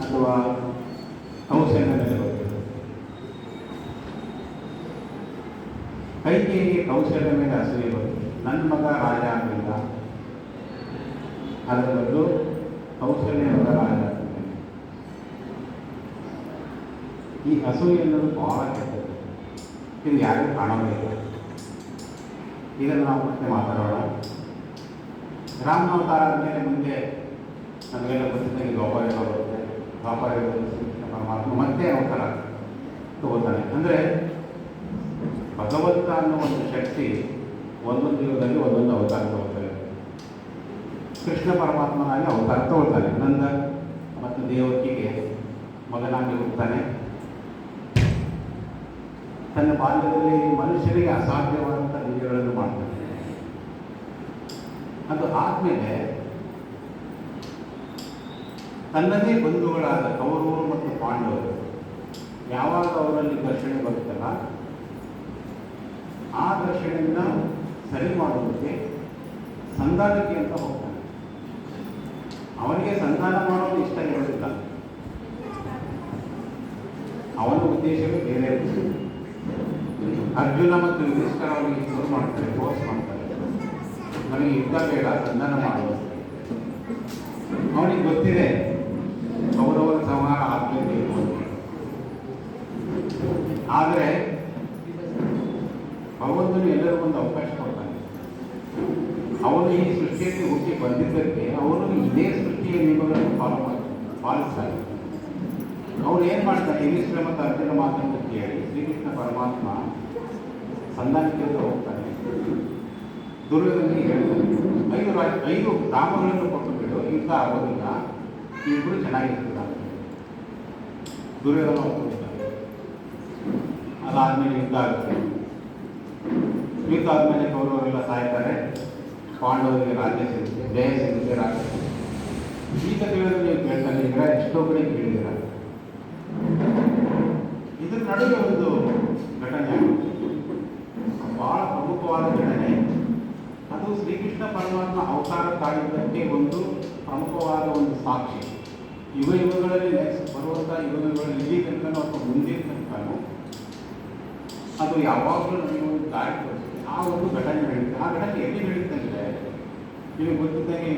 ಅಥವಾ ಕೌಶಲ್ಯ ಮೇಲೆ ಬರ್ತದೆ. ಕೈಕೇಯಿಗೆ ಕೌಶಲ್ಯ ಮೇಲೆ ಅಸೂಯೆ ಬರ್ತದೆ. ನನ್ನ ಮಗ ರಾಜ ಆಗಲಿಲ್ಲ, ಅದರ ಬದಲು ಕೌಶಲ್ಯ ಮಗ ರಾಜ ಆಗ್ತಾನೆ. ಈ ಅಸೂಯೆ ಅನ್ನೋದು ಬಹಳ ಕೆಟ್ಟದ್ದು. ಇದು ಯಾರಿಗೂ ಕಾಣೋದೇ ಇಲ್ಲ. ಇದನ್ನು ನಾವು ಮತ್ತೆ ಮಾತಾಡೋಣ. ರಾಮನ ಅವತಾರ ಆದಮೇಲೆ ಮುಂದೆ ನಮಗೆಲ್ಲ ಗೊತ್ತಿದ್ದಂಗೆ ದ್ವಾಪರಯುಗ ಬರುತ್ತೆ. ದ್ವಾಪರಯುಗದಲ್ಲಿ ಶ್ರೀಕೃಷ್ಣ ಪರಮಾತ್ಮ ಮತ್ತೆ ಅವತಾರ ತಗೋತಾನೆ. ಅಂದರೆ ಭಗವಂತ ಅನ್ನೋ ಒಂದು ಶಕ್ತಿ ಒಂದೊಂದು ಯುಗದಲ್ಲಿ ಒಂದೊಂದು ಅವತಾರ ತಗೋತಾರೆ. ಕೃಷ್ಣ ಪರಮಾತ್ಮನಾಗಿ ಅವತಾರ ತಗೋತಾನೆ. ನಂದ ಮತ್ತು ದೇವಕಿಗೆ ಮಗನಾಗಿ ಹುಟ್ಟುತ್ತಾನೆ. ತನ್ನ ಬಾಲ್ಯದಲ್ಲಿ ಮನುಷ್ಯರಿಗೆ ಅಸಾಧ್ಯವಾದಂಥ ವಿಜಯಗಳನ್ನು ಮಾಡ್ತಾನೆ. ಅದು ಆದಮೇಲೆ ತನ್ನದೇ ಬಂಧುಗಳಾದ ಕೌರವರು ಮತ್ತು ಪಾಂಡವರು ಯಾವಾಗ ಅವರಲ್ಲಿ ಘರ್ಷಣೆ ಬರುತ್ತಲ್ಲ, ಆ ಘರ್ಷಣೆಯಿಂದ ಸರಿ ಮಾಡುವುದಕ್ಕೆ ಸಂಧಾನಕ್ಕೆ ಅಂತ ಹೋಗ್ತಾನೆ. ಅವನಿಗೆ ಸಂಧಾನ ಮಾಡೋದು ಇಷ್ಟ ಇರೋದಿಲ್ಲ. ಅವನ ಉದ್ದೇಶವೇ ಬೇರೆ. ಅರ್ಜುನ ಮತ್ತು ಯುಧಿಷ್ಠಿರ ಅವನಿಗೆ ಶುರು ಮಾಡ್ತಾರೆ, ಫೋರ್ಸ್ ಮಾಡ್ತಾರೆ, ನನಗೆ ಯುದ್ಧ ಬೇಡ, ಸಂಧಾನ ಮಾಡುವುದು. ಅವನಿಗೆ ಗೊತ್ತಿದೆ ಕೌರವರ ಸಂಹಾರ ಆಗಲೇಬೇಕು ಅಂತ. ಆದರೆ ಭಗವಂತನು ಎಲ್ಲರಿಗೂ ಒಂದು ಅವಕಾಶ ಕೊಡ್ತಾನೆ. ಅವನು ಈ ಸೃಷ್ಟಿಯಲ್ಲಿ ಹುಟ್ಟಿ ಬಂದಿದ್ದಕ್ಕೆ ಅವನು ಇದೇ ಸೃಷ್ಟಿಯ ನಿಯಮಗಳನ್ನು ಪಾಲಿಸ್ತಾನೆ. ಅವನು ಏನು ಮಾಡ್ತಾನೆ, ಯುಧಿಷ್ಠಿರ ಮತ್ತು ಅರ್ಜುನ ಮಾತನ್ನು ಕೇಳಿ ಶ್ರೀಕೃಷ್ಣ ಪರಮಾತ್ಮ ಸಂಧಾನಕ್ಕೆ ಹೋಗ್ತಾನೆ. ದುರ್ಯೋಧನಿಗೆ ಹೇಳ್ತಾನೆ, 5 ರಾಮಗಳನ್ನು ಕೊಟ್ಟು ಬಿಡು, ಯುದ್ಧ ಆಗೋದಿಲ್ಲ, ಇಬ್ಬರು ಚೆನ್ನಾಗಿರ್ತಾರೆ. ದುರ್ಯೋಧನ ಹೋಗ್ತಾನೆ. ಅದಾದ್ಮೇಲೆ ಯುದ್ಧ ಆಗುತ್ತೆ. ಯುದ್ಧ ಆದಮೇಲೆ ಕೌರವರೆಲ್ಲ ಸಾಯ್ತಾರೆ. ಪಾಂಡವರಿಗೆ ರಾಜ್ಯ ಸಿಗುತ್ತೆ, ಜಯ ಸಿಗುತ್ತೆ, ರಾಜ್ಯ ಸಿಗುತ್ತೆ. ಈಗ ತಿಳಿದ್ರೆ ನೀವು ಕೇಳ್ತಾನೆ, ಈಗ ಎಷ್ಟೋ ಕಡೆ ಕೇಳಿದ್ದೀರ. ಇದ್ರ ನಡುವೆ ಒಂದು ಘಟನೆ ಆಗುತ್ತೆ, ಬಹಳ ಪ್ರಮುಖವಾದ ಘಟನೆ. ಅದು ಶ್ರೀಕೃಷ್ಣ ಪರಮಾತ್ಮ ಅವತಾರ ತಾಳಿದ್ದಕ್ಕೆ ಒಂದು ಪ್ರಮುಖವಾದ ಒಂದು ಸಾಕ್ಷಿ. ಯುಗಗಳಲ್ಲಿ ನೆಕ್ಸ್ಟ್ ಬರುವಂಥ ಯುಗಗಳಲ್ಲಿ ಇಲ್ಲಿ ತನಕನೂ ಅಥವಾ ಮುಂದಿನ ತನಕನೂ ಅದು ಯಾವಾಗಲೂ ನಮಗೆ ಒಂದು ದಾರಿ ತೋರಿಸುತ್ತೆ. ಆ ಒಂದು ಘಟನೆ ನಡೀತೆ. ಆ ಘಟನೆ ಎಲ್ಲಿ ನಡೀತೆ ಅಂದರೆ, ನೀವು ಗೊತ್ತಿದ್ದಂಗೆ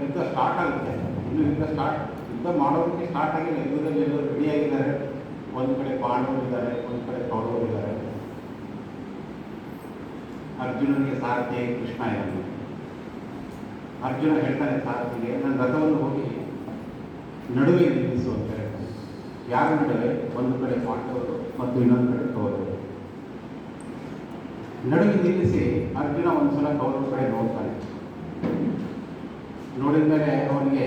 ಯುದ್ಧ ಸ್ಟಾರ್ಟ್ ಆಗುತ್ತೆ. ಇನ್ನು ಯುದ್ಧ ಮಾಡೋದಕ್ಕೆ ಸ್ಟಾರ್ಟ್ ಆಗಿಲ್ಲ. ಯುದ್ಧದಲ್ಲಿ ಎಲ್ಲರೂ ರೆಡಿಯಾಗಿದ್ದಾರೆ. ಒಂದು ಕಡೆ ಪಾಂಡವರಿದ್ದಾರೆ, ಒಂದು ಕಡೆ ಕೌರವರಿದ್ದಾರೆ. ಅರ್ಜುನನಿಗೆ ಸಾರಥಿಯಾಗಿ ಕೃಷ್ಣ ಇದ್ದಾನೆ. ಅರ್ಜುನ ಹೇಳ್ತಾನೆ ಸಾರಥಿಗೆ, ನನ್ನ ರಥವನ್ನು ಹೋಗಿ ನಡುವೆ ನಿಲ್ಲಿಸು ಅಂತ ಹೇಳ್ತಾನೆ. ಯಾರ ನಡುವೆ? ಒಂದು ಕಡೆ ಪಾಂಡವರು ಮತ್ತು ಇನ್ನೊಂದು ಕಡೆ ಕೌರವರು. ನಡುವೆ ನಿಲ್ಲಿಸಿ ಅರ್ಜುನ ಒಂದ್ಸಲ ಕೌರವ ಕಡೆ ನೋಡ್ತಾನೆ. ನೋಡಿದ ಮೇಲೆ ಅವನಿಗೆ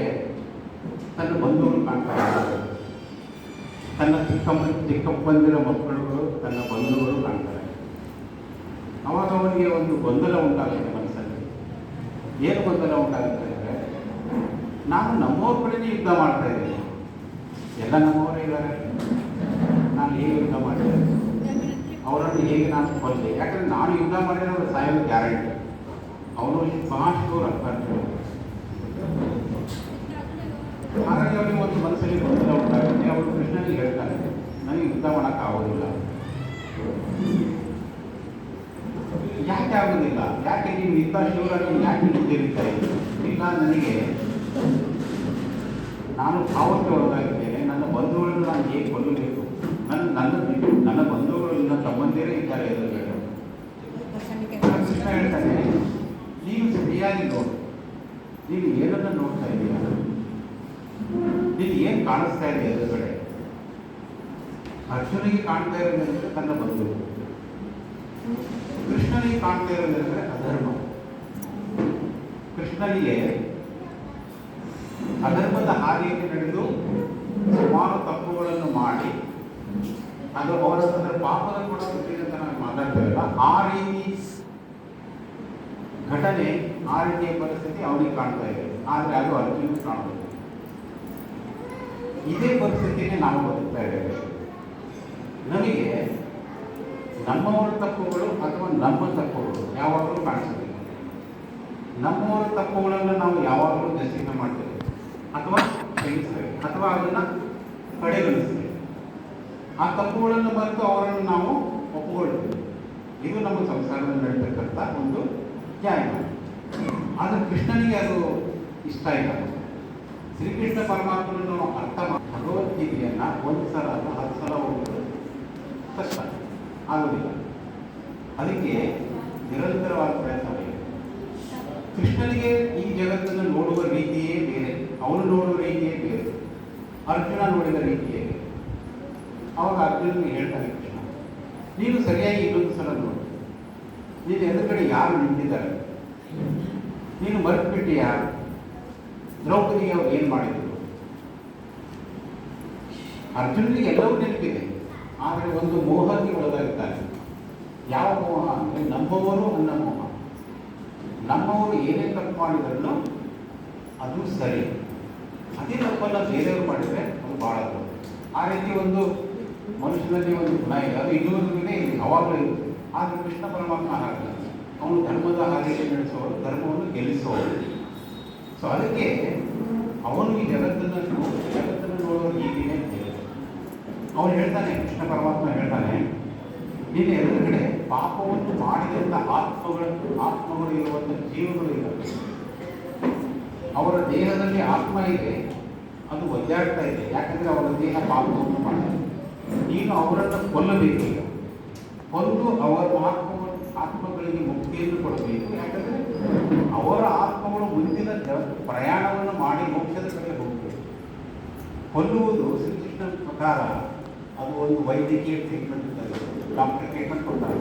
ತನ್ನ ಬಂಧುಗಳು ಕಾಣ್ತಾರೆ. ತನ್ನ ಚಿಕ್ಕಪ್ಪಂದಿರ ಮಕ್ಕಳುಗಳು, ತನ್ನ ಬಂಧುಗಳು ಕಾಣ್ತಾರೆ. ಅವಾಗ ಅವನಿಗೆ ಒಂದು ಗೊಂದಲ ಉಂಟಾಗುತ್ತೆ ಮನಸ್ಸಲ್ಲಿ. ಏನು ಗೊಂದಲ ಉಂಟಾಗುತ್ತೆ ಅಂದರೆ, ನಾನು ನಮ್ಮವ್ರ ಕಡೆನೇ ಯುದ್ಧ ಮಾಡ್ತಾ ಇದ್ದೀನಿ, ಎಲ್ಲ ನಮ್ಮವರೇ ಇದ್ದಾರೆ, ನಾನು ಹೇಗೆ ಯುದ್ಧ ಮಾಡಿದೆ, ಅವರನ್ನು ಹೇಗೆ ನಾನು ಕೊಲ್ಲೆ? ಯಾಕಂದರೆ ನಾನು ಯುದ್ಧ ಮಾಡಿದರೆ ಅವರು ಸಾಯೋದು ಗ್ಯಾರಂಟಿ. ಅವನು ಮಹಾಶೂರ ಅರ್ಜುನ. ಹಾಗಾಗಿ ಅವನಿಗೆ ಒಂದು ಮನಸ್ಸಲ್ಲಿ ಗೊಂದಲ ಉಂಟಾಗುತ್ತೆ. ಅವರು ಕೃಷ್ಣನಿಗೆ ಹೇಳ್ತಾನೆ, ನನಗೆ ಯುದ್ಧ ಮಾಡೋಕ್ಕಾಗೋದಿಲ್ಲ. ಯಾಕೆ ಆಗೋದಿಲ್ಲ? ಯಾಕೆ ನೀವು ಯುದ್ಧ ಶಿವರಾಗಿ ಯಾಕೆ ನಿಂತಿರ್ತಾ ಇದ್ದೀರಿ? ಇಲ್ಲ, ನನಗೆ ನಾನು ಭಾವಕ್ಕೆ ಒಳಗಾಗಿದ್ದೇನೆ. ನನ್ನ ಬಂಧುಗಳನ್ನು ನಾನು ಹೇಗೆ ಕೊಲ್ಲಬೇಕು? ನನ್ನ ಬಂಧುಗಳು, ನನ್ನ ತಮ್ಮಂದಿರೇ ಇದ್ದಾರೆ ಎದುರುಗಡೆ. ಕೃಷ್ಣ ಹೇಳ್ತಾನೆ, ನೀನು ಸರಿಯಾಗಿ ನೋಡು, ನೀನು ಏನನ್ನು ನೋಡ್ತಾ ಇದ್ದೀಯ? ನೀನು ಏನು ಕಾಣಿಸ್ತಾ ಇದೆ ಎದುರುಗಡೆ? ಅರ್ಜುನಿಗೆ ಕಾಣ್ತಾ ಇರೋದಂದ್ರೆ ತನ್ನ ಬಂಧುಗಳು, ಕೃಷ್ಣನಿಗೆ ಕಾಣ್ತಾ ಇರೋದಂದ್ರೆ ಅಧರ್ಮ. ಕೃಷ್ಣನಿಗೆ ಅಧರ್ಮದ ಹಾದಿಯಲ್ಲಿ ನಡೆದು ಸುಮಾರು ತಪ್ಪುಗಳನ್ನು ಮಾಡಿ ಅದು ಅದರ ಪಾಪದ ಕೂಡ ಗೊತ್ತಿದೆ ಅಂತ ನಾವು ಮಾತಾಡ್ತೇವಲ್ಲ, ಆ ರೀತಿ ಘಟನೆ, ಆ ರೀತಿಯ ಪರಿಸ್ಥಿತಿ ಅವನಿಗೆ ಕಾಣ್ತಾ ಇದೆ. ಆದರೆ ಅದು ಅರ್ಜುನಿಗೆ ಕಾಣಬಹುದು. ಇದೇ ಪರಿಸ್ಥಿತಿನೇ ನಾವು ಬದುಕ್ತಾ ಇದ್ದೇವೆ. ನಮಗೆ ನಮ್ಮವರ ತಪ್ಪುಗಳು ಅಥವಾ ನಮ್ಮ ತಪ್ಪುಗಳು ಯಾವಾಗಲೂ ಕಾಣಿಸುತ್ತಿಲ್ಲ. ನಮ್ಮವರ ತಪ್ಪುಗಳನ್ನು ನಾವು ಯಾವಾಗಲೂ ಜಸ್ಟಿಫೈ ಮಾಡ್ತೇವೆ ಅಥವಾ ಕ್ಷಮಿಸ್ತೇವೆ. ಅಥವಾ ಅದನ್ನು ಕಡೆಗಣಿಸ್ತೇವೆ. ಆ ತಪ್ಪುಗಳನ್ನು ಮರೆತು ಅವರನ್ನು ನಾವು ಒಪ್ಪಿಕೊಳ್ತೇವೆ. ಇದು ನಮ್ಮ ಸಂಸಾರದಲ್ಲಿ ನಡೀತಕ್ಕಂಥ ಒಂದು ನ್ಯಾಯ. ಆದರೆ ಕೃಷ್ಣನಿಗೆ ಅದು ಇಷ್ಟ ಇಲ್ಲ. ಶ್ರೀಕೃಷ್ಣ ಪರಮಾತ್ಮನನ್ನು ಅರ್ಥ ಭಗವದ್ಗೀತೆಯನ್ನು ಒಂದು ಸಲ ಅಲ್ಲ 10 ಸಲ ಹೋಗೋದು ಕಷ್ಟ ಆಗೋದಿಲ್ಲ. ಅದಕ್ಕೆ ನಿರಂತರವಾದ ಪ್ರಯತ್ನ ಬೇಕು. ಕೃಷ್ಣನಿಗೆ ಈ ಜಗತ್ತನ್ನು ನೋಡುವ ರೀತಿಯೇ ಬೇರೆ, ಅವನು ನೋಡುವ ರೀತಿಯೇ ಬೇರೆ, ಅರ್ಜುನ ನೋಡಿದ ರೀತಿಯೇ ಬೇರೆ. ಅವಾಗ ಅರ್ಜುನನಿಗೆ ಹೇಳ್ತಾನೆ ಕೃಷ್ಣ, ನೀನು ಸರಿಯಾಗಿ ಇನ್ನೊಂದು ಸಲ ನೋಡು, ನೀನು ಎದುರುಗಡೆ ಯಾರು ನಿಂತಿದ್ದಾರೆ, ನೀನು ಮರೆತುಬಿಟ್ಟಿಯಾ ದ್ರೌಪದಿಗೆ ಅವ್ರು ಏನು ಮಾಡಿದ್ರು? ಅರ್ಜುನನಿಗೆ ಎಲ್ಲವೂ ನೆನಪಿದೆ, ಆದರೆ ಒಂದು ಮೋಹಕ್ಕೆ ಒಳಗಾಗಿದ್ದಾನೆ. ಯಾವ ಮೋಹ ಅಂದರೆ ನಮ್ಮವರು ಅನ್ನೋ ಮೋಹ. ನಮ್ಮವರು ಏನೇ ತಪ್ಪು ಮಾಡಿದ್ರೂ ಅದು ಸರಿ, ಅದೇ ತಪ್ಪನ್ನು ಬೇರೆಯವರು ಮಾಡಿದರೆ ಅದು ಭಾಳ ದೊಡ್ಡ. ಆ ರೀತಿ ಒಂದು ಮನುಷ್ಯನಲ್ಲಿ ಒಂದು ಗುಣ ಇದೆ, ಅದು ಇನ್ನೂರಿಗೂ ಇದೆ, ಯಾವಾಗಲೂ ಇರುತ್ತೆ. ಆದರೆ ಕೃಷ್ಣ ಪರಮಾತ್ಮ ಹಾಗಲ್ಲ, ಅವನು ಧರ್ಮದ ಹಾದಿಯಲ್ಲಿ ನಡೆಸುವವರು, ಧರ್ಮವನ್ನು ಗೆಲ್ಲಿಸುವವರು. ಸೊ ಅದಕ್ಕೆ ಅವನು ಈ ಜಗತ್ತನ್ನು ನೋಡುವ ರೀತಿಯೇ ಬೇರೆ. ಅವನು ಹೇಳ್ತಾನೆ, ಕೃಷ್ಣ ಪರಮಾತ್ಮ ಹೇಳ್ತಾನೆ, ನಿನ್ನ ಎದುರುಗಡೆ ಪಾಪವನ್ನು ಮಾಡಿದಂಥ ಆತ್ಮಗಳು ಇರುವಂಥ ಜೀವಗಳು ಇದ್ದಾವೆ. ಅವರ ದೇಹದಲ್ಲಿ ಆತ್ಮ ಇದೆ, ಅದು ಒದ್ದಾಡ್ತಾ ಇದೆ. ಯಾಕಂದರೆ ಅವರ ದೇಹ ಪಾಪವನ್ನು ಮಾಡಿದೆ. ನೀನು ಅವರನ್ನು ಕೊಲ್ಲಬೇಕು. ಈಗ ಕೊಂದು ಅವರ ಆತ್ಮಗಳಿಗೆ ಮುಕ್ತಿಯನ್ನು ಕೊಡಬೇಕು. ಯಾಕಂದರೆ ಅವರ ಆತ್ಮಗಳು ಮುಂದಿನ ಪ್ರಯಾಣವನ್ನು ಮಾಡಿ ಮೋಕ್ಷದ ಕಡೆ ಹೋಗಬೇಕು. ಕೊಲ್ಲುವುದು ಶ್ರೀಕೃಷ್ಣನ ಪ್ರಕಾರ ಅದು ಒಂದು ವೈದ್ಯಕೀಯ ಟ್ರೀಟ್ಮೆಂಟ್ ಇದ್ದಾಗ ಡಾಕ್ಟರ್ ಟ್ರೀಟ್ಮೆಂಟ್ ಕೊಡ್ತಾರೆ.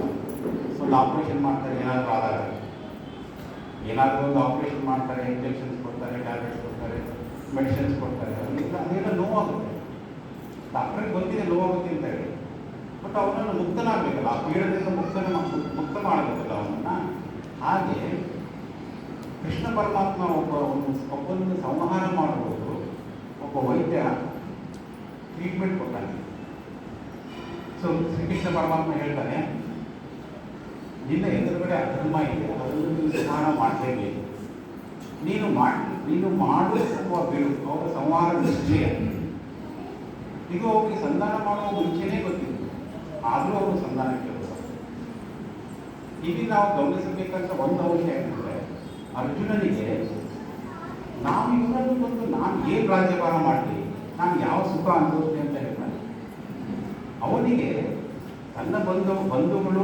ಒಂದು ಆಪ್ರೇಷನ್ ಮಾಡ್ತಾರೆ, ಏನಾದರೂ ಆದಾಗ ಏನಾದರೂ ಒಂದು ಆಪ್ರೇಷನ್ ಮಾಡ್ತಾರೆ, ಇಂಜೆಕ್ಷನ್ಸ್ ಕೊಡ್ತಾರೆ, ಟ್ಯಾಬ್ಲೆಟ್ಸ್ ಕೊಡ್ತಾರೆ, ಮೆಡಿಸಿನ್ಸ್ ಕೊಡ್ತಾರೆ. ಅದೆಲ್ಲ ನೋವಾಗುತ್ತೆ, ಡಾಕ್ಟ್ರಿಗೆ ಗೊತ್ತಿದೆ ನೋವಾಗುತ್ತೆ ಅಂತ ಹೇಳಿ. ಬಟ್ ಅವನನ್ನು ಮುಕ್ತನಾಗಬೇಕಲ್ಲ, ಆ ಪೀಡದಿಂದ ಮುಕ್ತ ಮಾಡಬೇಕಲ್ಲ ಅವನನ್ನು. ಹಾಗೆ ಕೃಷ್ಣ ಪರಮಾತ್ಮ ಒಬ್ಬನನ್ನು ಸಂಹಾರ ಮಾಡುವುದು ಒಬ್ಬ ವೈದ್ಯ ಟ್ರೀಟ್ಮೆಂಟ್ ಕೊಡ್ತಾನೆ. ಸೊ ಶ್ರೀಕೃಷ್ಣ ಪರಮಾತ್ಮ ಹೇಳ್ತಾನೆ, ನಿನ್ನ ಎದುರುಗಡೆ ಅಧರ್ಮ ಇದೆ, ಅದನ್ನು ನೀನು ಸಂಹಾರ ಮಾಡಲೇಬೇಕು. ನೀನು ಮಾಡು ಅಥವಾ ಬಿಡು, ಅವರ ಸಂಹಾರ ನಿಶ್ಚಯ. ಇದು ಅವರಿಗೆ ಸಂಧಾನ ಮಾಡುವ ಮುಂಚೆನೇ ಗೊತ್ತಿತ್ತು, ಆದರೂ ಅವರು ಸಂಧಾನಕ್ಕೆ ಹೋಗ್ತಾರೆ. ಇಲ್ಲಿ ನಾವು ಗಮನಿಸಬೇಕಂತ ಒಂದು ಅಂಶ ಏನಂದರೆ, ಅರ್ಜುನನಿಗೆ ನಾವು ಇವರನ್ನು ಬಂದು ನಾನು ಏನು ರಾಜ್ಯಭಾರ ಮಾಡಲಿ, ನಾನು ಯಾವ ಸುಖ ಅನುಭವಿಸ್ತೀನಿ ಅಂತ ಹೇಳ್ತಾನೆ. ಅವನಿಗೆ ತನ್ನ ಬಂಧುಗಳು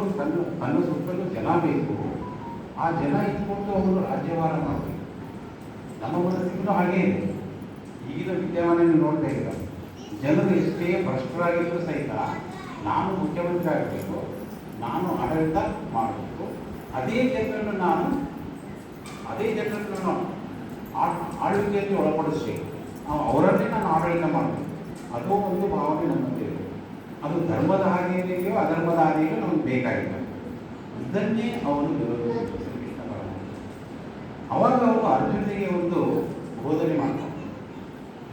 ತನ್ನ ಸುತ್ತಲೂ ಜನ ಬೇಕು. ಆ ಜನ ಇಟ್ಕೊಂಡು ಅವರು ರಾಜ್ಯಭಾರ ಮಾಡಬೇಕು. ನಮ್ಮ ಮನಸ್ಸಿಗೂ ಹಾಗೇ ಇದೆ. ಈಗಿನ ವಿದ್ಯಮಾನ ನೀವು ನೋಡ್ತಾ ಇಲ್ಲ, ಜನರು ಎಷ್ಟೇ ಭ್ರಷ್ಟರಾಗಿದ್ದರೂ ಸಹಿತ ನಾನು ಮುಖ್ಯಮಂತ್ರಿ ಆಗಬೇಕು, ನಾನು ಆಡಳಿತ ಮಾಡಬೇಕು, ಅದೇ ಜನರನ್ನು ನಾನು ಆಳ್ವಿಕೆಯಲ್ಲಿ ಒಳಪಡಿಸಬೇಕು, ಅವರನ್ನೇ ನಾನು ಆಡಳಿತ ಮಾಡಬೇಕು. ಅದು ಒಂದು ಭಾವನೆ ನಮ್ಮಲ್ಲಿ ಇದೆ. ಅದು ಧರ್ಮದ ಹಾದಿಯಲ್ಲಿಯೋ ಅಧರ್ಮದ ಹಾದಿಯಲ್ಲೂ ನಮಗೆ ಬೇಕಾಗಿಲ್ಲ. ಇದನ್ನೇ ಅವನು ವಿರೋಧಿಸಿದ ಶ್ರೀಕೃಷ್ಣ ಪರಮಾತ್ಮ. ಅವಾಗ ಅವನು ಅರ್ಜುನಿಗೆ ಒಂದು ಬೋಧನೆ ಮಾಡ್ತಾನೆ.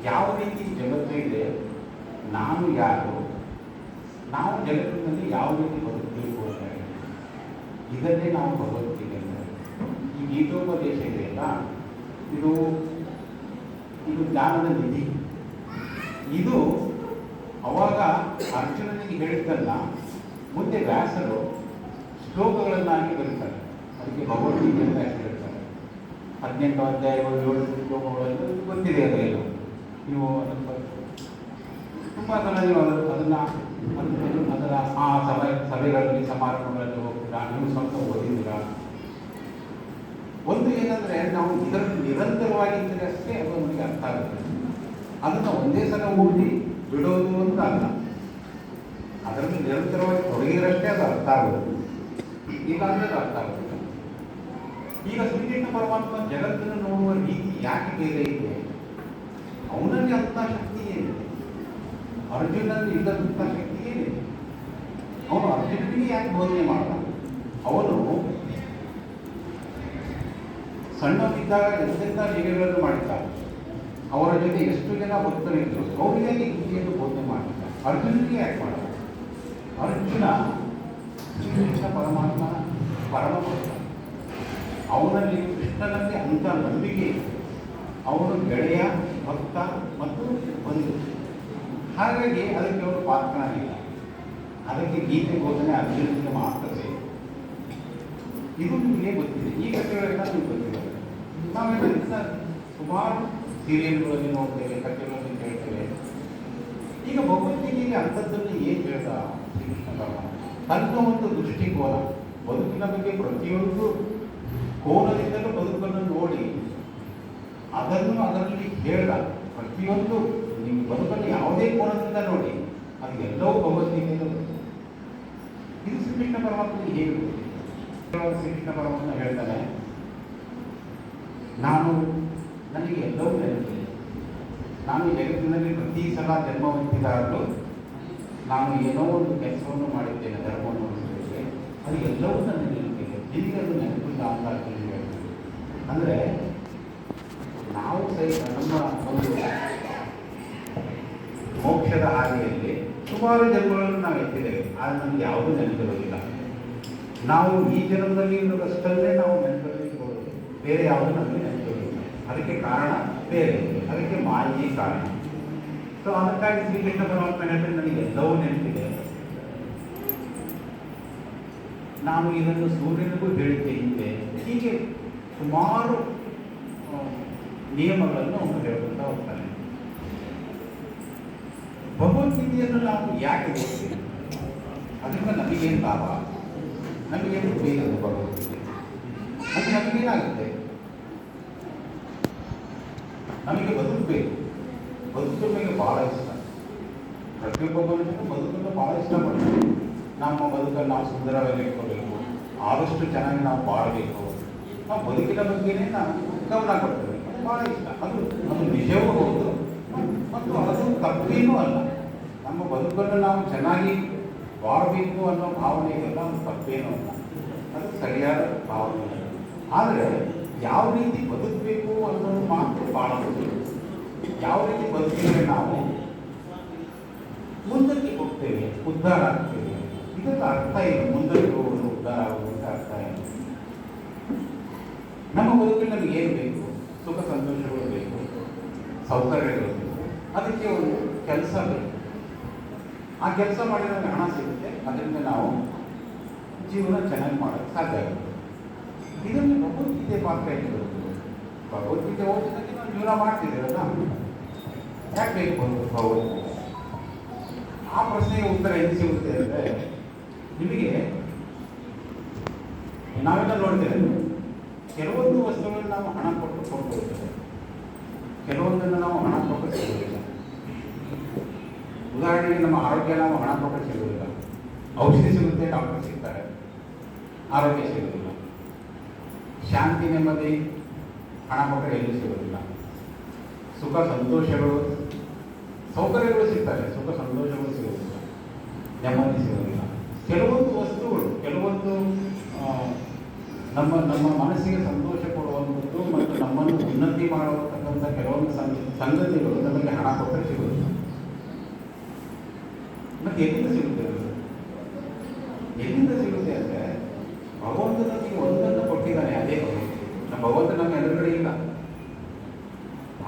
ಯಾವ ರೀತಿ ಜಗತ್ತಿದೆ, ನಾನು ಯಾರು, ನಾವು ಜಗತ್ತಿನಲ್ಲಿ ಯಾವ ರೀತಿ ಬದುಕಬೇಕು ಅಂತ ಹೇಳಿ ಇದನ್ನೇ ನಾವು ಭಗವದ್ಗೀತೆ ಅಂತ. ಈ ಗೀತೋಪದೇಶ ಇದೆಯಲ್ಲ, ಇದು ಜ್ಞಾನದ ನಿಧಿ. ಇದು ಅವಾಗ ಅರ್ಜುನನಿಗೆ ಹೇಳಿದ್ದಲ್ಲ, ಮುಂದೆ ವ್ಯಾಸರು ಶ್ಲೋಕಗಳನ್ನಾಗಿ ಬರೀತಾರೆ. ಅದಕ್ಕೆ ಭಗವದ್ಗೀತೆ ಅಂತ ಹೇಳ್ತಾರೆ. 18 ಅಧ್ಯಾಯಗಳು 7 ಶ್ಲೋಕಗಳನ್ನು ಗೊತ್ತಿದೆ. ಅದೆಲ್ಲ ನೀವು ತುಂಬ ಸಲ ನೀವು ಅದರ ಆ ಸಭೆಗಳಲ್ಲಿ ಸಮಾರಂಭಗಳಲ್ಲಿ ಹೋಗ್ತೀರಾ, ನೀವು ಸ್ವಲ್ಪ ಓದಿದ್ದೀರಾ. ಒಂದು ಏನಂದರೆ, ನಾವು ಇದರಲ್ಲಿ ನಿರಂತರವಾಗಿ ಇದ್ದರೆ ಅಷ್ಟೇ ಅದು ನಮಗೆ ಅರ್ಥ ಆಗುತ್ತೆ. ಅದನ್ನು ಒಂದೇ ಸಲ ಓದಿ ಬಿಡೋದು ಅಂತ ಅಲ್ಲ, ಅದರಲ್ಲಿ ನಿರಂತರವಾಗಿ ತೊಡಗಿರಷ್ಟೇ ಅದು ಅರ್ಥ ಆಗುತ್ತೆ. ಈಗಾಗಲೇ ಅದು ಅರ್ಥ ಆಗುತ್ತೆ. ಈಗ ಶ್ರೀಕೃಷ್ಣ ಪರಮಾತ್ಮ ಜಗತ್ತನ್ನು ನೋಡುವ ರೀತಿ ಯಾಕೆ ಬೇರೆ ಇದೆ? ಅವನಲ್ಲಿ ಅಂಥ ಶಕ್ತಿ ಏನಿದೆ, ಅರ್ಜುನಲ್ಲಿ ಇಲ್ಲದಂಥ ಶಕ್ತಿ ಏನಿದೆ? ಅವನು ಅರ್ಜುನನಿಗೆ ಯಾಕೆ ಬೋಧನೆ ಮಾಡ್ತಾನೆ? ಅವನು ಸಣ್ಣವಿದ್ದಾಗ ಎಂತೆಂಥ ಲೀಲೆಗಳನ್ನು ಮಾಡಿದ್ದಾರೆ. ಅವರ ಜೊತೆ ಎಷ್ಟು ಜನ ಭಕ್ತರಿದ್ದರು, ಅವರಿಗೆ ಗೀತೆಯನ್ನು ಬೋಧನೆ ಮಾಡಿದ್ದಾರೆ. ಅರ್ಜುನನಿಗೆ ಯಾಕೆ ಮಾಡೋದು? ಅರ್ಜುನ ಶ್ರೀಕೃಷ್ಣ ಪರಮಾತ್ಮನ ಪರಮ ಭಕ್ತ. ಅವನಲ್ಲಿ ಕೃಷ್ಣನಲ್ಲಿ ಅಂಥ ನಂಬಿಕೆ ಇದೆ. ಅವನು ಗೆಳೆಯ ಭಕ್ತ ಮತ್ತು ಬಂಧು. ಹಾಗಾಗಿ ಅದಕ್ಕೆ ಅವರು ಪಾತ್ರ ಇಲ್ಲ. ಅದಕ್ಕೆ ಗೀತೆ ಬೋಧನೆ ಅರ್ಜುನನಿಗೆ ಮಾತ್ರ ಬೇಕು. ಇದು ನಿಮಗೆ ಗೊತ್ತಿದೆ, ಈ ಕಥೆಗಳೆಲ್ಲ ನಿಮ್ಗೆ ಗೊತ್ತಿದೆ. ನಾವೆಲ್ಲ ಸುಮಾರು ಸೀರಿಯಲ್ಗಳಲ್ಲಿ ನೋಡ್ತೇವೆ, ಕಥೆಗಳಲ್ಲಿ ಕೇಳ್ತೇವೆ. ಈಗ ಭಗವದ್ಗೀತೆಯಲ್ಲಿ ಅಂಥದ್ದನ್ನು ಏನು ಹೇಳ್ದ ಶ್ರೀಕೃಷ್ಣ ಭಗವಾನ್? ತನ್ನ ಒಂದು ದೃಷ್ಟಿಕೋನ, ಬದುಕಿನ ಬಗ್ಗೆ ಪ್ರತಿಯೊಂದು ಕೋನದಿಂದಲೂ ಬದುಕನ್ನು ನೋಡಿ ಅದನ್ನು ಅದರಲ್ಲಿ ಹೇಳ್ದ. ಪ್ರತಿಯೊಂದು ನಿಮ್ಮ ಬದುಕನ್ನು ಯಾವುದೇ ಕೋನದಿಂದ ನೋಡಿ ಅದು ಎಲ್ಲವೂ ಭಗವದ್ಗೀತೆಯಲ್ಲಿ. ಇದು ಶ್ರೀಕೃಷ್ಣ ಪರಮಾತ್ಮನಿಗೆ ಹೇಗೆ ಗೊತ್ತಿದೆ? ಶ್ರೀಕೃಷ್ಣ ಪರಮಾತ್ಮ ಹೇಳ್ತಾನೆ, ನನಗೆ ಎಲ್ಲವೂ ನೆನಪಿದೆ. ನಾನು ಈ ಜಗತ್ತಿನಲ್ಲಿ ಪ್ರತಿ ಸಲ ಜನ್ಮ ಹೊಂದಿದಾಗಲೂ ನಾನು ಏನೋ ಒಂದು ಕೆಲಸವನ್ನು ಮಾಡಿದ್ದೇನೆ, ಧರ್ಮವನ್ನು ಉಳಿಸಲಿಕ್ಕೆ. ಅದು ಎಲ್ಲವೂ ನನಗೆ ನೆನಪಿದೆ. ನಿಮಗೆ ಅದು ನೆನಪಿಲ್ಲ ಅಂತ ಹೇಳ್ತೀನಿ. ಅಂದರೆ ನಾವು ಸಹಿತ ನಮ್ಮ ಒಂದು ಮೋಕ್ಷದ ಹಾದಿಯಲ್ಲಿ ಸುಮಾರು ಜನ್ಮಗಳನ್ನು ನಾವು ಎತ್ತಿದ್ದೇವೆ, ಆದರೆ ನಮಗೆ ಯಾವುದೂ ನೆನಪಿರೋದಿಲ್ಲ. ನಾವು ಈ ಜನ್ಮದಲ್ಲಿ ಇರುವುದಷ್ಟನ್ನೇ ನಾವು ನೆನಪಿರೋದು, ಬೇರೆ ಯಾವುದೂ ನಮಗೆ ನೆನಪಿರೋದಿಲ್ಲ. ಅದಕ್ಕೆ ಕಾರಣ ಬೇರೆ, ಅದಕ್ಕೆ ಮಾಯೆ ಕಾರಣ. ಸೊ ಅದಕ್ಕಾಗಿ ಶ್ರೀಕೃಷ್ಣ ಪರಮಾತ್ಮ ಹೇಳಿದ್ರೆ ನನಗೆ ಎಲ್ಲವೂ ನೆನಪಿದೆ. ನಾನು ಇದನ್ನು ಸೂರ್ಯನಿಗೂ ಹೇಳಿದ್ದೆ ಹಿಂದೆ. ಹೀಗೆ ಸುಮಾರು ನಿಯಮಗಳನ್ನು ಅವನು ಹೇಳ್ಕೊಳ್ತಾ ಹೋಗ್ತಾನೆ. ಭಗವದ್ಗೀತೆಯನ್ನು ನಾವು ಯಾಕೆ ಓದ್ತೀವಿ? ಅದರಿಂದ ನಮಗೇನು ಲಾಭ, ನಮಗೇನು ಉಪಯೋಗ? ಭಗವದ್ಗೀತೆ ಅದು ನಮಗೇನಾಗುತ್ತೆ? ನಮಗೆ ಬದುಕಬೇಕು, ಬದುಕಬೇಕು ಭಾಳ ಇಷ್ಟ. ಪ್ರತಿಯೊಬ್ಬೊಬ್ಬರಿಗೂ ಬದುಕನ್ನು ಭಾಳ ಇಷ್ಟಪಡ್ತೀವಿ. ನಮ್ಮ ಬದುಕನ್ನು ನಾವು ಸುಂದರವಾಗಿ ಇಟ್ಕೋಬೇಕು, ಆದಷ್ಟು ಚೆನ್ನಾಗಿ ನಾವು ಬಾಳಬೇಕು. ನಾವು ಬದುಕಿನ ಬಗ್ಗೆನೇ ನಾವು ಗಮನ ಕೊಡ್ತೇವೆ. ಅದು ಭಾಳ ಇಷ್ಟ. ಅದು ನಿಜವೂ ಹೌದು ಮತ್ತು ಅದು ತಪ್ಪೇನೂ ಅಲ್ಲ. ನಮ್ಮ ಬದುಕನ್ನು ನಾವು ಚೆನ್ನಾಗಿ ಬಾಳಬೇಕು ಅನ್ನೋ ಭಾವನೆ ಇದೆಲ್ಲ ಅದು ತಪ್ಪೇನೂ ಅಲ್ಲ, ಅದು ಸರಿಯಾದ ಭಾವನೆ. ಆದರೆ ಯಾವ ರೀತಿ ಬದುಕಬೇಕು ಅನ್ನೋದು ಮಾತ್ರ ಭಾಳ ಮುಖ್ಯ. ಯಾವ ರೀತಿ ಬದುಕಿದ್ರೆ ನಾವು ಮುಂದಕ್ಕೆ ಹೋಗ್ತೇವೆ, ಉದ್ಧಾರ ಆಗ್ತೇವೆ. ಇದಕ್ಕೆ ಅರ್ಥ ಏನು? ಮುಂದಕ್ಕೆ ಹೋಗೋದು, ಉದ್ಧಾರ ಆಗೋದು ಅರ್ಥ ಏನು? ನಮ್ಮ ಬದುಕಿನಲ್ಲಿ ನಮಗೆ ಏನು ಬೇಕು? ಸುಖ ಸಂತೋಷಗಳು ಬೇಕು, ಸೌಕರ್ಯಗಳು ಬೇಕು. ಅದಕ್ಕೆ ಒಂದು ಕೆಲಸ ಬೇಕು. ಆ ಕೆಲಸ ಮಾಡಿದಾಗ ಹಣ ಸಿಗುತ್ತೆ, ಅದರಿಂದ ನಾವು ಜೀವನ ಚೆನ್ನಾಗಿ ಮಾಡೋಕ್ಕೆ ಸಾಧ್ಯ ಆಗುತ್ತೆ. ಇದನ್ನು ಭಗವದ್ಗೀತೆ ಪಾತ್ರ ಏನು ಬರುತ್ತದೆ? ಭಗವದ್ಗೀತೆ ಓದಿದ್ದಕ್ಕೆ ನಾವು ಜೀವನ ಮಾಡ್ತಿದ್ದೇವಲ್ಲ, ಯಾಕೆ ಬೇಕು ಭಗವದ್ಗೀತೆ? ಆ ಪ್ರಶ್ನೆಗೆ ಉತ್ತರ ಹೆಂಗೆ ಸಿಗುತ್ತೆ ಅಂದರೆ, ನಿಮಗೆ ನಾವೆಲ್ಲ ನೋಡ್ತೇವೆ, ಕೆಲವೊಂದು ವಸ್ತುಗಳನ್ನು ನಾವು ಹಣ ಕೊಟ್ಟು ಕೊಂಡ್ಕೊಳ್ತೇವೆ, ಕೆಲವೊಂದನ್ನು ನಾವು ಹಣ ಕೊಟ್ಟು ಸಿಗುವುದಿಲ್ಲ. ಉದಾಹರಣೆಗೆ ನಮ್ಮ ಆರೋಗ್ಯ ನಾವು ಹಣ ಕೊಟ್ಟು ಸಿಗುವುದಿಲ್ಲ. ಔಷಧಿ ಸಿಗುತ್ತೆ, ಡಾಕ್ಟರ್ ಸಿಗ್ತಾರೆ, ಆರೋಗ್ಯ ಸಿಗುವುದಿಲ್ಲ. ಶಾಂತಿ ನೆಮ್ಮದಿ ಹಣ ಕೊಟ್ಟರೆ ಎಲ್ಲೂ ಸಿಗೋದಿಲ್ಲ. ಸುಖ ಸಂತೋಷಗಳು, ಸೌಕರ್ಯಗಳು ಸಿಗ್ತವೆ, ಸುಖ ಸಂತೋಷಗಳು ಸಿಗೋದಿಲ್ಲ, ನೆಮ್ಮದಿ ಸಿಗೋದಿಲ್ಲ. ಕೆಲವೊಂದು ವಸ್ತುಗಳು, ಕೆಲವೊಂದು ನಮ್ಮ ಮನಸ್ಸಿಗೆ ಸಂತೋಷ ಕೊಡುವಂಥದ್ದು ಮತ್ತು ನಮ್ಮನ್ನು ಉನ್ನತಿ ಮಾಡುವಂತಕ್ಕಂಥ ಕೆಲವೊಂದು ಸಂಗತಿಗಳು ನಮಗೆ ಹಣ ಕೊಟ್ಟರೆ ಸಿಗೋದಿಲ್ಲ. ಮತ್ತು ಎಲ್ಲಿಂದ ಸಿಗುತ್ತೆ? ಎಲ್ಲಿಂದ ಸಿಗುತ್ತೆ ಅಂದರೆ, ಭಗವಂತ ನಮಗೆ ಒಂದನ್ನು ಕೊಟ್ಟಿದ್ದಾನೆ, ಅದೇ ನಮ್ಮ ಭಗವಂತ ನಮ್ಮ ಎದುರುಗಡೆ ಇಲ್ಲ.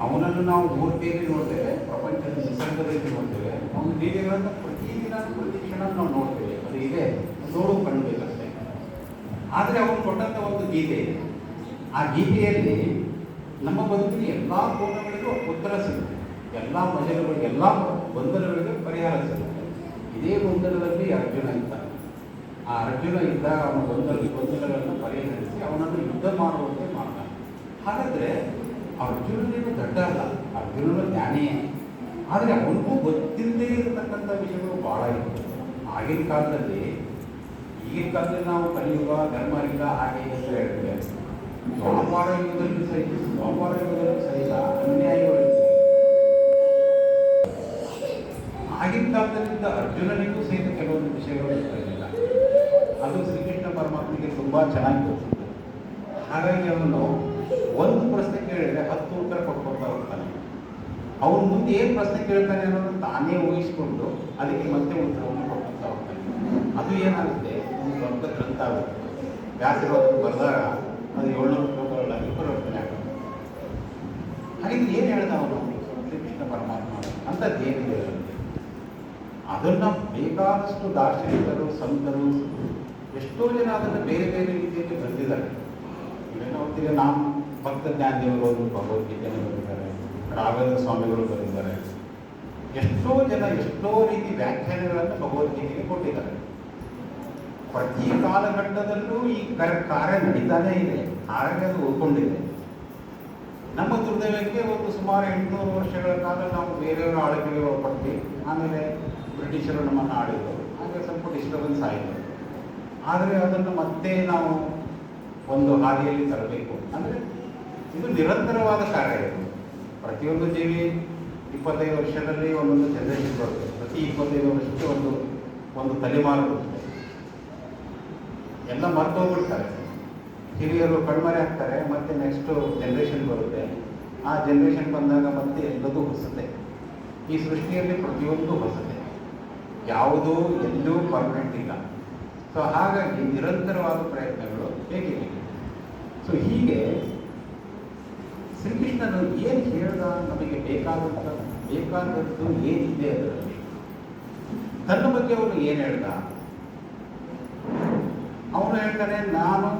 ಅವನನ್ನು ನಾವು ಮೂರ್ತಿಯಲ್ಲಿ ನೋಡ್ತೇವೆ, ಪ್ರಪಂಚದ ನಿಸರ್ಗದಲ್ಲಿ ನೋಡ್ತೇವೆ, ಅವನ ಲೀಲೆಗಳನ್ನು ಪ್ರತಿದಿನ ಪ್ರತಿ ಕ್ಷಣ ನಾವು ನೋಡ್ತೇವೆ. ಅದು ಇದೆ, ನೋಡು ಕಾಣಬೇಕಷ್ಟೇ. ಆದರೆ ಅವನು ಕೊಟ್ಟಂಥ ಒಂದು ಗೀತೆ ಇದೆ. ಆ ಗೀತೆಯಲ್ಲಿ ನಮ್ಮ ಬದುಕಿನ ಎಲ್ಲ ಕೋನಗಳಿಗೂ ಉತ್ತರ ಸಿಗುತ್ತೆ, ಎಲ್ಲ ಮಜಲುಗಳಿಗೆ, ಎಲ್ಲ ಗೊಂದಲಗಳಿಗೆ ಪರಿಹಾರ ಸಿಗುತ್ತೆ. ಇದೇ ಗೊಂದಲದಲ್ಲಿ ಅರ್ಜುನ ಇದ್ದ. ಆ ಅರ್ಜುನ ಇದ್ದಾಗ ಅವನ ಗೊಂದಲಗಳನ್ನು ಪರಿಹರಿಸಿ ಅವನನ್ನು ಯುದ್ಧ ಮಾಡುವಂತೆ ಮಾಡ್ತಾನೆ. ಹಾಗಾದರೆ ಅರ್ಜುನನೇನು ದಡ್ಡ ಅಲ್ಲ, ಅರ್ಜುನನು ಜ್ಞಾನಿಯೇ. ಆದರೆ ಅವನಿಗೂ ಗೊತ್ತಿಲ್ಲದೇ ಇರತಕ್ಕಂಥ ವಿಷಯಗಳು ಭಾಳ ಇತ್ತು ಆಗಿನ ಕಾಲದಲ್ಲಿ. ಈಗಿನ ಕಾಲದಲ್ಲಿ ನಾವು ಕಲಿಯುಗ ಧರ್ಮ ಇಲ್ಲ ಹಾಗೆ ಅಂತ ಹೇಳ್ತೇವೆ. ದ್ವಾಪಾರ ಯುಗದಲ್ಲಿ ಸಹಿತ ಅನ್ಯಾಯಗಳು. ಆಗಿನ ಕಾಲದಲ್ಲಿದ್ದ ಅರ್ಜುನನಿಗೂ ಸಹಿತ ಕೆಲವೊಂದು ವಿಷಯಗಳು ಇರಲಿಲ್ಲ. ಅದು ಶ್ರೀಕೃಷ್ಣ ಪರಮಾತ್ಮನಿಗೆ ತುಂಬ ಚೆನ್ನಾಗಿ ಗೊತ್ತಿತ್ತು. ಹಾಗಾಗಿ ಅವನು ಒಂದು ಪ್ರಶ್ನೆ ಕೇಳಿದರೆ 10 ಉತ್ತರ ಕೊಟ್ಕೊಳ್ತಾ ಹೋಗ್ತಾನೆ. ಅವನು ಮುಂದೆ ಏನು ಪ್ರಶ್ನೆ ಕೇಳ್ತಾನೆ ಅನ್ನೋದು ತಾನೇ ಊಹಿಸಿಕೊಂಡು ಅದಕ್ಕೆ ಮತ್ತೆ ಉತ್ತರವನ್ನು ಕೊಡ್ಕೊಳ್ತಾ ಹೋಗ್ತಾನೆ. ಅದು ಏನಾಗುತ್ತೆ, ಒಂದು ದೊಡ್ಡ ಗ್ರಂಥ ಆಗುತ್ತೆ. ವ್ಯಾಸರು ಅದನ್ನು ಬರೆದಾಗ ಅದು 700 ಶ್ಲೋಕಗಳಾಗಿ ಪರಿವರ್ತನೆ ಆಗುತ್ತೆ. ಹಾಗಿದ್ರೆ ಏನು ಹೇಳ್ದ ಅವನು? ಶ್ರೀಕೃಷ್ಣ ಪರಮಾತ್ಮ ಅಂಥದ್ದೇನಿದೆ ಅದರಲ್ಲಿ. ಅದನ್ನು ಬೇಕಾದಷ್ಟು ದಾರ್ಶನಿಕರು ಸಂತರು ಎಷ್ಟೋ ಜನ ಅದನ್ನು ಬೇರೆ ಬೇರೆ ರೀತಿಯಲ್ಲಿ ಬರೆದಿದ್ದಾರೆ. ಇವೇನೋ ಹೊತ್ತಿಗೆ ನಾವು ಭಕ್ತ ಜ್ಞಾನದೇವರು ಅವರು ಭಗವದ್ಗೀತೆಯನ್ನು ಬರೆದಿದ್ದಾರೆ, ರಾಘವೇಂದ್ರ ಸ್ವಾಮಿಗಳು ಬರೆದಿದ್ದಾರೆ. ಎಷ್ಟೋ ಜನ ಎಷ್ಟೋ ರೀತಿ ವ್ಯಾಖ್ಯಾನಗಳನ್ನು ಭಗವದ್ಗೀತೆಗೆ ಕೊಟ್ಟಿದ್ದಾರೆ. ಪ್ರತಿ ಕಾಲಘಟ್ಟದಲ್ಲೂ ಈ ಕಾರ್ಯ ನಡೀತಾನೇ ಇದೆ, ಹಾಗೆ ಅದು ಉಳ್ಕೊಂಡಿದೆ. ನಮ್ಮ ದುರ್ದೈವಕ್ಕೆ ಒಂದು ಸುಮಾರು 800 ವರ್ಷಗಳ ಕಾಲ ನಾವು ಬೇರೆಯವರ ಆಳ್ವಿಕೆಗೆ ಒಳಪಟ್ವಿ. ಆಮೇಲೆ ಬ್ರಿಟಿಷರು ನಮ್ಮನ್ನು ಆಳಿದರು, ಹಾಗೆ ಸ್ವಲ್ಪ ಡಿಸ್ಟರ್ಬೆನ್ಸ್ ಆಯಿತು. ಆದರೆ ಅದನ್ನು ಮತ್ತೆ ನಾವು ಒಂದು ಹಾದಿಯಲ್ಲಿ ತರಬೇಕು ಅಂದರೆ ಇದು ನಿರಂತರವಾದ ಕಾರ್ಯ. ಇದು ಪ್ರತಿಯೊಂದು ಜೀವಿ 25 ವರ್ಷದಲ್ಲಿ ಒಂದೊಂದು ಜನರೇಷನ್ ಬರುತ್ತೆ. ಪ್ರತಿ 25 ವರ್ಷಕ್ಕೆ ಒಂದು ತಲೆಮಾರು ಬರುತ್ತೆ. ಎಲ್ಲ ಮರ್ತೋಗ್ಬಿಡ್ತಾರೆ, ಹಿರಿಯರು ಕಣ್ಮರೆ ಆಗ್ತಾರೆ, ಮತ್ತೆ ನೆಕ್ಸ್ಟ್ ಜನ್ರೇಷನ್ ಬರುತ್ತೆ. ಆ ಜನ್ರೇಷನ್ ಬಂದಾಗ ಮತ್ತೆ ಎಲ್ಲದೂ ಹೊಸತೆ. ಈ ಸೃಷ್ಟಿಯಲ್ಲಿ ಪ್ರತಿಯೊಂದು ಹೊಸತೆ, ಯಾವುದೂ ಎಲ್ಲೂ ಪರ್ಮನೆಂಟ್ ಇಲ್ಲ. ಸೊ ಹಾಗಾಗಿ ನಿರಂತರವಾದ ಪ್ರಯತ್ನಗಳು ಹೇಗಿದೆ. ಸೊ ಹೀಗೆ ಶ್ರೀಕೃಷ್ಣನು ಏನು ಹೇಳ್ದ, ನಮಗೆ ಬೇಕಾದದ್ದು ಏನಿದೆ ಅದರಲ್ಲಿ, ತನ್ನ ಬಗ್ಗೆ ಅವನು ಏನು ಹೇಳ್ದ. ಅವನು ಹೇಳ್ತಾನೆ, ನಾನು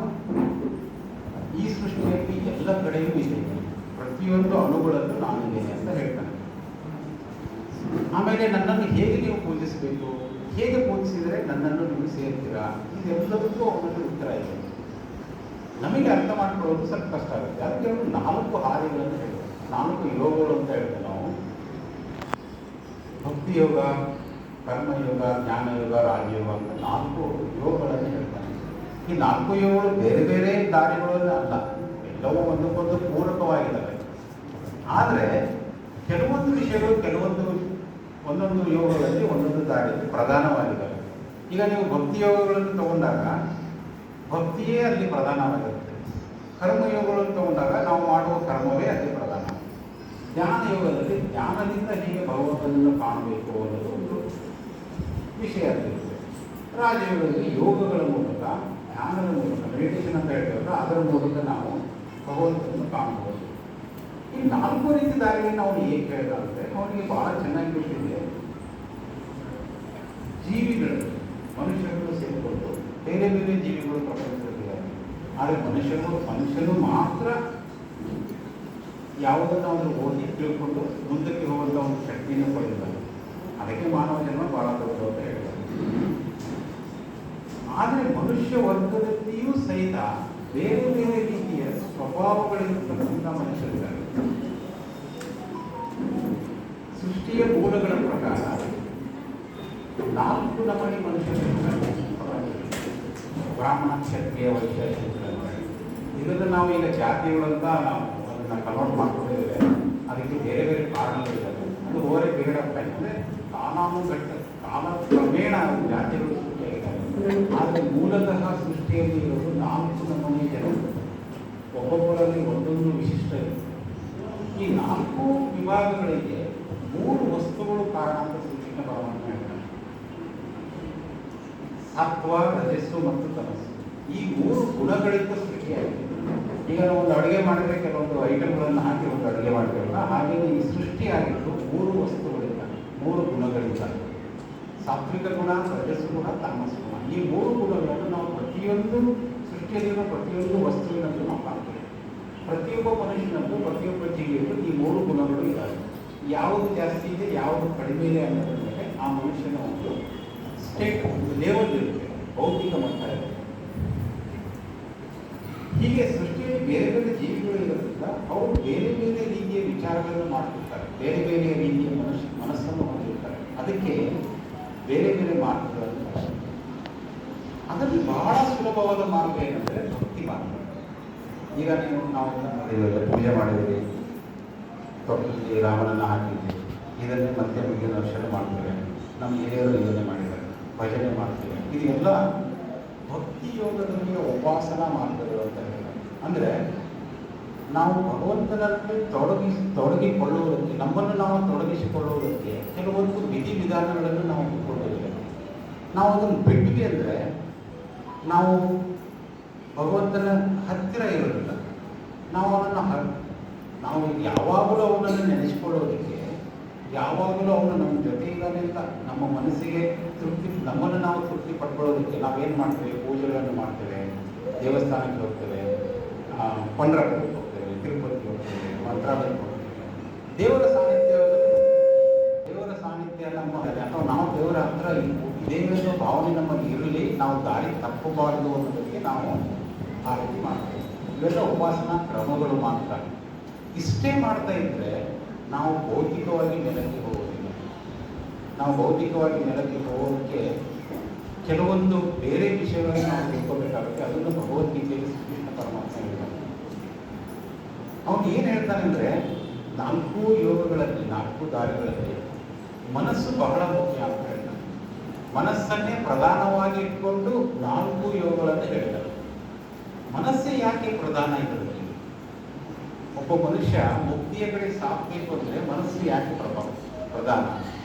ಈ ಸೃಷ್ಟಿಯಲ್ಲಿ ಎಲ್ಲ ಕಡೆಯೂ ಇದ್ದೇನೆ, ಪ್ರತಿಯೊಂದು ಅಣುಗಳಲ್ಲೂ ನಾನು ಇದ್ದೇನೆ ಅಂತ ಹೇಳ್ತಾನೆ. ಆಮೇಲೆ ನನ್ನನ್ನು ಹೇಗೆ ನೀವು ಪೂಜಿಸಬೇಕು, ಹೇಗೆ ಪೂಜಿಸಿದರೆ ನನ್ನನ್ನು ನೀವು ಸೇರ್ತೀರಾ, ಇದೆಲ್ಲದಕ್ಕೂ ಅವನಲ್ಲಿ ಉತ್ತರ ಇದೆ. ನಮಗೆ ಅರ್ಥ ಮಾಡ್ಕೊಳ್ಳೋದು ಸ್ವಲ್ಪ ಕಷ್ಟ ಆಗುತ್ತೆ. ಅದಕ್ಕೆ ಅವರು 4 ಹಾದಿಗಳನ್ನು ಹೇಳ್ತಾರೆ, 4 ಯೋಗಗಳು ಅಂತ ಹೇಳ್ತೇವೆ ನಾವು. ಭಕ್ತಿ ಯೋಗ, ಕರ್ಮಯೋಗ, ಜ್ಞಾನಯೋಗ, ರಾಜಯೋಗ ಅಂತ 4 ಯೋಗಗಳನ್ನು ಹೇಳ್ತಾನೆ. ಈ 4 ಯೋಗಗಳು ಬೇರೆ ಬೇರೆ ದಾರಿಗಳಲ್ಲಿ ಅಲ್ಲ, ಎಲ್ಲವೂ ಒಂದಕ್ಕೊಂದು ಪೂರಕವಾಗಿದ್ದಾವೆ. ಆದರೆ ಕೆಲವೊಂದು ವಿಷಯಗಳು ಒಂದೊಂದು ಯೋಗಗಳಲ್ಲಿ ಒಂದೊಂದು ದಾರಿಯಲ್ಲಿ ಪ್ರಧಾನವಾಗಿದ್ದಾವೆ. ಈಗ ನೀವು ಭಕ್ತಿ ಯೋಗಗಳನ್ನು ತಗೊಂಡಾಗ ಭಕ್ತಿಯೇ ಅಲ್ಲಿ ಪ್ರಧಾನವಾಗಿರುತ್ತೆ. ಕರ್ಮಯೋಗಗಳನ್ನು ತಗೊಂಡಾಗ ನಾವು ಮಾಡುವ ಕರ್ಮವೇ ಅಲ್ಲಿ ಪ್ರಧಾನ. ಜ್ಞಾನಯೋಗದಲ್ಲಿ ಜ್ಞಾನದಿಂದ ಹೇಗೆ ಭಗವಂತನನ್ನು ಕಾಣಬೇಕು ಅನ್ನೋದು ಒಂದು ವಿಷಯ ಆಗಿರುತ್ತೆ. ರಾಜಯೋಗದಲ್ಲಿ ಯೋಗಗಳ ಮೂಲಕ, ಧ್ಯಾನದ ಮೂಲಕ, ಮೆಡಿಟೇಷನ್ ಅಂತ ಹೇಳ್ತೇವಲ್ಲ, ಅದರ ಮೂಲಕ ನಾವು ಭಗವಂತನನ್ನು ಕಾಣಬಹುದು. ಈ 4 ರೀತಿ ದಾರಿಯನ್ನು ಅವನು ಹೇಗೆ ಹೇಳಿದ್ರೆ ಅವನಿಗೆ ಬಹಳ ಚೆನ್ನಾಗಿ ಗೊತ್ತಿದೆ. ಜೀವಿಗಳು, ಮನುಷ್ಯರು ಸೇರಿಕೊಂಡು ಬೇರೆ ಬೇರೆ ಜೀವಿಗಳು ಪ್ರಪಂಚದಲ್ಲಿದ್ದಾರೆ. ಆದರೆ ಮನುಷ್ಯನು ಮಾತ್ರ ಯಾವುದನ್ನು ಅವರು ಓದಿ ತಿಳ್ಕೊಂಡು ಮುಂದಕ್ಕೆ ಹೋಗುವಂಥ ಒಂದು ಶಕ್ತಿಯನ್ನು ಪಡೆದಿದ್ದಾರೆ. ಅದಕ್ಕೆ ಮಾನವ ಜನ್ಮ ಬಹಳ ದೊಡ್ಡ ಅಂತ ಹೇಳ್ತಾರೆ. ಆದರೆ ಮನುಷ್ಯ ವರ್ಗದಲ್ಲಿಯೂ ಸಹಿತ ಬೇರೆ ಬೇರೆ ರೀತಿಯ ಸ್ವಭಾವಗಳಿರ್ತಕ್ಕಂಥ ಮನುಷ್ಯರಿದ್ದಾರೆ. ಸೃಷ್ಟಿಯ ಮೂಲಗಳ ಪ್ರಕಾರ 4 ನಮೂನೆ ಮನುಷ್ಯರಿದ್ದಾರೆ. ಬ್ರಾಹ್ಮಣ, ಕ್ಷತ್ರಿಯ, ವೈಶ್ಯ, ಶೂದ್ರ. ಇದನ್ನು ನಾವು ಈಗ ಜಾತಿಗಳಂತ ನಾವು ಅದನ್ನು ಕನ್ವರ್ಟ್ ಮಾಡ್ಕೊಂಡಿದ್ದೇವೆ. ಅದಕ್ಕೆ ಬೇರೆ ಬೇರೆ ಕಾರಣಗಳಿದ್ದಾವೆ. ಅದು over A period of time, ಅಂದರೆ ಕಾಲಕ್ರಮೇಣ ಜಾತಿಗಳು ಸೃಷ್ಟಿಯಾಗಿದ್ದಾವೆ. ಆದರೆ ಮೂಲತಃ ಸೃಷ್ಟಿಯಲ್ಲಿ ಇರೋದು 4 ನಮೂನೆ ಜನರು. ಒಬ್ಬೊಬ್ಬರಲ್ಲಿ ಒಂದೊಂದು ವಿಶಿಷ್ಟ ಇದೆ. ಈ 4 ವಿಭಾಗಗಳಿಗೆ 3 ವಸ್ತುಗಳು ಕಾರಣ ಅಂತ ಶ್ರೀಕೃಷ್ಣ ಪರಮಾತ್ಮ ಹೇಳ್ತಾರೆ. ಸತ್ವ, ರಜಸ್ಸು ಮತ್ತು ತಮಸ್ಸು. ಈ 3 ಗುಣಗಳಿಂದ ಸೃಷ್ಟಿಯಾಗಿದೆ. ಈಗ ನಾವು ಒಂದು ಅಡುಗೆ ಮಾಡಿದರೆ ಕೆಲವೊಂದು ಐಟಮ್ಗಳನ್ನು ಹಾಕಿ ಒಂದು ಅಡುಗೆ ಮಾಡ್ತೇವಲ್ಲ, ಹಾಗೆ ಈ ಸೃಷ್ಟಿಯಾಗಿದ್ದು 3 ವಸ್ತುಗಳಿಂದ, 3 ಗುಣಗಳಿಂದ. ಸಾತ್ವಿಕ ಗುಣ, ರಜಸ್ಸು ಗುಣ, ತಾಮಸ್ಸು ಗುಣ. ಈ 3 ಗುಣಗಳನ್ನು ನಾವು ಪ್ರತಿಯೊಂದು ಸೃಷ್ಟಿಯಲ್ಲಿರುವ ಪ್ರತಿಯೊಂದು ವಸ್ತುವಿನಲ್ಲೂ ನಾವು ಕಾಣ್ತೇವೆ. ಪ್ರತಿಯೊಬ್ಬ ಮನುಷ್ಯನಲ್ಲೂ, ಪ್ರತಿಯೊಬ್ಬ ಜೀವಿಯಲ್ಲೂ ಈ 3 ಗುಣಗಳು ಇದ್ದಾವೆ. ಯಾವುದು ಜಾಸ್ತಿ ಇದೆ, ಯಾವುದು ಕಡಿಮೆ ಇದೆ ಅನ್ನೋದ್ರ ಮೇಲೆ ಆ ಮನುಷ್ಯನ ಒಂದು ಸ್ಟೇಟ್, ಒಂದು ಲೆವೆಲ್ ಇರುತ್ತೆ, ಭೌತಿಕ ಮಟ್ಟ ಇರುತ್ತೆ. ಹೀಗೆ ಸೃಷ್ಟಿಯಲ್ಲಿ ಬೇರೆ ಬೇರೆ ಜೀವಿಗಳು ಇರೋದ್ರಿಂದ ಅವರು ಬೇರೆ ಬೇರೆ ರೀತಿಯ ವಿಚಾರಗಳನ್ನು ಮಾಡ್ತಿರ್ತಾರೆ, ಬೇರೆ ಬೇರೆ ರೀತಿಯ ಮನಸ್ಸನ್ನು ಹೊಂದಿರ್ತಾರೆ. ಅದಕ್ಕೆ ಬೇರೆ ಬೇರೆ ಮಾರ್ಗಗಳನ್ನು ಬಳಸ್ತಾರೆ. ಅದರಲ್ಲಿ ಬಹಳ ಸುಲಭವಾದ ಮಾರ್ಗ ಏನಂದರೆ ಭಕ್ತಿ ಮಾರ್ಗ. ಈಗ ನಾವು ಪೂಜೆ ಮಾಡಿದ್ದೀವಿ, ತೊಟ್ಟಲ್ಲಿ ರಾಮನನ್ನು ಹಾಕಿದ್ದೀವಿ, ಇದನ್ನೇ ಮತ್ತೆ ಮುಂದಿನ ವರ್ಷ ಮಾಡ್ತೇವೆ. ನಮ್ಮ ಹಿರಿಯರು ಇದನ್ನೇ ಮಾಡಿದ್ದಾರೆ, ಭಜನೆ ಮಾಡ್ತೇವೆ. ಇದೆಲ್ಲ ಭಕ್ತಿ ಯೋಗದಲ್ಲಿ ಉಪಾಸನಾ ಮಾರ್ಗಗಳು ಅಂತ ಹೇಳ್ತಾರೆ. ಅಂದರೆ ನಾವು ಭಗವಂತನಲ್ಲಿ ತೊಡಗಿಕೊಳ್ಳುವುದಕ್ಕೆ, ನಮ್ಮನ್ನು ನಾವು ತೊಡಗಿಸಿಕೊಳ್ಳುವುದಕ್ಕೆ ಕೆಲವೊಂದು ವಿಧಿವಿಧಾನಗಳನ್ನು ನಾವು ಇಟ್ಕೊಂಡಿದ್ದೇವೆ. ನಾವು ಅದನ್ನು ಬಿಟ್ವಿ ಅಂದರೆ ನಾವು ಭಗವಂತನ ಹತ್ತಿರ ಇರೋದಿಲ್ಲ. ನಾವು ಯಾವಾಗಲೂ ಅವನನ್ನು ನೆನೆಸಿಕೊಳ್ಳೋದಕ್ಕೆ ಯಾವಾಗಲೂ ಅವನು ನಮ್ಮ ಜೊತೆ ಇದ್ದಾನೆ ಅಂತ ನಮ್ಮ ಮನಸ್ಸಿಗೆ ನಮ್ಮನ್ನು ನಾವು ತೃಪ್ತಿ ಪಡ್ಕೊಳ್ಳೋದಕ್ಕೆ ನಾವೇನು ಮಾಡ್ತೇವೆ? ಪೂಜೆಗಳನ್ನು ಮಾಡ್ತೇವೆ, ದೇವಸ್ಥಾನಕ್ಕೆ ಹೋಗ್ತೇವೆ, ಪಂಡ್ರಾಪುರಕ್ಕೆ ಹೋಗ್ತೇವೆ, ತಿರುಪತಿಗೆ ಹೋಗ್ತೇವೆ, ಮಂತ್ರಾಲಯಕ್ಕೆ ಹೋಗ್ತೇವೆ. ದೇವರ ಸಾನ್ನಿಧ್ಯ ನಮ್ಮ ಅಥವಾ ನಾವು ದೇವರ ಹತ್ರ ಇದೇನೋ ಭಾವನೆ ನಮ್ಮಲ್ಲಿ ಇರಲಿ, ನಾವು ದಾರಿ ತಪ್ಪಬಾರದು ಅನ್ನೋದಕ್ಕೆ ನಾವು ಆ ರೀತಿ ಮಾಡ್ತೇವೆ. ಇವೆಲ್ಲ ಉಪಾಸನಾ ಕ್ರಮಗಳು ಮಾತ್ರ. ಇಷ್ಟೇ ಮಾಡ್ತಾ ಇದ್ದರೆ ನಾವು ಭೌತಿಕವಾಗಿ ನೆಲಕ್ಕೆ ಹೋಗೋದಿಲ್ಲ. ನಾವು ಭೌತಿಕವಾಗಿ ನೆಲಕ್ಕೆ ಹೋಗೋದಕ್ಕೆ ಕೆಲವೊಂದು ಬೇರೆ ವಿಷಯಗಳನ್ನು ನಾವು ತಿಳ್ಕೋಬೇಕಾಗುತ್ತೆ. ಅದನ್ನು ಭಗವದ್ಗೀತೆಯಲ್ಲಿ ಶ್ರೀಕೃಷ್ಣ ಪರಮಾತ್ಮ ಹೇಳ್ತಾನೆ. ಅವನು ಏನು ಹೇಳ್ತಾನೆ ಅಂದರೆ, 4 ಯೋಗಗಳಲ್ಲಿ 4 ದಾರಿಗಳಲ್ಲಿ ಮನಸ್ಸು ಬಹಳ ಮುಖ್ಯ ಅಂತ ಹೇಳ್ತಾನೆ. ಮನಸ್ಸನ್ನೇ ಪ್ರಧಾನವಾಗಿ ಇಟ್ಕೊಂಡು 4 ಯೋಗಗಳನ್ನು ಹೇಳ್ತಾರೆ. ಮನಸ್ಸೇ ಯಾಕೆ ಪ್ರಧಾನ ಇದರಲ್ಲಿ? ಒಬ್ಬ ಮನುಷ್ಯ ಮುಕ್ತಿಯ ಕಡೆ ಸಾಗಬೇಕು ಅಂದರೆ ಮನಸ್ಸು ಯಾಕೆ ಪ್ರಧಾನ?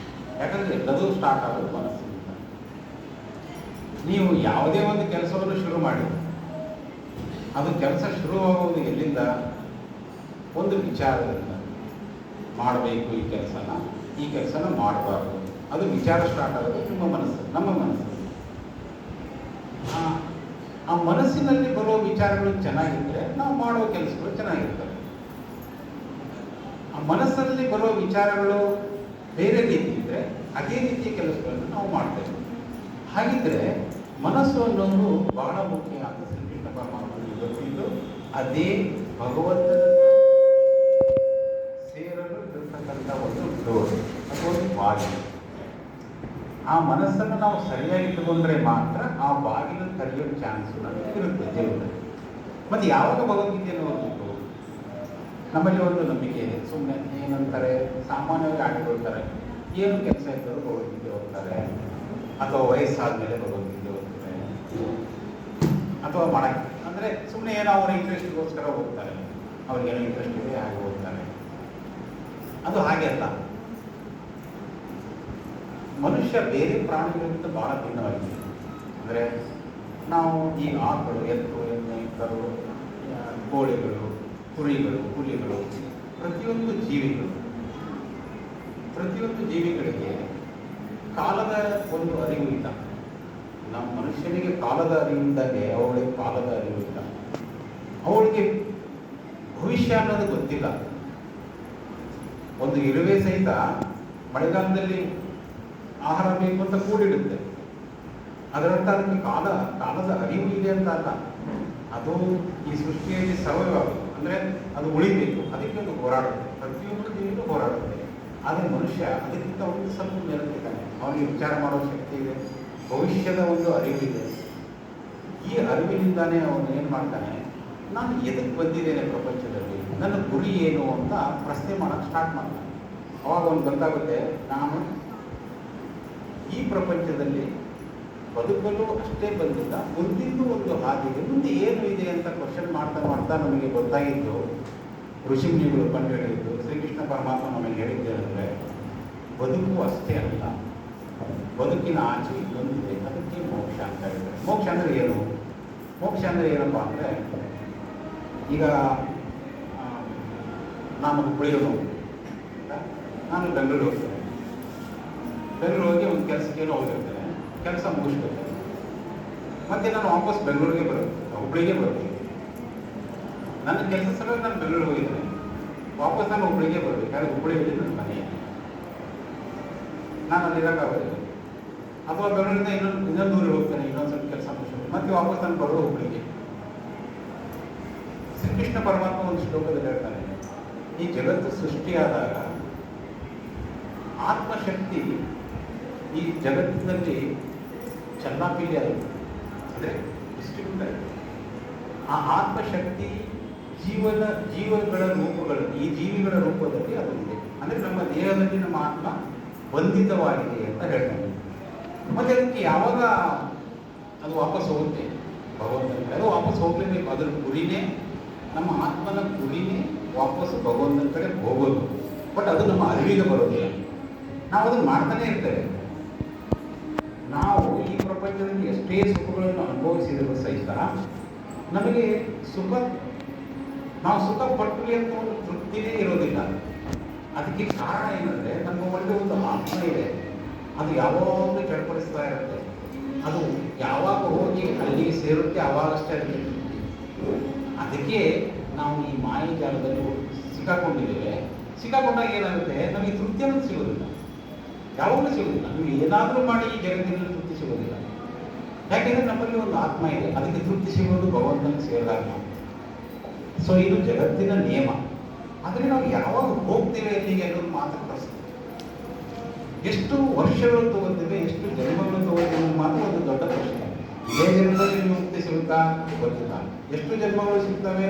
ಯಾಕಂದರೆ ಎಲ್ಲದೂ ಸ್ಟಾರ್ಟ್ ಆಗೋದು ಮನಸ್ಸಿನಿಂದ. ನೀವು ಯಾವುದೇ ಒಂದು ಕೆಲಸವನ್ನು ಶುರು ಮಾಡಿ, ಅದು ಕೆಲಸ ಶುರುವಾಗುವುದು ಎಲ್ಲಿಂದ? ಒಂದು ವಿಚಾರದಿಂದ. ಮಾಡಬೇಕು ಈ ಕೆಲಸನ ಮಾಡಬಾರ್ದು, ಅದು ವಿಚಾರ ಸ್ಟಾರ್ಟ್ ಆಗೋದು ನಮ್ಮ ಮನಸ್ಸು. ಆ ಮನಸ್ಸಿನಲ್ಲಿ ಬರುವ ವಿಚಾರಗಳು ಚೆನ್ನಾಗಿದ್ದರೆ ನಾವು ಮಾಡುವ ಕೆಲಸಗಳು ಚೆನ್ನಾಗಿರ್ತವೆ. ಆ ಮನಸ್ಸಲ್ಲಿ ಬರುವ ವಿಚಾರಗಳು ಬೇರೆ ರೀತಿ ಇದ್ದರೆ ಅದೇ ರೀತಿಯ ಕೆಲಸಗಳನ್ನು ನಾವು ಮಾಡ್ತೇವೆ. ಹಾಗಿದ್ರೆ ಮನಸ್ಸು ಅನ್ನೋದು ಬಹಳ ಮುಖ್ಯ ಅಂತ ಶ್ರೀಕೃಷ್ಣ ಪರಮಾತ್ಮನಿಗೆ ಗೊತ್ತಿದ್ದು, ಅದೇ ಭಗವಂತನ ಸೇರಲು ಇರತಕ್ಕಂಥ ಒಂದು ಡೋರ್ ಅಥವಾ ಒಂದು ಬಾಗಿಲು. ಆ ಮನಸ್ಸನ್ನು ನಾವು ಸರಿಯಾಗಿ ಇಟ್ಟುಕೊಂಡ್ರೆ ಮಾತ್ರ ಆ ಬಾಗಿಲು ತೆರೆಯೋ ಚಾನ್ಸು ನಮಗೆ ಇರುತ್ತೆ ಜೀವನದಲ್ಲಿ. ಮತ್ತು ಯಾವಾಗ ಭಗವದ್ಗೀತೆಯನ್ನು ಓದಬೇಕು? ನಮ್ಮಲ್ಲಿ ಒಂದು ನಂಬಿಕೆ ಇದೆ. ಸುಮ್ಮನೆ ಏನಂತಾರೆ, ಸಾಮಾನ್ಯವಾಗಿ ಆಡಿಕೊಳ್ತಾರೆ, ಏನು ಕೆಲಸ ಇದ್ದರೂ ಭಗವದ್ಗೀತೆ ಓದ್ತಾರೆ, ಅಥವಾ ವಯಸ್ಸಾದ ಮೇಲೆ ಭಗವದ್ಗೀತೆ ಓದ್ತಾರೆ, ಅಥವಾ ಮಾಡಕ್ಕೆ ಅಂದರೆ ಸುಮ್ಮನೆ ಏನೋ ಅವರ ಇಂಟ್ರೆಸ್ಟ್ಗೋಸ್ಕರ ಓದ್ತಾರೆ. ಅವ್ರಿಗೇನೋ ಇಂಟ್ರೆಸ್ಟ್ ಇದೆ ಹಾಗೆ ಓದ್ತಾರೆ. ಅದು ಹಾಗೆ ಅಲ್ಲ. ಮನುಷ್ಯ ಬೇರೆ ಪ್ರಾಣಿಗಳಿಗಿಂತ ಬಹಳ ಭಿನ್ನವಾಗಿದೆ. ಅಂದರೆ ನಾವು ಈ ಆಕಳು, ಎತ್ತು, ಎಮ್ಮೆ, ಕರು, ಕೋಳಿಗಳು, ಕುರಿಗಳು, ಹುಲಿಗಳು, ಪ್ರತಿಯೊಂದು ಜೀವಿಗಳಿಗೆ ಕಾಲದ ಒಂದು ಅರಿವು ಇಲ್ಲ. ನಮ್ಮ ಮನುಷ್ಯನಿಗೆ ಕಾಲದ ಅರಿವಿಂದಾಗೆ ಅವುಗಳಿಗೆ ಕಾಲದ ಅರಿವು ಇಲ್ಲ. ಅವಳಿಗೆ ಭವಿಷ್ಯ ಅನ್ನೋದು ಗೊತ್ತಿಲ್ಲ. ಒಂದು ಇರುವೆ ಸಹಿತ ಮಳೆಗಾಲದಲ್ಲಿ ಆಹಾರ ಬೇಕು ಅಂತ ಕೂಡಿಡುತ್ತೆ. ಅದರಂತ ಅದಕ್ಕೆ ಕಾಲದ ಅರಿವು ಇದೆ ಅಂತ ಅಲ್ಲ. ಅದು ಈ ಸೃಷ್ಟಿಯಲ್ಲಿ ಸರ್ವೈವ್ ಆಗುತ್ತೆ, ಅಂದರೆ ಅದು ಉಳಿಬೇಕು, ಅದಕ್ಕೆ ಒಂದು ಹೋರಾಡುತ್ತೆ. ಪ್ರತಿಯೊಂದು ಜೀವಿಗೂ ಹೋರಾಡುತ್ತೆ. ಆದರೆ ಮನುಷ್ಯ ಅದಕ್ಕಿಂತ ಒಂದು ಸ್ವಲ್ಪ ಮೇಲಕ್ಕಿದ್ದಾನೆ. ಅವನಿಗೆ ವಿಚಾರ ಮಾಡೋ ಶಕ್ತಿ ಇದೆ, ಭವಿಷ್ಯದ ಒಂದು ಅರಿವಿದೆ. ಈ ಅರಿವಿನಿಂದಾನೇ ಅವನು ಏನು ಮಾಡ್ತಾನೆ, ನಾನು ಎದಕ್ಕೆ ಬಂದಿದ್ದೇನೆ ಪ್ರಪಂಚದಲ್ಲಿ, ನನ್ನ ಗುರಿ ಏನು ಅಂತ ಪ್ರಶ್ನೆ ಮಾಡೋಕ್ಕೆ ಸ್ಟಾರ್ಟ್ ಮಾಡ್ತಾನೆ. ಅವಾಗ ಅವನು ಗೊತ್ತಾಗುತ್ತೆ, ನಾನು ಈ ಪ್ರಪಂಚದಲ್ಲಿ ಬದುಕಲು ಅಷ್ಟೇ ಬಂದಿಲ್ಲ, ಮುಂದಿನ ಒಂದು ಹಾದಿಗೆ ಮುಂದೆ ಏನು ಇದೆ ಅಂತ ಕ್ವಶನ್ ಮಾಡ್ತಾ ನಮಗೆ ಗೊತ್ತಾಗಿದ್ದು, ಋಷಿಮುನಿಗಳು ಕಂಡು ಹೇಳಿದ್ದು, ಶ್ರೀಕೃಷ್ಣ ಪರಮಾತ್ಮ ನಮಗೆ ಹೇಳಿದ್ದೇನೆಂದರೆ, ಬದುಕು ಅಷ್ಟೇ ಅಲ್ಲ, ಬದುಕಿನ ಆಚೆ ಇನ್ನೊಂದಿದೆ, ಅದಕ್ಕೆ ಮೋಕ್ಷ ಅಂತ ಹೇಳ್ತಾರೆ. ಮೋಕ್ಷ ಅಂದರೆ ಏನು? ಮೋಕ್ಷ ಅಂದರೆ ಏನಪ್ಪ ಅಂದರೆ, ಈಗ ನಾನು ಹುಬ್ಬಳ್ಳಿಗೆ ಹೋಗ್ತೀನಿ, ನಾನು ಬೆಂಗಳೂರು ಹೋಗ್ತೇನೆ. ಬೆಂಗಳೂರು ಹೋಗಿ ಒಂದು ಕೆಲಸಕ್ಕೇನೋ ಹೋಗಿರ್ತೇನೆ, ಕೆಲಸ ಮುಗಿಸ್ಕೊಳ್ತೇನೆ. ಮತ್ತೆ ನಾನು ವಾಪಸ್ ಬೆಂಗಳೂರಿಗೆ ಹುಬ್ಬಳ್ಳಿಗೆ ಬರ್ತೀನಿ. ನನ್ನ ಕೆಲಸ ಸಲುವಾಗಿ ನಾನು ಬೆಂಗಳೂರಿಗೆ ಹೋಗಿದ್ದೇನೆ, ವಾಪಸ್ ನಾನು ಹುಬ್ಬಳ್ಳಿಗೆ ಬರಬೇಕು. ಯಾಕಂದರೆ ಹುಬ್ಬಳ್ಳಿಯಲ್ಲಿ ನನ್ನ ಮನೆ, ನಾನು ಅಲ್ಲಿರೋಕ್ಕಾಗೋದಿಲ್ಲ. ಅಥವಾ ಬೆಂಗಳೂರಿಂದ ಇನ್ನೊಂದು ಊರಿಗೆ ಹೋಗ್ತೇನೆ, ಇನ್ನೊಂದು ಸ್ವಲ್ಪ ಕೆಲಸ ಮುಗಿಸ್ಕೊಂಡು ಮತ್ತೆ ವಾಪಸ್ ನಾನು ಬರೋದು ಹುಬ್ಬಳ್ಳಿಗೆ. ಶ್ರೀಕೃಷ್ಣ ಪರಮಾತ್ಮ ಒಂದು ಶ್ಲೋಕದಲ್ಲಿ ಹೇಳ್ತಾನೆ, ಈ ಜಗತ್ತು ಸೃಷ್ಟಿಯಾದಾಗ ಆತ್ಮಶಕ್ತಿ ಈ ಜಗತ್ತಿನಲ್ಲಿ ಚಲ್ಲಾಪಿಲ್ಲಿ ಆಗುತ್ತೆ, ಅಂದರೆ ಡಿಸ್ಟ್ರಿಬ್ಯೂಟ್ ಆಗುತ್ತೆ. ಆ ಆತ್ಮಶಕ್ತಿ ಜೀವಗಳ ರೂಪಗಳು, ಈ ಜೀವಿಗಳ ರೂಪದಲ್ಲಿ ಅದು ಇದೆ. ಅಂದರೆ ನಮ್ಮ ದೇಹದಲ್ಲಿ ನಮ್ಮ ಆತ್ಮ ಬಂಧಿತವಾಗಿದೆ ಅಂತ ಹೇಳ್ತಾನೆ. ಮತ್ತು ಅದಕ್ಕೆ ಯಾವಾಗ ಅದು ವಾಪಸ್ ಹೋಗುತ್ತೆ ಭಗವಂತನಿಗೆ, ಅದು ವಾಪಸ್ ಹೋಗಲೇಬೇಕು. ಅದರ ಗುರಿನೇ, ನಮ್ಮ ಆತ್ಮನ ಗುರಿನೇ ವಾಪಸ್ಸು ಭಗವಂತನ ಕಡೆ ಹೋಗೋದು. ಬಟ್ ಅದು ನಮ್ಮ ಅರಿವಿಗೆ ಬರೋದಿಲ್ಲ. ನಾವು ಅದನ್ನು ಮಾಡ್ತಾನೆ ಇರ್ತೇವೆ. ನಾವು ಈ ಪ್ರಪಂಚದಲ್ಲಿ ಎಷ್ಟೇ ಸುಖಗಳನ್ನು ಅನುಭವಿಸಿದರೂ ಸಹಿತ ನಮಗೆ ನಾವು ಸುಖ ಪಟ್ಟರೆ ಅಂತ ಒಂದು ತೃಪ್ತಿನೇ ಇರೋದಿಲ್ಲ. ಅದಕ್ಕೆ ಕಾರಣ ಏನಂದರೆ ನಮ್ಮ ಒಳ್ಳೆ ಒಂದು ಆತ್ಮ ಇದೆ, ಅದು ಯಾವಾಗಲೂ ಚಡ್ಪಡಿಸ್ತಾ ಇರುತ್ತೆ. ಅದು ಯಾವಾಗ ಹೋಗಿ ಅಲ್ಲಿಗೆ ಸೇರುತ್ತೆ ಆವಾಗಷ್ಟೇ ಅದಕ್ಕೆ ತೃಪ್ತಿ. ಅದಕ್ಕೆ ನಾವು ಈ ಮಾಯಾಜಾಲದಲ್ಲಿ ಸಿಕ್ಕಾಕೊಂಡಿದ್ದೇವೆ. ಸಿಕ್ಕಾಕೊಂಡಾಗ ಏನಾಗುತ್ತೆ, ನಮಗೆ ತೃಪ್ತಿ ಅನ್ನೋದು ಸಿಗೋದಿಲ್ಲ, ಯಾವಾಗಲೂ ಸಿಗೋದಿಲ್ಲ. ನೀವು ಏನಾದರೂ ಮಾಡಿ ಈ ಜಗತ್ತಿನಲ್ಲಿ ತೃಪ್ತಿ ಸಿಗೋದಿಲ್ಲ. ಯಾಕೆಂದರೆ ನಮ್ಮಲ್ಲಿ ಒಂದು ಆತ್ಮ ಇದೆ, ಅದಕ್ಕೆ ತೃಪ್ತಿ ಸಿಗೋದು ಭಗವಂತನ ಸೇರಿದಾಗ ನಾವು. ಸೊ ಇದು ಜಗತ್ತಿನ ನಿಯಮ. ಆದರೆ ನಾವು ಯಾವಾಗ ಹೋಗ್ತೇವೆ ಅಲ್ಲಿಗೆ ಅನ್ನೋದು ಮಾತ್ರ ಪ್ರಶ್ನೆ. ಎಷ್ಟು ವರ್ಷಗಳು ತಗೋತೇವೆ, ಎಷ್ಟು ಜನ್ಮಗಳು ತಗೋತೇವೆ ಮಾತ್ರ ಒಂದು ದೊಡ್ಡ ಪ್ರಶ್ನೆ. ಇದೇ ಜನ್ಮದಲ್ಲಿ ಮುಕ್ತಿ ಸಿಗುತ್ತಾ ಗೊತ್ತಿಲ್ಲ, ಎಷ್ಟು ಜನ್ಮಗಳು ಸಿಗ್ತವೆ,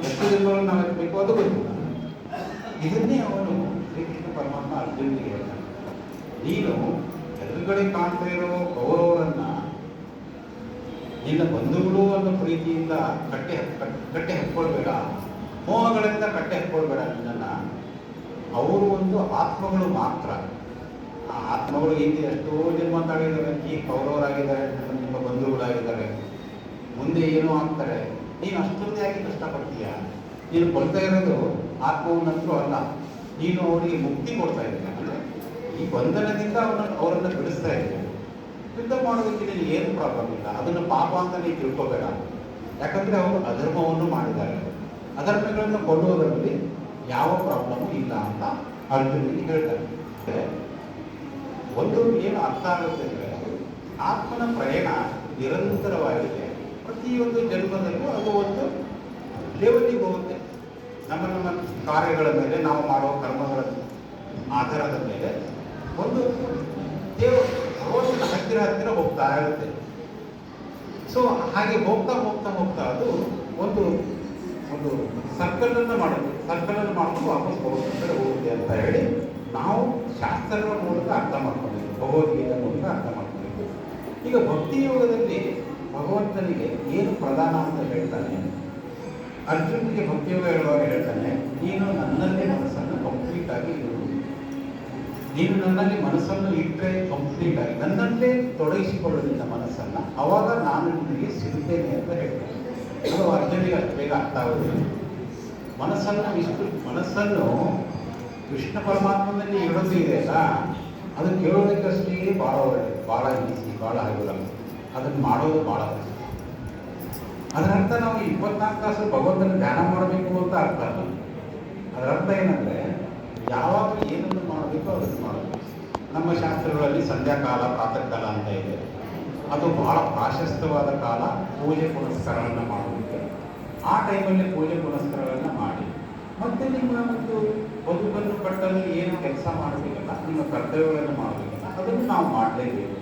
ಎಷ್ಟು ಜನ್ಮಗಳು ನಾವು ಇರಬೇಕು ಅದು ಗೊತ್ತಿಲ್ಲ. ಇದನ್ನೇ ಅವನು ಶ್ರೀಕೃಷ್ಣ ಪರಮಾತ್ಮ ಅರ್ಜುನಿಗೆ ಹೇಳ್ತಾನೆ, ನೀನು ಎದುರುಗಡೆ ಕಾಣ್ತಾ ಇರೋ ಕೌರವರನ್ನ ನಿನ್ನ ಬಂಧುಗಳು ಅನ್ನೋ ಪ್ರೀತಿಯಿಂದ ಕಟ್ಟೆ ಹಾಕ್ಕೊಳ್ಬೇಡ, ಮೋಹಗಳಿಂದ ಕಟ್ಟೆ ಹಾಕ್ಕೊಳ್ಬೇಡ ನಿನ್ನನ್ನು. ಅವರು ಒಂದು ಆತ್ಮಗಳು ಮಾತ್ರ. ಆ ಆತ್ಮಗಳು ಹಿಂದೆ ಎಷ್ಟೋ ಜನ್ಮ ತಾಳಿದ್ದಾರೆ, ಈ ಕೌರವರಾಗಿದ್ದಾರೆ, ನಿಮ್ಮ ಬಂಧುಗಳಾಗಿದ್ದಾರೆ, ಮುಂದೆ ಏನೋ ಆಗ್ತಾರೆ. ನೀನು ಅಷ್ಟೊಂದೇ ಆಗಿ ಕಷ್ಟಪಡ್ತೀಯ. ನೀನು ಕೊಡ್ತಾ ಇರೋದು ಆತ್ಮವನ್ನಂತೂ ಅಲ್ಲ, ನೀನು ಅವರಿಗೆ ಮುಕ್ತಿ ಕೊಡ್ತಾ ಇದ್ದೀಯ. ಅಂದರೆ ಈ ಬಂಧನದಿಂದ ಅವರನ್ನು ಬಿಡಿಸ್ತಾ ಇದ್ದೀಯ. ಯುದ್ಧ ಮಾಡೋದಕ್ಕೆ ನೀನು ಏನು ಪ್ರಾಬ್ಲಮ್ ಇಲ್ಲ, ಅದನ್ನು ಪಾಪ ಅಂತ ನೀವು ತಿಳ್ಕೋಬೇಡ. ಯಾಕಂದರೆ ಅವರು ಅಧರ್ಮವನ್ನು ಮಾಡಿದ್ದಾರೆ, ಅಧರ್ಮಗಳನ್ನು ಕೊಡುವುದರಲ್ಲಿ ಯಾವ ಪ್ರಾಬ್ಲಮ್ಮು ಇಲ್ಲ ಅಂತ ಅರ್ಜುನಿಗೆ ಹೇಳ್ತಾರೆ. ಒಂದು ಏನು ಅರ್ಥ ಆಗುತ್ತೆ ಅಂದರೆ, ಆತ್ಮನ ಪ್ರಯಾಣ ನಿರಂತರವಾಗಿದೆ. ಪ್ರತಿಯೊಂದು ಜನ್ಮದಲ್ಲೂ ಅದು ಒಂದು ಲೆವೆಲಿಗೆ ಹೋಗುತ್ತೆ. ನಮ್ಮ ಕಾರ್ಯಗಳ ಮೇಲೆ, ನಾವು ಮಾಡುವ ಕರ್ಮಗಳ ಆಧಾರದ ಮೇಲೆ ಒಂದು ಭಗವಂತನ ಹತ್ತಿರ ಹೋಗ್ತಾ ಇರುತ್ತೆ. ಸೊ ಹಾಗೆ ಹೋಗ್ತಾ ಹೋಗ್ತಾ ಹೋಗ್ತಾ ಅದು ಒಂದು ಒಂದು ಸರ್ಕಲನ್ನು ಮಾಡ್ಕೊಂಡು ವಾಪಸ್ ಹೋಗುತ್ತೆ ಅಂತ ಹೇಳಿ ನಾವು ಶಾಸ್ತ್ರಗಳ ಮೂಲಕ ಅರ್ಥ ಮಾಡ್ಕೊಂಡಿದ್ದೀವಿ, ಭಗವದ್ಗೀತೆ ಮೂಲಕ ಅರ್ಥ ಮಾಡ್ಕೊಂಡಿದ್ದೀವಿ. ಈಗ ಭಕ್ತಿ ಯೋಗದಲ್ಲಿ ಭಗವಂತನಿಗೆ ಏನು ಪ್ರಧಾನ ಅಂತ ಹೇಳ್ತಾನೆ, ಅರ್ಜುನಿಗೆ ಭಕ್ತಿಯೋಗ ಹೇಳುವಾಗ ಹೇಳ್ತಾನೆ, ನೀನು ನನ್ನಲ್ಲಿ ಮನಸ್ಸನ್ನು ಕಂಪ್ಲೀಟ್ ಆಗಿ ಇರು. ನೀನು ನನ್ನಲ್ಲಿ ಮನಸ್ಸನ್ನು ಇಟ್ಟರೆ ಕಂಪ್ಲೀಟ್ ಆಗಿ ನನ್ನಲ್ಲೇ ತೊಡಗಿಸಿಕೊಳ್ಳೋದ್ರಿಂದ ಮನಸ್ಸನ್ನು, ಅವಾಗ ನಾನು ನಿನಗೆ ಸಿಗುತ್ತೇನೆ ಅಂತ ಹೇಳ್ತೇನೆ. ಅದು ಅರ್ಜುನಿಗೆ ಅಷ್ಟು ಬೇಗ ಅರ್ಥ ಆಗೋದಿಲ್ಲ. ಮನಸ್ಸನ್ನು ಕೃಷ್ಣ ಪರಮಾತ್ಮನಲ್ಲಿ ಇಡೋದು ಇದೆಯಲ್ಲ, ಅದು ಕೇಳೋದಕ್ಕಷ್ಟೇ ಭಾಳ ಒಳ್ಳೆಯದು, ಭಾಳ ಈಸಿ, ಭಾಳ ಆಗಿರಲ್ಲ. ಅದನ್ನು ಮಾಡೋದು ಭಾಳ ಕಷ್ಟ. ಅದರ ಅರ್ಥ ನಾವು 24 ತಾಸು ಭಗವಂತನ ಧ್ಯಾನ ಮಾಡಬೇಕು ಅಂತ ಅರ್ಥ ಅಲ್ಲ. ಅದರ ಅರ್ಥ ಏನಂದರೆ, ಯಾವಾಗ ಏನನ್ನು ಮಾಡಬೇಕು ಅದನ್ನು ಮಾಡಬೇಕು. ನಮ್ಮ ಶಾಸ್ತ್ರಗಳಲ್ಲಿ ಸಂಧ್ಯಾಕಾಲ, ಪ್ರಾತಃ ಕಾಲ ಅಂತ ಇದೆ. ಅದು ಬಹಳ ಪ್ರಾಶಸ್ತ್ಯವಾದ ಕಾಲ ಪೂಜೆ ಪುನಸ್ಕಾರಗಳನ್ನು ಮಾಡೋದಕ್ಕೆ. ಆ ಟೈಮಲ್ಲಿ ಪೂಜೆ ಪುನಸ್ಕಾರಗಳನ್ನು ಮಾಡಿ, ಮತ್ತು ನಿಮ್ಮ ಒಂದು ಬದುಕನ್ನು ಕಟ್ಟಲು ಏನು ಕೆಲಸ ಮಾಡಬೇಕಲ್ಲ, ನಿಮ್ಮ ಕರ್ತವ್ಯಗಳನ್ನು ಮಾಡಬೇಕಲ್ಲ, ಅದನ್ನು ನಾವು ಮಾಡಲೇಬೇಕು.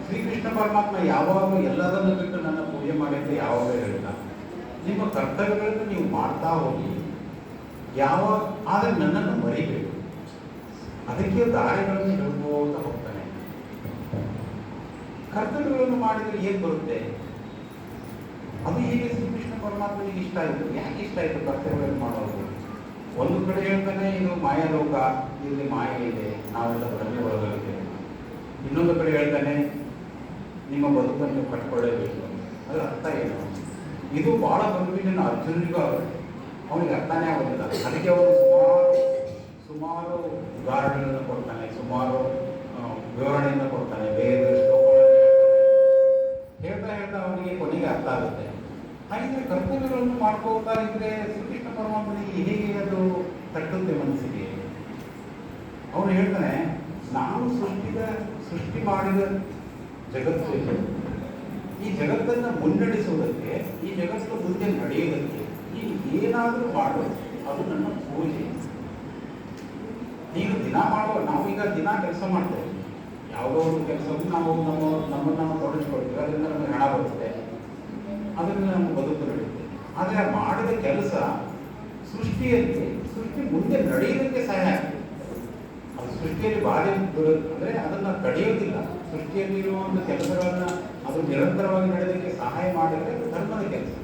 ಶ್ರೀಕೃಷ್ಣ ಪರಮಾತ್ಮ ಯಾವಾಗ ಎಲ್ಲದನ್ನು ಬಿಟ್ಟು ನನ್ನ ಪೂಜೆ ಮಾಡಿದ್ರೆ ಯಾವಾಗ ಹೇಳಿಲ್ಲ, ನಿಮ್ಮ ಕರ್ತವ್ಯಗಳನ್ನು ನೀವು ಮಾಡ್ತಾ ಹೋಗಿ, ಯಾವಾಗ ಆದರೆ ನನ್ನನ್ನು ಮರಿಬೇಕು. ಅದಕ್ಕೆ ದಾರಿಗಳನ್ನು ಹೇಳ್ಕೋತಾ ಹೋಗ್ತಾನೆ. ಕರ್ತವ್ಯಗಳನ್ನು ಮಾಡಿದರೆ ಏನು ಬರುತ್ತೆ? ಅದು ಹೀಗೆ ಶ್ರೀಕೃಷ್ಣ ಪರಮಾತ್ಮನಿಗೆ ಇಷ್ಟ ಆಯಿತು. ಯಾಕೆ ಇಷ್ಟ ಆಯಿತು ಕರ್ತವ್ಯಗಳನ್ನು ಮಾಡೋದು? ಒಂದು ಕಡೆ ಹೇಳ್ತಾನೆ, ಇದು ಮಾಯಾಲೋಕ, ಇಲ್ಲಿ ಮಾಯ ಇದೆ, ನಾವೆಲ್ಲ ಭ್ರಮೆ ಒಳಗಾಗಿದ್ದೇವೆ. ಇನ್ನೊಂದು ಕಡೆ ಹೇಳ್ತಾನೆ, ನಿಮ್ಮ ಬದುಕನ್ನು ಕಟ್ಕೊಳ್ಳೇಬೇಕು. ಅದರ ಅರ್ಥ ಏನು? ಇದು ಭಾಳ ಕನ್ಫ್ಯೂಷನ್ ಅರ್ಜುನಿಗೂ ಅವನಿಗೆ ಅರ್ಥನೇ ಆಗೋದಿಲ್ಲ. ಅದಕ್ಕೆ ಅವನು ಸುಮಾರು ಉದಾಹರಣೆಗಳನ್ನು ಕೊಡ್ತಾನೆ, ಸುಮಾರು ವಿವರಣೆಯನ್ನು ಕೊಡ್ತಾನೆ, ಬೇರೆ ಶ್ಲೋಕಗಳನ್ನು ಹೇಳ್ತಾ ಅವನಿಗೆ ಕೊನೆಗೆ ಅರ್ಥ ಆಗುತ್ತೆ. ಹಾಗಿದ್ರೆ ಕರ್ತವ್ಯಗಳನ್ನು ಮಾಡ್ಕೋತಾ ಇದ್ರೆ ಶ್ರೀಕೃಷ್ಣ ಪರಮಾತ್ಮನಿಗೆ ಹೇಗೆ ಅದು ತಟ್ಟುತ್ತೆ ಮನಸ್ಸಿಗೆ? ಅವನು ಹೇಳ್ತಾನೆ, ನಾನು ಸೃಷ್ಟಿ ಮಾಡಿದ ಜಗತ್ತು ಇದೆ. ಈ ಜಗತ್ತನ್ನು ಮುನ್ನಡೆಸುವುದಕ್ಕೆ, ಈ ಜಗತ್ತು ಮುಂದೆ ನಡೆಯುವುದಕ್ಕೆ ನೀನು ಏನಾದರೂ ಮಾಡು, ಅದು ನನ್ನ ಪೂಜೆ. ನೀನು ನಾವೀಗ ದಿನ ಕೆಲಸ ಮಾಡ್ತೇವೆ. ಯಾವುದೋ ಒಂದು ಕೆಲಸವನ್ನು ನಮ್ಮನ್ನು ತೊಡಗಿಸ್ಕೊಳ್ತೀವಿ, ಅದರಿಂದ ನಮಗೆ ಹಣ ಬರುತ್ತೆ, ಅದರಿಂದ ನಮಗೆ ಬದುಕು ನಡೆಯುತ್ತೆ. ಆದರೆ ಆ ಮಾಡಿದ ಕೆಲಸ ಸೃಷ್ಟಿ ಮುಂದೆ ನಡೆಯೋದಕ್ಕೆ ಸಹಾಯ ಆಗ್ತದೆ. ಅದು ಸೃಷ್ಟಿಯಲ್ಲಿ ಬಾಧೆ ಅಂದರೆ ಅದನ್ನು ತಡೆಯೋದಿಲ್ಲ. ಸೃಷ್ಟಿಯಲ್ಲಿರುವ ಒಂದು ಕೆಲಸಗಳನ್ನು ಅದು ನಿರಂತರವಾಗಿ ನಡೆಯೋದಕ್ಕೆ ಸಹಾಯ ಮಾಡಿದರೆ ಅದು ಧರ್ಮದ ಕೆಲಸ.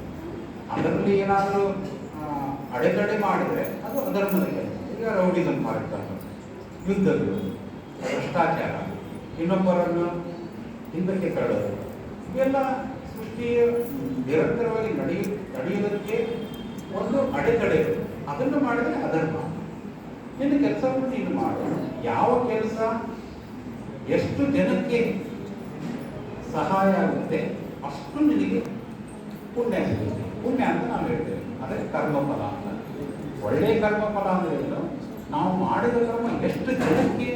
ಅದರಲ್ಲಿ ಏನಾದರೂ ಅಡೆತಡೆ ಮಾಡಿದರೆ ಅದು ಅಧರ್ಮದ ಕೆಲಸ. ಈಗ ರೌಡಿಸಮ್ ಮಾಡ್ತಾರೆ, ಯುದ್ಧಗಳು, ಭ್ರಷ್ಟಾಚಾರ, ಇನ್ನೊಬ್ಬರನ್ನು ಹಿಂದಕ್ಕೆ ತಳ್ಳೋದು, ಇವೆಲ್ಲ ಸೃಷ್ಟಿಯ ನಿರಂತರವಾಗಿ ನಡೆಯುವುದಕ್ಕೆ ಒಂದು ಅಡೆತಡೆಗಳು. ಅದನ್ನು ಮಾಡಿದರೆ ಅಧರ್ಮ. ನಿನ್ನ ಕೆಲಸವನ್ನು ನೀನು ಮಾಡು. ಯಾವ ಕೆಲಸ ಎಷ್ಟು ಜನಕ್ಕೆ ಸಹಾಯ ಆಗುತ್ತೆ ಅಷ್ಟು ನಿನಗೆ ಪುಣ್ಯ ಸಿಗುತ್ತೆ. ಪುಣ್ಯ ಅಂತ ನಾವು ಹೇಳ್ತೇವೆ, ಅದೇ ಕರ್ಮಫಲ ಅಂತ. ಒಳ್ಳೆಯ ಕರ್ಮಫಲ ಅಂದ್ರೆ ಏನು? ನಾವು ಮಾಡಿದ ಕರ್ಮ ಎಷ್ಟು ಜನಕ್ಕೆ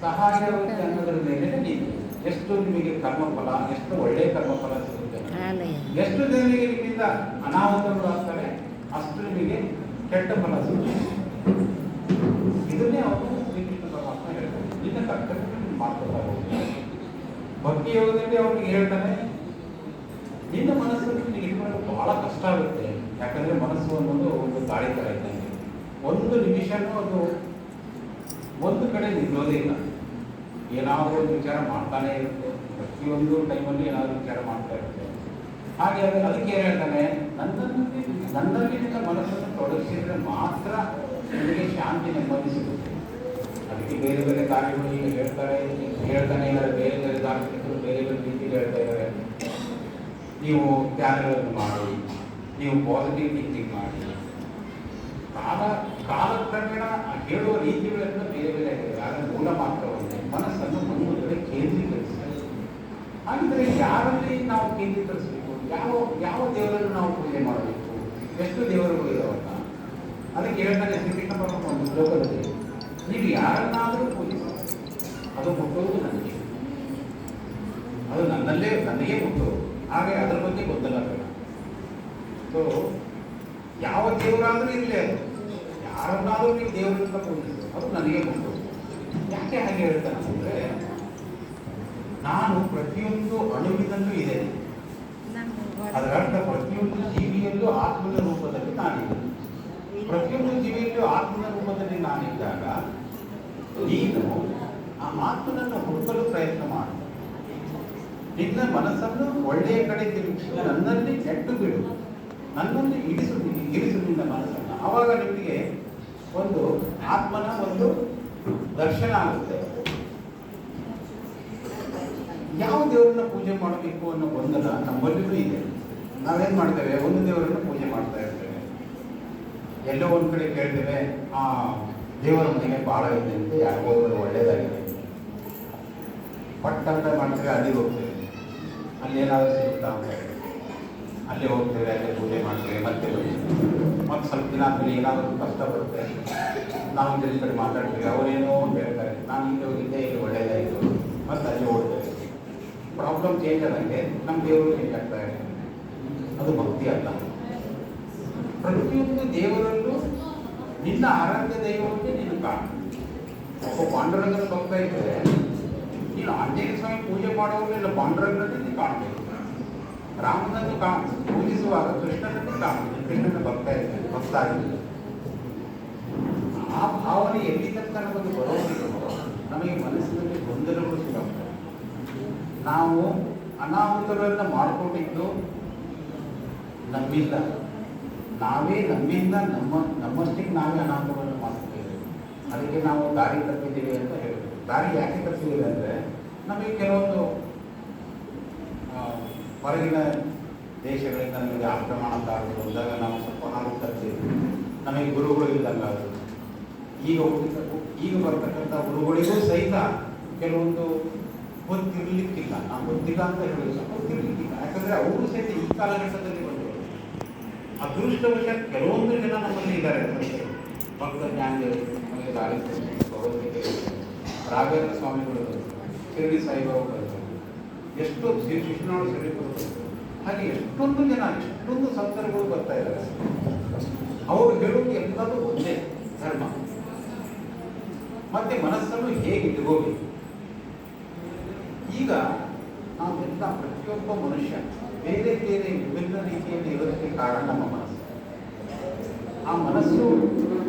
ಸಹಾಯ ಆಗುತ್ತೆ ಅನ್ನೋದ್ರ ಮೇಲೆ ನೀವು ಎಷ್ಟು ನಿಮಗೆ ಕರ್ಮಫಲ, ಎಷ್ಟು ಒಳ್ಳೆಯ ಕರ್ಮಫಲ ಸಿಗುತ್ತೆ, ಎಷ್ಟು ಜನರಿಗೆ ನಿಮ್ಮಿಂದ ಅನಾಹುತಗಳು ಆಗ್ತವೆ ಅಷ್ಟು ನಿಮಗೆ ಕೆಟ್ಟ ಫಲ ಸಿಗುತ್ತೆ. ಇದನ್ನೇ ಅವರು ಶ್ರೀಕೃಷ್ಣ ಪರಮಾತ್ಮ ಹೇಳ್ತಾರೆ, ನಿನ್ನ ಕರ್ತವ್ಯ ಮಾಡ್ಕೊತಾ ಹೋಗ್ತಾರೆ. ಭಕ್ತಿ ಯೋಗದಲ್ಲಿ ಅವ್ರಿಗೆ ಹೇಳ್ತಾನೆ, ನಿನ್ನ ಮನಸ್ಸನ್ನು ನಿನಗೆ ಇಟ್ಕೊಳ್ಳೋದು ಬಹಳ ಕಷ್ಟ ಆಗುತ್ತೆ. ಯಾಕಂದ್ರೆ ಮನಸ್ಸು ಅನ್ನೋದು ಒಂದು ಗಾಳಿ ಥರ ಇದ್ದಂಗೆ, ಒಂದು ನಿಮಿಷನೂ ಅದು ಒಂದು ಕಡೆ ನಿಲ್ಲೋದೇ ಇಲ್ಲ. ಏನಾದರೂ ಒಂದು ವಿಚಾರ ಮಾಡ್ತಾನೆ ಇರುತ್ತೆ, ಪ್ರತಿಯೊಂದು ಟೈಮಲ್ಲಿ ಏನಾದರೂ ವಿಚಾರ ಮಾಡ್ತಾ ಇರುತ್ತೆ. ಹಾಗೆ ಅದಕ್ಕೆ ಏನು ಹೇಳ್ತಾನೆ, ನನ್ನಲ್ಲಿ ನಿನ್ನ ಮನಸ್ಸನ್ನು ತೊಡಗಿಸಿದ್ರೆ ಮಾತ್ರ ನಿಮಗೆ ಶಾಂತಿ ನೆಮ್ಮದಿ ಸಿಗುತ್ತೆ. ಅದಕ್ಕೆ ಬೇರೆ ಬೇರೆ ಕಾರ್ಯಗಳು ಈಗ ಹೇಳ್ತಾನೆ ಇದ್ದಾರೆ, ಬೇರೆ ಬೇರೆ ದಾರ್ಶನಿಕರು ಬೇರೆ ಬೇರೆ ರೀತಿಯಲ್ಲಿ ಹೇಳ್ತಾ ಇದ್ದಾರೆ. ನೀವು ಧ್ಯಾನಗಳನ್ನು ಮಾಡಿ, ನೀವು ಪಾಸಿಟಿವ್ ಥಿಂಕಿಂಗ್ ಮಾಡಿ. ಕಾಲಕ್ರಮೇಣ ಹೇಳುವ ರೀತಿಗಳನ್ನು ಬೇರೆ ಬೇರೆ ಆಗಿದೆ. ಅದರ ಮೂಲ ಮಾತ್ರವನ್ನೇ ಮನಸ್ಸನ್ನು ಒಂದು ಕಡೆ ಕೇಂದ್ರೀಕರಿಸ್ತಾರೆ. ಹಾಗಿದ್ರೆ ಯಾರಲ್ಲಿ ನಾವು ಕೇಂದ್ರೀಕರಿಸಬೇಕು? ಯಾವ ದೇವರನ್ನು ನಾವು ಪೂಜೆ ಮಾಡಬೇಕು? ಎಷ್ಟು ದೇವರುಗಳು ಇದಾವಲ್ಲ? ಅದಕ್ಕೆ ಹೇಳ್ತಾನೆ ಶ್ರೀಕೃಷ್ಣ ಪರಮಾತ್ಮ ಒಂದು ಶ್ಲೋಕದಲ್ಲಿ, ನೀವು ಯಾರನ್ನಾದರೂ ಪೂಜಿಸಿ, ಅದು ಮುಟ್ಟುವುದು ನನಗೆ, ಅದು ನನಗೆ ಮುಟ್ಟುವುದು. ಹಾಗೆ ಅದರ ಬಗ್ಗೆ ಗೊಂದಲ ಬೇಡ. ಸೊ ಯಾವ ದೇವರಾದರೂ ಇರಲಿ, ಅದು ಯಾರನ್ನಾದರೂ ನೀವು ದೇವರಿಂದ ಪೂಜಿಸಿ, ಅದು ನನಗೆ ಮುಟ್ಟುವುದು. ಯಾಕೆ ಹಾಗೆ ಹೇಳ್ತಾನೆ ಅಂದರೆ, ನಾನು ಪ್ರತಿಯೊಂದು ಅಣುವಿನಲ್ಲೂ ಇದೆ. ಅದರ ಅರ್ಥ ಪ್ರತಿಯೊಂದು ಜೀವಿಯಲ್ಲೂ ಆತ್ಮನ ರೂಪದಲ್ಲಿ ನಾನಿದ್ದೇನೆ. ಪ್ರತಿಯೊಂದು ಜೀವಿಯಲ್ಲೂ ಆತ್ಮನ ರೂಪದಲ್ಲಿ ನಾನಿದ್ದಾಗ ನೀನು ಆ ಆತ್ಮನನ್ನು ಹುಡುಕಲು ಪ್ರಯತ್ನ ಮಾಡು. ನಿನ್ನ ಮನಸ್ಸನ್ನು ಒಳ್ಳೆಯ ಕಡೆ ತಿರುಗಿಸಿ ನನ್ನಲ್ಲಿ ನೆಟ್ಟು ಬಿಡು, ನನ್ನಲ್ಲಿ ಇರಿಸು ನಿನ್ನ ಮನಸ್ಸನ್ನು. ಆವಾಗ ನಿಮಗೆ ಒಂದು ಆತ್ಮನ ಒಂದು ದರ್ಶನ ಆಗುತ್ತೆ. ಯಾವ ದೇವರನ್ನ ಪೂಜೆ ಮಾಡಬೇಕು ಅನ್ನೋ ಗೊಂದಲ ನಮ್ಮಲ್ಲಿಯೂ ಇದೆ. ನಾವೇನು ಮಾಡ್ತೇವೆ, ಒಂದು ದೇವರನ್ನು ಪೂಜೆ ಮಾಡ್ತಾ ಇರ್ತೇವೆ. ಎಲ್ಲೋ ಒಂದು ಕಡೆ ಕೇಳ್ತೇವೆ, ಆ ದೇವರ ಮನೆಗೆ ಭಾಳ ಇದೆ ಅಂತ, ಯಾರಿಗೋ ಒಳ್ಳೇದಾಗಿದೆ, ಪಟ್ಟ ಅಂತ ಮಾಡ್ತೇವೆ, ಅಲ್ಲಿಗೆ ಹೋಗ್ತೇವೆ, ಅಲ್ಲಿ ಏನಾದರೂ ಸಿಗುತ್ತಾ ಅಂತ ಹೇಳಿ ಅಲ್ಲಿ ಹೋಗ್ತೇವೆ, ಅಲ್ಲೇ ಪೂಜೆ ಮಾಡ್ತೇವೆ, ಮತ್ತೆ ಮತ್ತು ಸ್ವಲ್ಪ ದಿನ ಆದಮೇಲೆ ಏನಾದರೂ ಕಷ್ಟ ಬರುತ್ತೆ, ನಾವು ಈ ಕಡೆ ಮಾತಾಡ್ತೀವಿ, ಅವರೇನೋ ಅಂತ ಹೇಳ್ತಾರೆ, ನಾನು ಇಲ್ಲಿ ಹೋಗಿದ್ದೆ, ಇಲ್ಲಿ ಒಳ್ಳೇದಾಯಿತು, ಮತ್ತು ಅಲ್ಲಿ ಓಡ್ತೇವೆ. ಪ್ರಾಬ್ಲಮ್ ಚೇಂಜ್ ಆದಂಗೆ ನಮ್ಮ ದೇವರು ಚೇಂಜ್ ಆಗ್ತಾ ಇದೆ. ಅದು ಭಕ್ತಿ ಅಲ್ಲ. ಪ್ರತಿಯೊಂದು ದೇವರಲ್ಲೂ ನಿನ್ನ ಆರಾಧ್ಯ ದೈವಕ್ಕೆ ನೀನು ಕಾಣು. ಒಬ್ಬ ಪಾಂಡುರಂಗನ ಭಕ್ತ ಇದ್ದರೆ ನೀನು ಆಂಜನೇಯ ಸ್ವಾಮಿ ಪೂಜೆ ಮಾಡುವಾಗ ಇಲ್ಲ ಪಾಂಡುರಂಗನಲ್ಲಿ ನೀನು ಕಾಣಬೇಕು. ರಾಮನನ್ನು ಪೂಜಿಸುವಾಗ ಕೃಷ್ಣನನ್ನು ಕಾಣಬೇಕು. ಕೃಷ್ಣನ ಭಕ್ತ ಆಗಿಲ್ಲ. ಆ ಭಾವನೆ ಎಲ್ಲಿ ತನಕ ನಮಗೆ ಬರೋದಿಲ್ಲ, ನಮಗೆ ಮನಸ್ಸಿನಲ್ಲಿ ಗೊಂದಲಗಳು ಶುರುವಾಗ್ತವೆ. ನಾವು ಅನಾಹುತಗಳನ್ನು ಮಾಡಿಕೊಂಡಿದ್ದು ನಮ್ಮಿಂದ, ನಮ್ಮಿಂದ ನಮ್ಮಷ್ಟಕ್ಕೆ ನಾವೇ ಅನಾಹುತಗಳನ್ನು ಮಾಡ್ತಿದ್ದೇವೆ. ಅದಕ್ಕೆ ನಾವು ದಾರಿ ತಪ್ಪಿದ್ದೀವಿ ಅಂತ ಹೇಳ್ತೀವಿ. ದಾರಿ ಯಾಕೆ ತಪ್ಪಿದ್ದೀವಿ ಅಂದರೆ, ನಮಗೆ ಕೆಲವೊಂದು ಹೊರಗಿನ ದೇಶಗಳಿಂದ ನಮಗೆ ಆಕ್ರಮಣಕಾರರು ಬಂದಾಗ ನಾವು ಸ್ವಲ್ಪ ಹಾಲು ತಪ್ಪಿದ್ದೀವಿ. ನಮಗೆ ಗುರುಗಳು ಇಲ್ಲದಂಗ ಈಗ ಬರ್ತಕ್ಕಂಥ ಗುರುಗಳಿಗೂ ಸಹಿತ ಕೆಲವೊಂದು ಗೊತ್ತಿರಲಿಕ್ಕಿಲ್ಲ. ಗೊತ್ತಿಲ್ಲ ಅಂತ ಹೇಳೋದಿಲ್ಲ, ಗೊತ್ತಿರಲಿಕ್ಕಿಲ್ಲ. ಯಾಕಂದರೆ ಅವರು ಸಹಿತ ಈ ಕಾಲಘಟ್ಟದಲ್ಲಿ ಬಂದರು. ಅದೃಷ್ಟವಶ ಕೆಲವೊಂದು ಜನ ನಮ್ಮಲ್ಲಿ ಇದ್ದಾರೆ. ಭಕ್ತ ಜ್ಞಾನಿಗಳು ನಮಗೆ ದಾರಿ ಭಗವದ್ಗೀತೆ, ರಾಘವೇಂದ್ರ ಸ್ವಾಮಿಗಳು, ಶಿರಡಿ ಸಾಯಿಬಾಬಾ, ಎಷ್ಟೋ ಶ್ರೀ ಶಿಶುನಾಳ ಶರೀಫರು, ಹಾಗೆ ಎಷ್ಟೊಂದು ಜನ, ಎಷ್ಟೊಂದು ಸಂತರುಗಳು ಬರ್ತಾ ಇದ್ದಾರೆ. ಅವರು ಹೇಳೋದು ಎಲ್ಲರೂ ಒಂದೇ ಧರ್ಮ. ಮತ್ತೆ ಮನಸ್ಸನ್ನು ಹೇಗೆ ಇಟ್ಕೋಬೇಕು. ಈಗ ನಾವೆಲ್ಲ ಪ್ರತಿಯೊಬ್ಬ ಮನುಷ್ಯ ಬೇರೆ ಬೇರೆ ವಿಭಿನ್ನ ರೀತಿಯಲ್ಲಿ ಇರೋದಕ್ಕೆ ಕಾರಣ ನಮ್ಮ ಮನಸ್ಸು. ಆ ಮನಸ್ಸು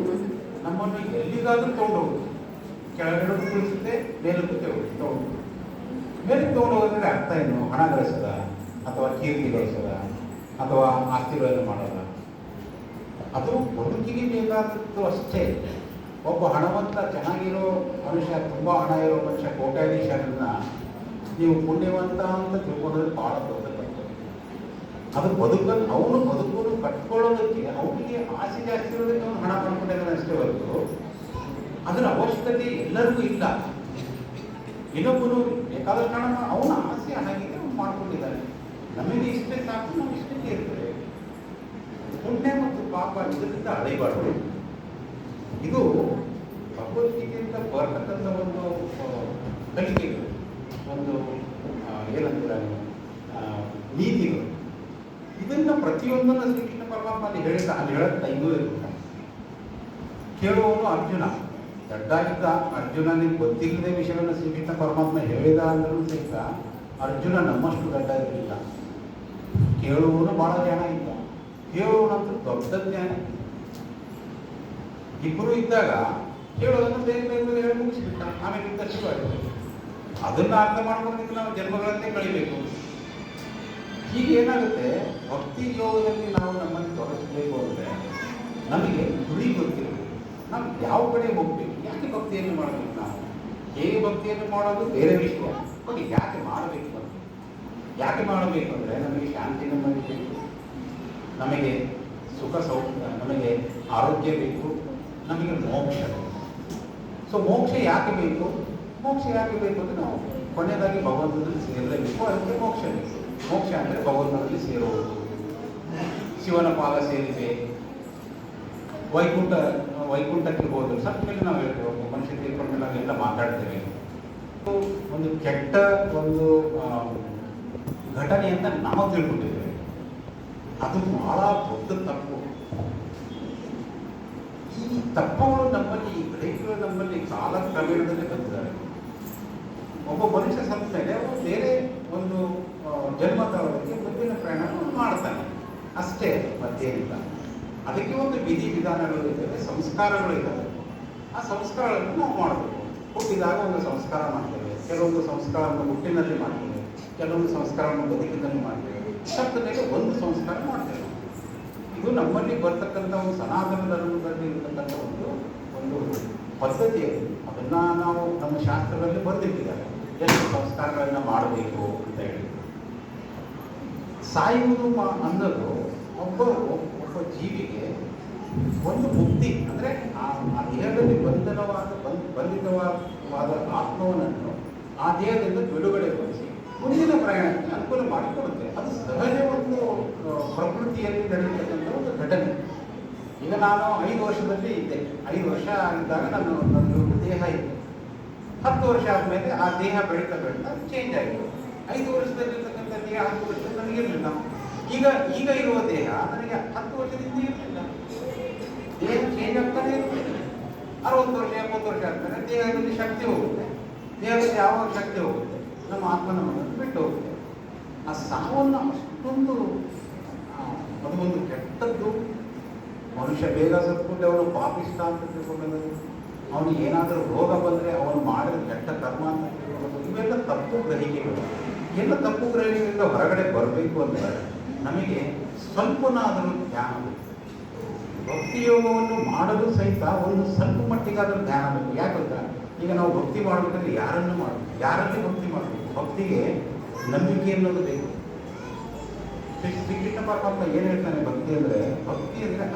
ನಮ್ಮನ್ನು ಎಲ್ಲಿಗಾದರೂ ತೊಗೊಂಡೋಗುತ್ತೆ. ಕೆಳಗಡೆ ಕುಳಿಸುತ್ತೆ, ಮೇಲಕ್ಕೆ ತೊಗೊಂಡು ಮೇಲಕ್ಕೆ ತೊಗೊಂಡು ಹೋಗೋದ್ರೆ ಅರ್ಥ ಏನು? ಹಣ ಗಳಿಸೋದ, ಅಥವಾ ಕೀರ್ತಿ ಗಳಿಸೋದ, ಅಥವಾ ಆಸ್ತಿಗಳನ್ನು ಮಾಡೋದ? ಅದು ಬದುಕಿಗೆ ಬೇಕಾದದ್ದು ಅಷ್ಟೇ. ಒಬ್ಬ ಹಣವಂತ, ಚೆನ್ನಾಗಿರೋ ಮನುಷ್ಯ, ತುಂಬ ಹಣ ಇರೋ ಮನುಷ್ಯ, ಕೋಟ್ಯಾಧೀಶರನ್ನ ನೀವು ಪುಣ್ಯವಂತ ಅಂತ ತಿಳ್ಕೊಂಡ್ರೆ ಭಾಳ ದೊಡ್ಡ ತಪ್ಪು. ಅದು ಅವನು ಬದುಕನ್ನು ಕಟ್ಕೊಳ್ಳೋದಕ್ಕೆ ಅವನಿಗೆ ಆಸೆ ಜಾಸ್ತಿ ಇರೋದಕ್ಕೆ ಅವನು ಹಣ ಮಾಡ್ಕೊಂಡಿದ್ದಾನೆ ಅಷ್ಟೇ ಹೊರತು ಅದರ ಅವಶ್ಯಕತೆ ಎಲ್ಲರಿಗೂ ಇಲ್ಲ. ಇನ್ನೊಬ್ಬರು ಬೇಕಾದಷ್ಟು ಹಣ ಅವನ ಆಸೆ ಹಾಗಿದೆ ಮಾಡ್ಕೊಂಡಿದ್ದಾರೆ. ನಮಗೆ ಇಷ್ಟೇ ಸಾಕು, ನಾವು ಇಷ್ಟಕ್ಕೆ ಇರ್ತೇವೆ. ಪುಣ್ಯ ಮತ್ತು ಪಾಪ ಇದರಿಂದ ಅಳೆಯಬಾರ್ದು. ಇದು ಭಗವದ್ಗೀತೆಯಿಂದ ಬರ್ತಕ್ಕಂಥ ಒಂದು ಕಲಿಕೆಗಳು, ಒಂದು ಏನಂತೀರ ನೀತಿಗಳು. ಇದನ್ನ ಪ್ರತಿಯೊಂದನ್ನು ಶ್ರೀಕೃಷ್ಣ ಪರಮಾತ್ಮ ಅಲ್ಲಿ ಹೇಳುತ್ತಾ ಇನ್ನೂ ಇರುತ್ತೆ. ಕೇಳುವವನು ಅರ್ಜುನ, ದಡ್ಡಾಗಿದ್ದ ಅರ್ಜುನನಿಗೆ ಗೊತ್ತಿಲ್ಲದೆ ವಿಷಯವನ್ನು ಶ್ರೀಕೃಷ್ಣ ಪರಮಾತ್ಮ ಹೇಳಿದ ಅಂದ್ರೂ ಸಹಿತ ಅರ್ಜುನ ನಮ್ಮಷ್ಟು ದಡ್ಡ ಇರಲಿಲ್ಲ. ಕೇಳುವವನು ಬಹಳ ಜ್ಞಾನ ಇದ್ದ, ಕೇಳುವವನಂತೂ ದೊಡ್ಡ ಜ್ಞಾನ. ಇಬ್ಬರು ಇದ್ದಾಗ ಕೇಳೋದನ್ನು ಬೇಗ ಬೇಗ ಹೇಳಿ ಮುಗಿಸ್ಬಿಟ್ಟ, ಆಮೇಲೆ ಯುದ್ಧ ಶುರುವಾಗಿದೆ. ಅದನ್ನು ಅರ್ಥ ಮಾಡ್ಕೊಂಡ್ರೆ ನಾವು ಜನ್ಮಗಳನ್ನೇ ಕಳಿಬೇಕು. ಈಗ ಏನಾಗುತ್ತೆ, ಭಕ್ತಿ ಯೋಗದಲ್ಲಿ ನಾವು ನಮ್ಮನ್ನು ತೊಡಗಿಸಬೇಕು ಅಂದರೆ ನಮಗೆ ಗುರಿ ಗೊತ್ತಿರಬೇಕು. ನಾವು ಯಾವ ಕಡೆ ಹೋಗ್ಬೇಕು, ಯಾಕೆ ಭಕ್ತಿಯನ್ನು ಮಾಡಬೇಕು, ನಾವು ಹೇಗೆ ಭಕ್ತಿಯನ್ನು ಮಾಡೋದು ಬೇರೆ ವಿಷಯ, ಬಟ್ ಯಾಕೆ ಮಾಡಬೇಕು ಅಂತ. ಯಾಕೆ ಮಾಡಬೇಕು ಅಂದರೆ ನಮಗೆ ಶಾಂತಿ ನೆಮ್ಮದಿ ಬೇಕು, ನಮಗೆ ಸುಖ ನಮಗೆ ಆರೋಗ್ಯ ಬೇಕು, ನಮಗೆ ಮೋಕ್ಷ ಬೇಕು. ಸೊ ಮೋಕ್ಷ ಯಾಕೆ ಬೇಕು? ಮೋಕ್ಷ ಯಾಕೆ ಬೇಕು ಅಂದರೆ ನಾವು ಕೊನೆಯದಾಗಿ ಭಗವಂತನಲ್ಲಿ ಸೇರಲೇಬೇಕು, ಅದಕ್ಕೆ ಮೋಕ್ಷ ಬೇಕು. ಮೋಕ್ಷ ಅಂದರೆ ಭಗವಂತನಲ್ಲಿ ಸೇರುವುದು, ಶಿವನ ಪಾದ ಸೇರಿದೆ, ವೈಕುಂಠಕ್ಕೆ ಹೋದ್ರು. ಸತ್ತ ಮೇಲೆ ನಾವು ಹೇಳ್ತೇವೆ, ಮನುಷ್ಯ ತೀರ್ಕೊಂಡು ನಾವೆಲ್ಲ ಮಾತಾಡ್ತೇವೆ. ಒಂದು ಕೆಟ್ಟ ಒಂದು ಘಟನೆ ಅಂತ ನಾವು ತಿಳ್ಕೊಂಡಿದ್ದೇವೆ. ಅದು ಬಹಳ ದೊಡ್ಡ ತಪ್ಪು. ಈ ತಪ್ಪುಗಳು ನಮ್ಮಲ್ಲಿ, ಗ್ರಹಿಗಳು ನಮ್ಮಲ್ಲಿ ಕಾಲ ಕ್ರಮೇಣದಲ್ಲಿ ಬಂದಿದ್ದಾರೆ. ಒಬ್ಬ ಮನುಷ್ಯ ಸತ್ತ ಮೇಲೆ ಅವನು ಬೇರೆ ಒಂದು ಜನ್ಮ ತಗೊಳ್ಳೋದಕ್ಕೆ ಮುಂದಿನ ಪ್ರಯಾಣ ಮಾಡ್ತಾನೆ, ಅಷ್ಟೇ, ಮತ್ತೇನಿಲ್ಲ. ಅದಕ್ಕೆ ಒಂದು ವಿಧಿ ವಿಧಾನಗಳು ಇದ್ದಾವೆ, ಸಂಸ್ಕಾರಗಳು ಇದ್ದಾವೆ. ಆ ಸಂಸ್ಕಾರಗಳನ್ನು ನಾವು ಮಾಡಬೇಕು. ಹುಟ್ಟಿದಾಗ ಒಂದು ಸಂಸ್ಕಾರ ಮಾಡ್ತೇವೆ, ಕೆಲವೊಂದು ಸಂಸ್ಕಾರವನ್ನು ಹುಟ್ಟಿನಲ್ಲಿ ಮಾಡ್ತೇವೆ, ಕೆಲವೊಂದು ಸಂಸ್ಕಾರವನ್ನು ಬದುಕಿನಲ್ಲಿ ಮಾಡ್ತೇವೆ, ಸತ್ತ ಮೇಲೆ ಒಂದು ಸಂಸ್ಕಾರ ಮಾಡ್ತೇವೆ. ಇದು ನಮ್ಮಲ್ಲಿ ಬರ್ತಕ್ಕಂಥ ಒಂದು ಸನಾತನ ಧರ್ಮದಲ್ಲಿ ಇರತಕ್ಕಂಥ ಒಂದು ಪದ್ಧತಿ. ಅದನ್ನು ನಾವು ನಮ್ಮ ಶಾಸ್ತ್ರದಲ್ಲಿ ಬರೆದಿಟ್ಟಿದ್ದಾರೆ, ಎಷ್ಟು ಸಂಸ್ಕಾರಗಳನ್ನು ಮಾಡಬೇಕು ಅಂತ ಹೇಳಿ. ಸಾಯುವುದು ಅನ್ನೋದು ಒಬ್ಬ ಜೀವಿಗೆ ಒಂದು ಮುಕ್ತಿ, ಅಂದರೆ ಆ ದೇಹದಲ್ಲಿ ಬಂಧಿತವಾದ ಆತ್ಮವನ್ನು ಆ ದೇಹದಿಂದ ಬಿಡುಗಡೆಗೊಳಿಸಿ ಮುಂದಿನ ಪ್ರಯಾಣಕ್ಕೆ ಅನುಕೂಲ ಮಾಡಿಕೊಡುತ್ತೆ. ಅದು ಸಹಜ ಒಂದು ಪ್ರಕೃತಿಯಲ್ಲಿ ನಡೆಯತಕ್ಕಂಥ ಒಂದು ಘಟನೆ. ಈಗ ನಾನು 5 ವರ್ಷದಲ್ಲಿ ಇದ್ದೆ, 5 ವರ್ಷ ಇದ್ದಾಗ ನನ್ನ ದೇಹ ಇತ್ತು. 10 ವರ್ಷ ಆದಮೇಲೆ ಆ ದೇಹ ಬೆಳೀತಾ ಚೇಂಜ್ ಆಯಿತು. 5 ವರ್ಷದಲ್ಲಿರ್ತಕ್ಕಂಥ ದೇಹ 10 ವರ್ಷದಲ್ಲಿ ನನಗಿರಲಿಲ್ಲ. ಈಗ ಇರುವ ದೇಹ ನನಗೆ 10 ವರ್ಷದಿಂದ ಇರಲಿಲ್ಲ. ದೇಹ ಚೇಂಜ್ ಆಗ್ತಾನೆ ಇರುತ್ತೆ. 60 ವರ್ಷ 70 ವರ್ಷ ಆಗ್ತಾನೆ ದೇಹದಲ್ಲಿ ಶಕ್ತಿ ಹೋಗುತ್ತೆ. ದೇಹದಲ್ಲಿ ಯಾವಾಗ ಶಕ್ತಿ ಹೋಗುತ್ತೆ, ನಮ್ಮ ಆತ್ಮ ನಮ್ಮನ್ನು ಬಿಟ್ಟು ಹೋಗುತ್ತೆ. ಆ ಸಾವನ್ನು ಅಷ್ಟೊಂದು ಅದೊಂದು ಕೆಟ್ಟದ್ದು. ಮನುಷ್ಯ ಬೇಗ ಸತ್ಕೊಂಡು ಅವನು ಪಾಪಿಷ್ಟ ಅಂತ ತಿಳ್ಕೊಂಡದ್ದು, ಅವನಿಗೆ ಏನಾದರೂ ರೋಗ ಬಂದರೆ ಅವನು ಮಾಡಿದ ಕೆಟ್ಟ ಕರ್ಮ ಅಂತ ತಿಳ್ಕೊಳ್ಳೋದು, ಇವೆಲ್ಲ ತಪ್ಪು ಗ್ರಹಿಕೆಗಳು. ಎಲ್ಲ ತಪ್ಪು ಗ್ರಹಿಕೆಯಿಂದ ಹೊರಗಡೆ ಬರಬೇಕು ಅಂದರೆ ನಮಗೆ ಸ್ವಲ್ಪನಾದರೂ ಜ್ಞಾನ ಬೇಕು. ಭಕ್ತಿಯೋಗವನ್ನು ಮಾಡಲು ಸಹಿತ ಒಂದು ಸ್ವಲ್ಪ ಮಟ್ಟಿಗಾದರೂ ಜ್ಞಾನ ಬೇಕು. ಯಾಕಂದ್ರೆ ಈಗ ನಾವು ಭಕ್ತಿ ಮಾಡಬೇಕಂದ್ರೆ ಯಾರಲ್ಲಿ ಭಕ್ತಿ ಮಾಡಬೇಕು? ಭಕ್ತಿಗೆ ನಂಬಿಕೆ ಅನ್ನೋದು ಬೇಕು. ಶ್ರೀಕೃಷ್ಣ ಪರಮಾತ್ಮ ಏನು ಹೇಳ್ತಾನೆ ಭಕ್ತಿ ಅಂದರೆ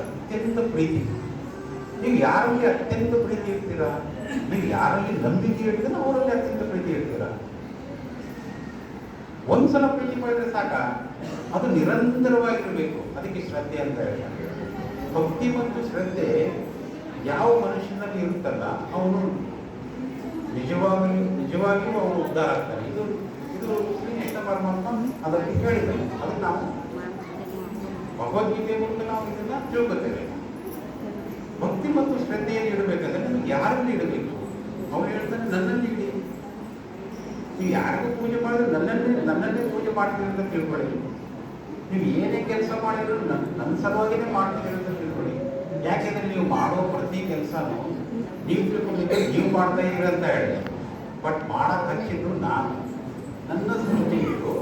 ಅತ್ಯಂತ ಪ್ರೀತಿ. ನೀವು ಯಾರಲ್ಲಿ ಅತ್ಯಂತ ಪ್ರೀತಿ ಇರ್ತೀರಾ, ನೀವು ಯಾರಲ್ಲಿ ನಂಬಿಕೆ ಇಡ್ತೀರ ಅವರಲ್ಲಿ ಅತ್ಯಂತ ಪ್ರೀತಿ ಇಡ್ತೀರಾ. ಒಂದ್ಸಲ ಪ್ರೀತಿ ಮಾಡಿದ್ರೆ ಸಾಕ, ಅದು ನಿರಂತರವಾಗಿರಬೇಕು. ಅದಕ್ಕೆ ಶ್ರದ್ಧೆ ಅಂತ ಹೇಳ್ತಾರೆ. ಭಕ್ತಿ ಮತ್ತು ಶ್ರದ್ಧೆ ಯಾವ ಮನುಷ್ಯನಲ್ಲಿ ಇರುತ್ತಲ್ಲ ಅವನು ನಿಜವಾಗಿಯೂ ಅವನು ಉದ್ಧಾರ ಆಗ್ತಾನೆ. ಇದು ಶ್ರೀಕೃಷ್ಣ ಪರಮಾತ್ಮ ಅದಕ್ಕೆ ಹೇಳಿದ್ದಾನೆ. ಅದಕ್ಕೆ ನಾವು ಭಗವದ್ಗೀತೆ ಮೂಲಕ ನಾವು ಇದನ್ನ ತಿಳ್ಕೊತೇವೆ. ಭಕ್ತಿ ಮತ್ತು ಶ್ರದ್ಧೆಯನ್ನು ಇಡಬೇಕಂದ್ರೆ ನಿಮಗೆ ಯಾರಲ್ಲಿ ಇಡಬೇಕು? ಅವನು ಹೇಳ್ತಾನೆ ನನ್ನಲ್ಲಿ ಇಡಿ. ನೀವು ಯಾರಿಗೂ ಪೂಜೆ ಮಾಡಿದ್ರೆ ನನ್ನನ್ನೇ ಪೂಜೆ ಮಾಡ್ತೀರಿ ಅಂತ ತಿಳ್ಕೊಳ್ಳಿ. ನೀವು ಏನೇ ಕೆಲಸ ಮಾಡಿದ್ರು ನನ್ನ ಸಲುವಾಗಿನೇ ಮಾಡ್ತೀರಿ ಅಂತ ತಿಳ್ಕೊಳ್ಳಿ. ಯಾಕೆಂದ್ರೆ ನೀವು ಮಾಡೋ ಪ್ರತಿ ಕೆಲಸನೂ ನೀವು ತಿಳ್ಕೊಂಡಿದ್ರೆ ನೀವು ಮಾಡ್ತಾ ಇದ್ದೀರ ಅಂತ ಹೇಳಿ, ಬಟ್ ಮಾಡಕ್ಕೆ ಹಚ್ಚಿದ್ದು ನಾನು, ನನ್ನ ಸೃಷ್ಟಿ ಇಟ್ಟು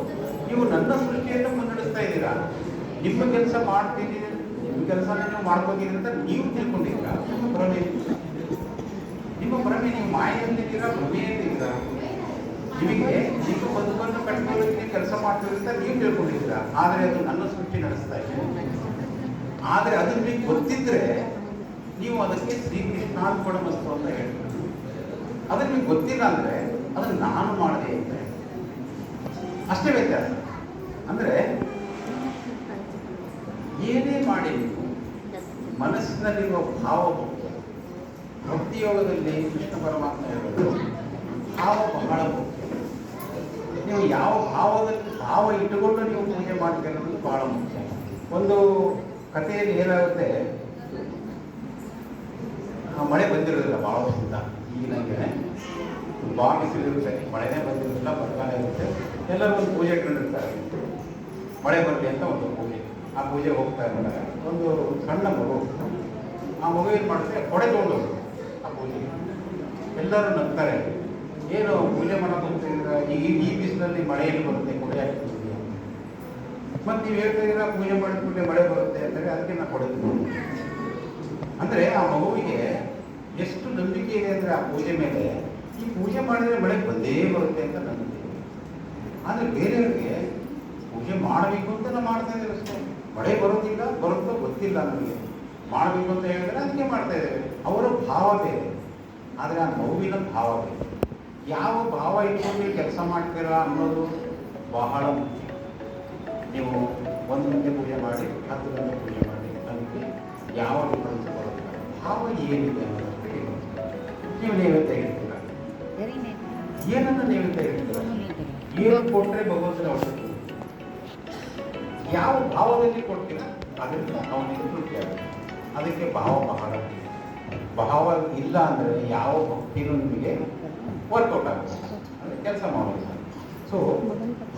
ನೀವು ನನ್ನ ಸೃಷ್ಟಿಯನ್ನು ಮುನ್ನಡೆಸ್ತಾ ಇದ್ದೀರಾ. ನಿಮ್ಮ ಕೆಲಸ ಮಾಡ್ತೀನಿ, ನಿಮ್ಮ ಕೆಲಸನ ನೀವು ಮಾಡ್ಕೋತೀರಿ ಅಂತ ನೀವು ತಿಳ್ಕೊಂಡಿದ್ದೀರಾ. ನಿಮ್ಮ ಭ್ರಮೆ ನೀವು ಮಾಯೆಯಲ್ಲಿದ್ದೀರಾ, ಭ್ರಮೆಯಲ್ಲಿದ್ದೀರಾ. ನಿಮಗೆ ನಿಮ್ಮ ಬದುಕನ್ನು ಕಟ್ಕೊಳ್ಳೋದಕ್ಕೆ ಕೆಲಸ ಮಾಡ್ತೀರಿ ಅಂತ ನೀವು ತಿಳ್ಕೊಂಡಿದ್ದೀರಾ. ಆದರೆ ಅದು ನನ್ನ ಸೃಷ್ಟಿ ನಡೆಸ್ತಾ ಇದೆ. ಆದರೆ ಅದು ನಿಮಗೆ ಗೊತ್ತಿದ್ರೆ ನೀವು ಅದಕ್ಕೆ ಶ್ರೀಕೃಷ್ಣಾರ್ಪಣಮಸ್ತು ಅಂತ ಹೇಳ್ತೀರಿ. ಅದಕ್ಕೆ ನಿಮ್ಗೆ ಗೊತ್ತಿಲ್ಲ ಅಂದರೆ ಅದನ್ನು ನಾನು ಮಾಡಿದೆ ಅಂತ ಅಷ್ಟೇ ವ್ಯತ್ಯಾಸ. ಅಂದರೆ ಏನೇ ಮಾಡಿ ನೀವು ಮನಸ್ಸಿನಲ್ಲಿರುವ ಭಾವ ಮುಖ್ಯ. ಭಕ್ತಿಯೋಗದಲ್ಲಿ ಕೃಷ್ಣ ಪರಮಾತ್ಮ ಹೇಳೋದು ಭಾವ ಬಹಳ ಮುಖ್ಯ. ನೀವು ಯಾವ ಭಾವ ಇಟ್ಟುಕೊಂಡು ನೀವು ಪೂಜೆ ಮಾಡ್ತೀರ ಅನ್ನೋದು ಬಹಳ ಮುಖ್ಯ. ಒಂದು ಕಥೆಯಲ್ಲಿ ಏನಾಗುತ್ತೆ, ಮಳೆ ಬಂದಿರೋದಿಲ್ಲ ಭಾಳ ವರ್ಷದಿಂದ, ಈಗ ನನಗೆ ಭಾಳ ಬಿಸಿಲಿರುತ್ತೆ, ಮಳೆನೇ ಬಂದಿರೋದಿಲ್ಲ, ಬರಗಾಲ ಇರುತ್ತೆ, ಎಲ್ಲರೂ ಒಂದು ಪೂಜೆ ಇಟ್ಕೊಂಡಿರ್ತಾರೆ, ಮಳೆ ಬರಲಿ ಅಂತ ಒಂದು ಪೂಜೆ. ಆ ಪೂಜೆ ಹೋಗ್ತಾ ಇರ್ತಾರೆ, ಒಂದು ಸಣ್ಣ ಮಗು, ಆ ಮಗು ಏನು ಮಾಡುತ್ತೆ, ಕೊಡೆ ತೊಗೊಂಡೋದ್ರು ಆ ಪೂಜೆಗೆ. ಎಲ್ಲರೂ ನಗ್ತಾರೆ, ಏನು ಪೂಜೆ ಮಾಡೋಕೆ ಹೋಗ್ತಿದ್ದೀರ, ಈ ಬಿಸಿಲಲ್ಲಿ ಮಳೆಯಲ್ಲಿ ಬರುತ್ತೆ, ಕೊಡೆ ಹಾಕ್ತಿದ್ದೀವಿ, ಮತ್ತು ನೀವು ಹೇಳ್ತಾ ಇದ್ದೀರಾ ಪೂಜೆ ಮಾಡಿದ ಕೂಡಲೇ ಮಳೆ ಬರುತ್ತೆ ಅಂದರೆ ಅದಕ್ಕೆ ನಾನು ಕೊಡ್ತೀನಿ. ಅಂದರೆ ಆ ಮಗುವಿಗೆ ಎಷ್ಟು ನಂಬಿಕೆ ಇದೆ ಅಂದರೆ ಆ ಪೂಜೆ ಮೇಲೆ, ಈ ಪೂಜೆ ಮಾಡಿದರೆ ಮಳೆ ಬಂದೇ ಬರುತ್ತೆ ಅಂತ ನಂಬಿಕೆ. ಆದರೆ ಬೇರೆಯವ್ರಿಗೆ ಪೂಜೆ ಮಾಡಬೇಕು ಅಂತ ನಾವು ಮಾಡ್ತಾ ಇದ್ದೇವೆ ಅಷ್ಟೇ, ಮಳೆ ಬರೋದಿಲ್ಲ ಬರುತ್ತೋ ಗೊತ್ತಿಲ್ಲ ನಮಗೆ, ಮಾಡಬೇಕು ಅಂತ ಹೇಳಿದ್ರೆ ಅದಕ್ಕೆ ಮಾಡ್ತಾ ಇದ್ದೇವೆ. ಅವರ ಭಾವ ಬೇರೆ, ಆದರೆ ಆ ಮಗುವಿನ ಭಾವ ಬೇರೆ. ಯಾವ ಭಾವ ಇಟ್ಕೊಂಡು ಕೆಲಸ ಮಾಡ್ತೀರಾ ಅನ್ನೋದು ಬಹಳ ಮುಖ್ಯ. ನೀವು 1 ಗಂಟೆ ಪೂಜೆ ಮಾಡಿ 10 ಗಂಟೆ ಪೂಜೆ ಮಾಡಿ ಅದಕ್ಕೆ ಯಾವ ಡಿಫರೆನ್ಸ್ ಬರುತ್ತೆ, ಭಾವ ಏನಿದೆ ಅನ್ನೋದಕ್ಕೆ ನೀವು ನೈವೇದ್ಯ ಇರ್ತೀರ. ಏನನ್ನು ನೈವೇದ್ಯ ಇರ್ತೀರ, ಏನು ಕೊಟ್ಟರೆ ಭಗವಂತನ ಅವಶ್ಯಕತೆ, ಯಾವ ಭಾವದಲ್ಲಿ ಕೊಡ್ತೀರ ಅದರಿಂದ ಅವನಿಗೆ ತೃಪ್ತಿ ಆಗುತ್ತೆ. ಅದಕ್ಕೆ ಭಾವ ಬಹಳ, ಭಾವ ಇಲ್ಲ ಅಂದರೆ ಯಾವ ಭಕ್ತಿನೂ ನಿಮಗೆ ವರ್ಕೌಟ್ ಆಗುತ್ತೆ, ಅಂದರೆ ಕೆಲಸ ಮಾಡೋದು. ಸೊ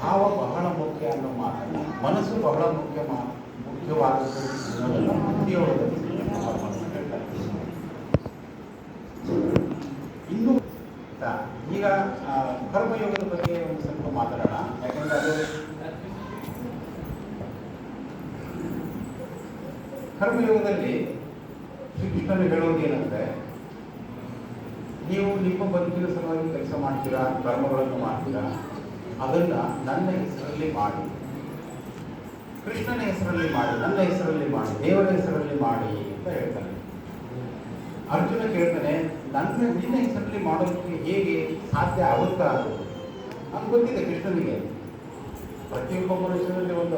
ಭಾವ ಬಹಳ ಮುಖ್ಯ ಅನ್ನೋ ಮಾತನ್ನು, ಮನಸ್ಸು ಬಹಳ ಮುಖ್ಯವಾದದ್ದು ಅನ್ನೋದನ್ನು ಭಕ್ತಿಯೋಗದಲ್ಲಿ ಹೇಳ್ತಾರೆ. ಇನ್ನು ಈಗ ಕರ್ಮಯೋಗದ ಬಗ್ಗೆ ಒಂದು ಸ್ವಲ್ಪ ಮಾತಾಡೋಣ. ಯಾಕಂದರೆ ಅದು ಕರ್ಮಯೋಗದಲ್ಲಿ ಶ್ರೀಕೃಷ್ಣನು ಹೇಳೋದು ಏನಂದರೆ, ನೀವು ನಿಮ್ಮ ಬದುಕಿನ ಸಲುವಾಗಿ ಕೆಲಸ ಮಾಡ್ತೀರಾ, ಕರ್ಮಗಳನ್ನು ಮಾಡ್ತೀರಾ, ಅದನ್ನು ನನ್ನ ಹೆಸರಲ್ಲಿ ಮಾಡಿ, ಕೃಷ್ಣನ ಹೆಸರಲ್ಲಿ ಮಾಡಿ, ನನ್ನ ಹೆಸರಲ್ಲಿ ಮಾಡಿ, ದೇವರ ಹೆಸರಲ್ಲಿ ಮಾಡಿ ಅಂತ ಹೇಳ್ತಾನೆ. ಅರ್ಜುನ ಕೇಳ್ತಾನೆ, ನಿನ್ನ ಹೆಸರಲ್ಲಿ ಮಾಡೋದಕ್ಕೆ ಹೇಗೆ ಸಾಧ್ಯ ಆಗುತ್ತಾ ಅದು? ಅದು ಗೊತ್ತಿದೆ ಕೃಷ್ಣನಿಗೆ. ಪ್ರತಿಯೊಬ್ಬ ಮನುಷ್ಯನಲ್ಲಿ ಒಂದು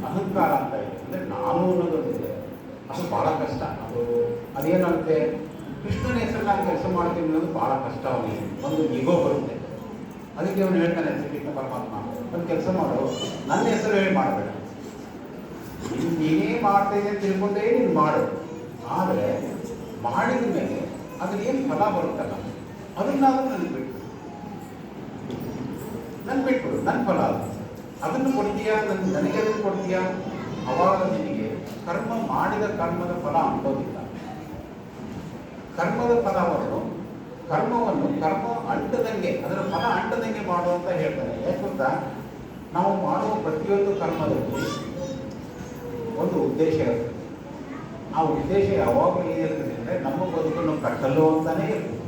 ಅಹಂಕಾರ ಅಂತ ಇದೆ, ಅಂದರೆ ನಾನು ಅನ್ನೋದೊಂದಿದೆ, ಅದು ಭಾಳ ಕಷ್ಟ. ಅದೇನಾಗುತ್ತೆ, ಕೃಷ್ಣನ ಹೆಸರಲ್ಲಿ ನಾನು ಕೆಲಸ ಮಾಡ್ತೀನಿ ಅನ್ನೋದು ಭಾಳ ಕಷ್ಟ. ಅವನಿಗೆ ಒಂದು ಈಗೋ ಬರುತ್ತೆ. ಅದಕ್ಕೆ ಅವನು ಹೇಳ್ತಾನೆ ಶ್ರೀಕೃಷ್ಣ ಪರಮಾತ್ಮ, ಒಂದು ಕೆಲಸ ಮಾಡು, ನನ್ನ ಹೆಸರು ಹೇಳಿ ಮಾಡಬೇಡ, ನೀನೇ ಮಾಡ್ತಾ ಇದೆ ತಿಳ್ಕೊಂಡೇ ನೀನು ಮಾಡು, ಆದರೆ ಮಾಡಿದ ಮೇಲೆ ಅದ್ರ ಏನು ಫಲ ಬರುತ್ತಲ್ಲ ಅದನ್ನಾದರೂ ನನಗೆ ಬಿಟ್ಬಿಡು, ನನ್ನ ಫಲ ಅದನ್ನು ಕೊಡ್ತೀಯಾ, ನನಗೆ ಅದನ್ನು ಕೊಡ್ತೀಯಾ, ಅವಾಗ ನಿನಗೆ ಮಾಡಿದ ಕರ್ಮದ ಫಲ ಅಂಬೋದಿಲ್ಲ. ಕರ್ಮವನ್ನು ಕರ್ಮ ಅಂಟದಂಗೆ, ಅದರ ಫಲ ಅಂಟದಂಗೆ ಮಾಡುವಂತ ಹೇಳ್ತಾರೆ. ಯಾಕಂತ ನಾವು ಮಾಡುವ ಪ್ರತಿಯೊಂದು ಕರ್ಮದಲ್ಲಿ ಒಂದು ಉದ್ದೇಶ ಇರುತ್ತೆ. ಆ ಉದ್ದೇಶ ಯಾವಾಗಲೂ ಏನಿರ್ತದೆ ಅಂದರೆ ನಮ್ಮ ಬದುಕನ್ನು ಕಟ್ಟಲು ಅಂತಾನೇ ಇರ್ತದೆ.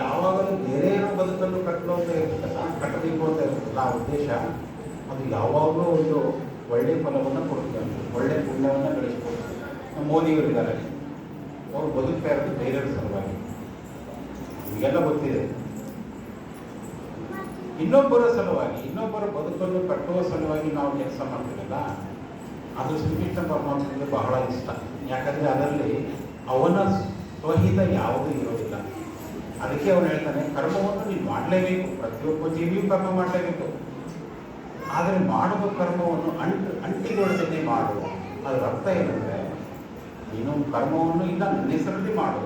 ಯಾವಾಗಲೂ ಬೇರೆಯವರ ಬದುಕನ್ನು ಕಟ್ಟಲು ಅಂತ ಇರ್ತದಲ್ಲ, ಕಟ್ಟಬೇಕು ಅಂತ ಇರ್ತದಲ್ಲ, ಆ ಉದ್ದೇಶ ಅದು ಯಾವಾಗಲೂ ಒಂದು ಒಳ್ಳೆಯ ಫಲವನ್ನು ಕೊಡುತ್ತೆ, ಒಳ್ಳೆಯ ಪುಣ್ಯವನ್ನು ಗಳಿಸ್ಕೊಡ್ತಾರೆ. ನಮ್ಮ ಮೋದಿಯವರಿದ್ದಾರೆ, ಅವರು ಬದುಕ್ತಾ ಇರೋದು ಬೇರೆಯವರ ಸಲುವಾಗಿ, ನಿಮಗೆಲ್ಲ ಗೊತ್ತಿದೆ. ಇನ್ನೊಬ್ಬರ ಸಲುವಾಗಿ, ಇನ್ನೊಬ್ಬರ ಬದುಕನ್ನು ಕಟ್ಟುವ ಸಲುವಾಗಿ ನಾವು ಕೆಲಸ ಮಾಡ್ತೀವಲ್ಲ, ಅದು ಶ್ರೀಕೃಷ್ಣ ಪರಮಾತ್ಮನಿಗೆ ಬಹಳ ಇಷ್ಟ. ಯಾಕಂದರೆ ಅದರಲ್ಲಿ ಅವನ ಸ್ವಹಿತ ಯಾವುದೂ ಇರೋದಿಲ್ಲ. ಅದಕ್ಕೆ ಅವನು ಹೇಳ್ತಾನೆ, ಕರ್ಮವನ್ನು ನೀನು ಮಾಡಲೇಬೇಕು, ಪ್ರತಿಯೊಬ್ಬ ಜೀವಿಯೂ ಕರ್ಮ ಮಾಡಲೇಬೇಕು, ಆದರೆ ಮಾಡುವ ಕರ್ಮವನ್ನು ಅಂಟಿಗೊಳ್ಳದೇ ಮಾಡು. ಅದರ ಅರ್ಥ ಏನಂದರೆ, ನೀನು ಕರ್ಮವನ್ನು ಇಲ್ಲ ನನ್ನ ಹೆಸರಲ್ಲಿ ಮಾಡು,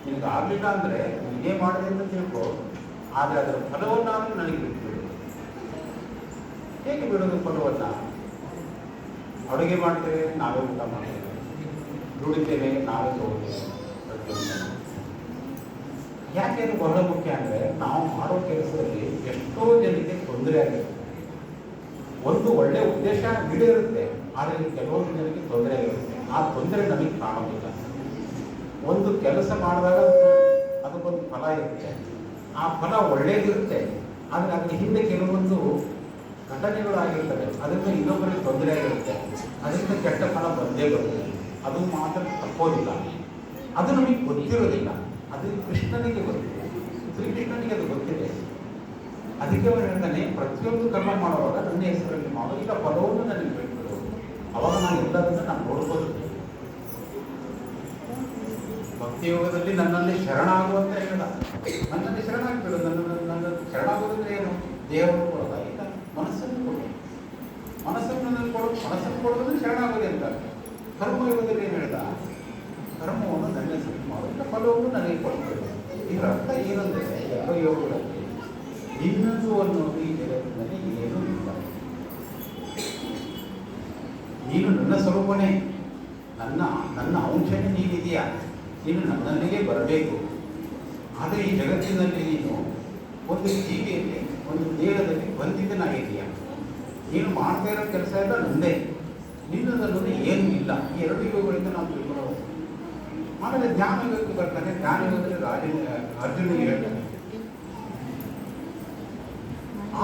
ನಿನಗೆ ಆಗಲಿಲ್ಲ ಅಂದರೆ ನೀನೇ ಮಾಡಿದೆ ಅಂತ ತಿಳ್ಕೊ, ಆದರೆ ಅದರ ಫಲವನ್ನಾದರೂ ನನಗೆ ಬಿಟ್ಬಿಡು. ಹೇಗೆ ಬಿಡೋದು ಫಲವನ್ನು? ಅಡುಗೆ ಮಾಡ್ತೇವೆ, ನಾವೇ ಊಟ ಮಾಡ್ತೇವೆ, ದುಡಿತೇವೆ, ನಾವೇ ತಗೋತೇವೆ ಪ್ರತಿಯೊಂದು. ಯಾಕೆ ಅದು ಬಹಳ ಮುಖ್ಯ ಅಂದರೆ, ನಾವು ಮಾಡೋ ಕೆಲಸದಲ್ಲಿ ಎಷ್ಟೋ ಜನಕ್ಕೆ ತೊಂದರೆ ಆಗುತ್ತೆ. ಒಂದು ಒಳ್ಳೆಯ ಉದ್ದೇಶ ಈಡೇರುತ್ತೆ, ಆದರೆ ಕೆಲವೊಂದು ಜನಕ್ಕೆ ತೊಂದರೆ ಆಗಿರುತ್ತೆ. ಆ ತೊಂದರೆ ನಮಗೆ ಕಾಣೋದಿಲ್ಲ. ಒಂದು ಕೆಲಸ ಮಾಡಿದಾಗ ಅದಕ್ಕೊಂದು ಫಲ ಇರುತ್ತೆ, ಆ ಫಲ ಒಳ್ಳೆಯದಿರುತ್ತೆ, ಆದರೆ ಅದರ ಹಿಂದೆ ಕೆಲವೊಂದು ಘಟನೆಗಳು ಆಗಿರ್ತವೆ, ಅದರಿಂದ ಇನ್ನೊಬ್ಬರಿಗೆ ತೊಂದರೆ ಆಗಿರುತ್ತೆ, ಅದರಿಂದ ಕೆಟ್ಟ ಫಲ ಬಂದೇ ಬರುತ್ತೆ. ಅದು ಮಾತ್ರ ತಪ್ಪೋದಿಲ್ಲ. ಅದು ನಮಗೆ ಗೊತ್ತಿರೋದಿಲ್ಲ. ಅದು ಕೃಷ್ಣನಿಗೆ ಗೊತ್ತಿದೆ, ಶ್ರೀಕೃಷ್ಣನಿಗೆ ಅದು ಗೊತ್ತಿದೆ. ಅದಕ್ಕೆ ಅವರು ಹೇಳ್ತಾನೆ, ಪ್ರತಿಯೊಂದು ಕರ್ಮ ಮಾಡುವಾಗ ನನ್ನ ಹೆಸರಲ್ಲಿ ಮಾಡೋ, ಈಗ ಫಲವನ್ನು ನನಗೆ ಬಿಟ್ಬಿಡು, ಅವಾಗ ನಾನು ಎಲ್ಲದನ್ನು ನಾನು ನೋಡ್ಬೋದು. ಭಕ್ತಿಯೋಗದಲ್ಲಿ ನನ್ನಲ್ಲಿ ಶರಣಾಗುವಂತ ಹೇಳಿದ, ನನ್ನಲ್ಲಿ ಶರಣಾಗ್ಬಿಡು. ನನ್ನ ಶರಣಾಗೋದಂದ್ರೆ ಏನು? ದೇವರು ಕೊಡೋದ, ಈಗ ಮನಸ್ಸನ್ನು ಕೊಡು, ಮನಸ್ಸನ್ನು ಕೊಡೋದಂದ್ರೆ ಶರಣಾಗೋದೆ ಅಂತ. ಕರ್ಮಯೋಗದಲ್ಲಿ ಏನು ಹೇಳ್ದ? ಕರ್ಮವನ್ನು ನನ್ನ ಹೆಸರು ಮಾಡು, ಈಗ ಫಲವನ್ನು ನನಗೆ ಕೊಡ್ತೇವೆ. ಇದರ ಅರ್ಥ ಏನಂದರೆ, ಯಾವ ಯೋಗಗಳಲ್ಲಿ ಇನ್ನೊಂದು ಅನ್ನೋದು ಈ ಜಗತ್ತಿನಲ್ಲಿ ಏನೂ ಇಲ್ಲ. ನೀನು ನನ್ನ ಸ್ವರೂಪನೇ, ನನ್ನ ಅಂಶನೇ ನೀನಿದೆಯಾ, ನೀನು ನನ್ನಲ್ಲಿಗೆ ಬರಬೇಕು. ಆದರೆ ಈ ಜಗತ್ತಿನಲ್ಲಿ ನೀನು ಒಂದು ಜೀವಿಯಲ್ಲಿ, ಒಂದು ದೇಹದಲ್ಲಿ ಬಂಧಿತನಾಗಿದೆಯಾ. ನೀನು ಮಾಡ್ತಾ ಇರೋ ಕೆಲಸ ಎಲ್ಲ ನಂದೇ, ನಿನ್ನದಲ್ಲೂ ಏನೂ ಇಲ್ಲ. ಈ ಎರಡು ಯೋಗಗಳಿಂದ ನಾವು ತಿಳ್ಕೊಳ್ಳೋದು. ಆಮೇಲೆ ಜ್ಞಾನ ಯೋಗಕ್ಕೆ ಬರ್ತಾನೆ. ಜ್ಞಾನ ಯೋಗದಲ್ಲಿ ಅರ್ಜುನಿಗೆ ಹೇಳ್ತಾನೆ,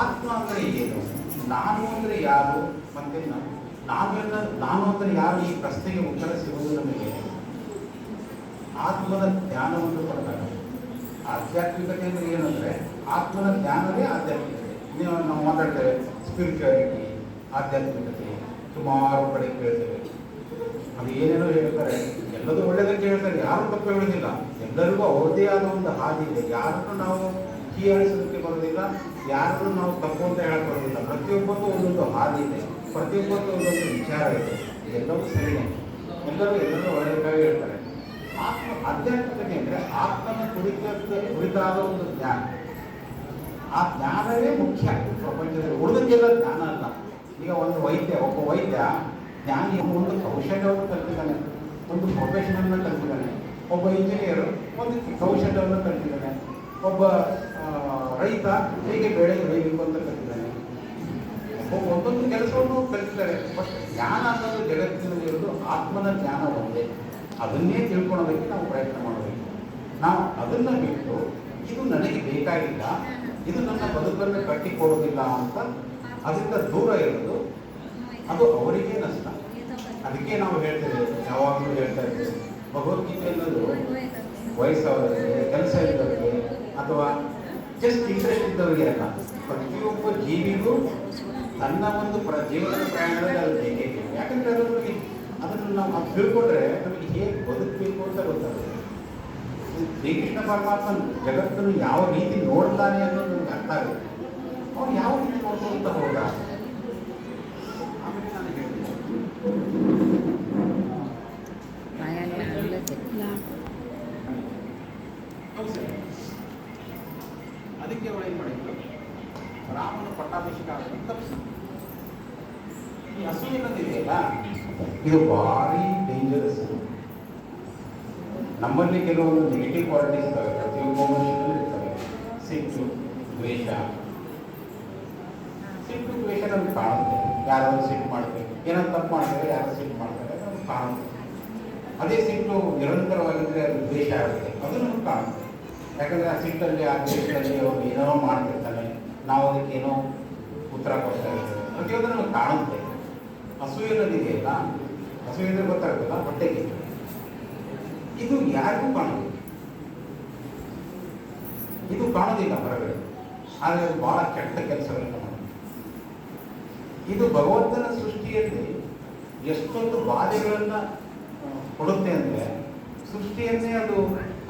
ಆತ್ಮ ಅಂದರೆ ಏನು, ನಾನು ಅಂದರೆ ಯಾರು, ಮತ್ತೆ ನಾನು ಅಂದರೆ ಯಾರು, ಈ ಪ್ರಶ್ನೆಗೆ ಉತ್ತರ ಸಿಗುವುದು ನಮಗೆ ಆತ್ಮದ ಜ್ಞಾನವನ್ನು ಪಡೆದಾಗ. ಆಧ್ಯಾತ್ಮಿಕತೆ ಅಂದರೆ ಏನಂದರೆ ಆತ್ಮನ ಜ್ಞಾನವೇ ಆಧ್ಯಾತ್ಮಿಕತೆ. ನಾವು ಮಾತಾಡ್ತೇವೆ ಸ್ಪಿರಿಚುಯಾಲಿಟಿ, ಆಧ್ಯಾತ್ಮಿಕತೆ, ಸುಮಾರು ಕಡೆ ಕೇಳ್ತೇವೆ. ಅದು ಏನೇನೋ ಹೇಳ್ತಾರೆ, ಎಲ್ಲದೂ ಒಳ್ಳೆಯದಕ್ಕೆ ಹೇಳ್ತಾರೆ, ಯಾರು ತಪ್ಪು ಹೇಳೋದಿಲ್ಲ. ಎಲ್ಲರಿಗೂ ಅವ್ರದ್ದೇ ಆದ ಒಂದು ಹಾದಿ ಇದೆ. ಯಾರನ್ನು ನಾವು ಹೀಯಾಳಿಸೋದಕ್ಕೆ ಬರೋದಿಲ್ಲ, ಯಾರನ್ನು ನಾವು ತಪ್ಪು ಅಂತ ಹೇಳಕ್ಕೆ ಬರೋದಿಲ್ಲ. ಪ್ರತಿಯೊಬ್ಬರಿಗೂ ಒಂದೊಂದು ಹಾದಿ ಇದೆ, ಪ್ರತಿಯೊಬ್ಬರಿಗೂ ಒಂದೊಂದು ವಿಚಾರ ಇದೆ. ಎಲ್ಲವೂ ಸರಿಯೇ, ಎಲ್ಲರೂ ಒಳ್ಳೆಯದಾಗಿ ಹೇಳ್ತಾರೆ. ಆಧ್ಯಾತ್ಮಿಕತೆ ಅಂದರೆ ಆತ್ಮನ ಕುರಿತಾದ ಒಂದು ಜ್ಞಾನ. ಆ ಜ್ಞಾನವೇ ಮುಖ್ಯ ಪ್ರಪಂಚದಲ್ಲಿ. ಉಳಿದಕ್ಕೆಲ್ಲ ಜ್ಞಾನ ಅಲ್ಲ. ಈಗ ಒಬ್ಬ ವೈದ್ಯ ಜ್ಞಾನಿ ಒಂದು ಕೌಶಲ್ಯವನ್ನು ಕಲ್ತಿದ್ದಾನೆ, ಒಂದು ಪ್ರೊಫೆಷನನ್ನು ಕಲ್ತಿದ್ದಾನೆ. ಒಬ್ಬ ಇಂಜಿನಿಯರು ಒಂದು ಕೌಶಲ್ಯವನ್ನು ಕಲ್ತಿದ್ದಾನೆ. ಒಬ್ಬ ರೈತ ಹೇಗೆ ಬೆಳೆ ಬೆಳೀಬೇಕು ಅಂತ ಕಲ್ತಿದ್ದಾನೆ. ಒಂದೊಂದು ಕೆಲಸವನ್ನು ಕಲಿತಾರೆ. ಬಟ್ ಜ್ಞಾನ ಅನ್ನೋದು ಜಗತ್ತಿನಲ್ಲಿರೋದು ಆತ್ಮನ ಜ್ಞಾನ ಒಂದೇ. ಅದನ್ನೇ ತಿಳ್ಕೊಳ್ಳೋದಕ್ಕೆ ನಾವು ಪ್ರಯತ್ನ ಮಾಡಬೇಕು. ನಾವು ಅದನ್ನು ಬಿಟ್ಟು ಇದು ನನಗೆ ಬೇಕಾಗಿಲ್ಲ, ಇದು ನನ್ನ ಬದುಕನ್ನು ಕಟ್ಟಿಕೊಡೋದಿಲ್ಲ ಅಂತ ಅದರಿಂದ ದೂರ ಇರೋದು, ಅದು ಅವರಿಗೆ ನಷ್ಟ. ಅದಕ್ಕೆ ನಾವು ಹೇಳ್ತೇವೆ, ಯಾವಾಗಲೂ ಹೇಳ್ತಾ ಇರ್ತೇವೆ, ಭಗವದ್ಗೀತೆ ಅನ್ನೋದು ವಯಸ್ಸವರಿಗೆ, ಕೆಲಸ ಇದ್ದವರಿಗೆ, ಅಥವಾ ಜಸ್ಟ್ ಇಂಟ್ರೆಸ್ಟ್ ಇದ್ದವರಿಗೆ ಅಲ್ಲ. ಪ್ರತಿಯೊಬ್ಬ ಜೀವಿಗೂ ತನ್ನ ಒಂದು ಜೀವನದ ಪ್ರಯಾಣದಲ್ಲಿ ಅದು ಬೇಕೇ. ಯಾಕಂದರೆ ಅದನ್ನು ನಾವು ಅದು ತಿಳ್ಕೊಂಡ್ರೆ ನಮಗೆ ಹೇಗೆ ಬದುಕಬೇಕು ಅಂತ ಗೊತ್ತಾಗುತ್ತೆ. ಶ್ರೀಕೃಷ್ಣ ಪರಮಾತ್ಮನ ಜಗತ್ತನ್ನು ಯಾವ ರೀತಿ ನೋಡ್ತಾನೆ ಅನ್ನೋದು ನಮ್ಗೆ ಅರ್ಥ ಆಗುತ್ತೆ. ಅವ್ರು ಯಾವ ರೀತಿ ನೋಡ್ಕೊಂತ ಹೋದ. ಆಮೇಲೆ ನಾನು ಹೇಳ್ತೀನಿ, ಅದಕ್ಕೆ ಅವಳು ಏನು ಮಾಡಿದ್ರು, ರಾಮನ ಪಟ್ಟಾಭಿಷೇಕ ತಪ್ಪಿಸಿ. ಈ ಅಸೂಯೆ ಅನ್ನೋದಿದೆಯಲ್ಲ, ಇದು ಭಾರಿ ಡೇಂಜರಸ್. ನಮ್ಮಲ್ಲಿ ಕೆಲವೊಂದು ನೆಗೆಟಿವ್ ಕ್ವಾಲಿಟೀಸ್ ಇರ್ತವೆ, ಪ್ರತಿಯೊಬ್ಬ ಮನುಷ್ಯನಲ್ಲಿ ಇರ್ತವೆ. ಸಿಟ್ಟು, ದ್ವೇಷ ನಮ್ಗೆ ಕಾಣುತ್ತೆ. ಯಾರಾದ್ರೂ ಸಿಟ್ಟು ಮಾಡ್ತೇವೆ, ಏನಾದ್ರು ತಪ್ಪು ಮಾಡ್ತೇವೆ, ಯಾರು ಸಿಟ್ಟು ಮಾಡ್ತಾರೆ, ನಮ್ಗೆ ಕಾಣುತ್ತೆ. ಅದೇ ಸಿಟ್ಟು ನಿರಂತರವಾಗಿದ್ದರೆ ಅದು ದ್ವೇಷ ಆಗುತ್ತೆ, ಅದು ನಮ್ಗೆ ಕಾಣುತ್ತೆ. ಯಾಕಂದರೆ ಆ ಸಿಟ್ಟಲ್ಲಿ, ಆ ದ್ವೇಷದಲ್ಲಿ ಅವ್ರು ಏನೋ ಮಾಡ್ತಿರ್ತಾನೆ, ನಾವು ಅದಕ್ಕೆ ಏನೋ ಉತ್ತರ ಕೊಡ್ತಾ ಇರ್ತೇವೆ. ಪ್ರತಿಯೊಂದು ನಮಗೆ ಕಾಣುತ್ತೆ. ಅಸೂಯೆಯಲ್ಲಿದೆಯಲ್ಲ, ಅಸೂಯೆ ಗೊತ್ತಾಗುತ್ತಲ್ಲ ಹೊಟ್ಟೆಗೆ, ಇದು ಯಾರಿಗೂ ಕಾಣೋದಿಲ್ಲ. ಇದು ಕಾಣೋದಿಲ್ಲ ಹೊರಗಡೆ, ಆದರೆ ಅದು ಬಹಳ ಕೆಟ್ಟ ಕೆಲಸಗಳನ್ನು ಮಾಡುತ್ತೆ. ಇದು ಭಗವಂತನ ಸೃಷ್ಟಿಯಲ್ಲಿ ಎಷ್ಟೊಂದು ಬಾಧೆಗಳನ್ನು ಕೊಡುತ್ತೆ ಅಂದರೆ, ಸೃಷ್ಟಿಯನ್ನೇ ಅದು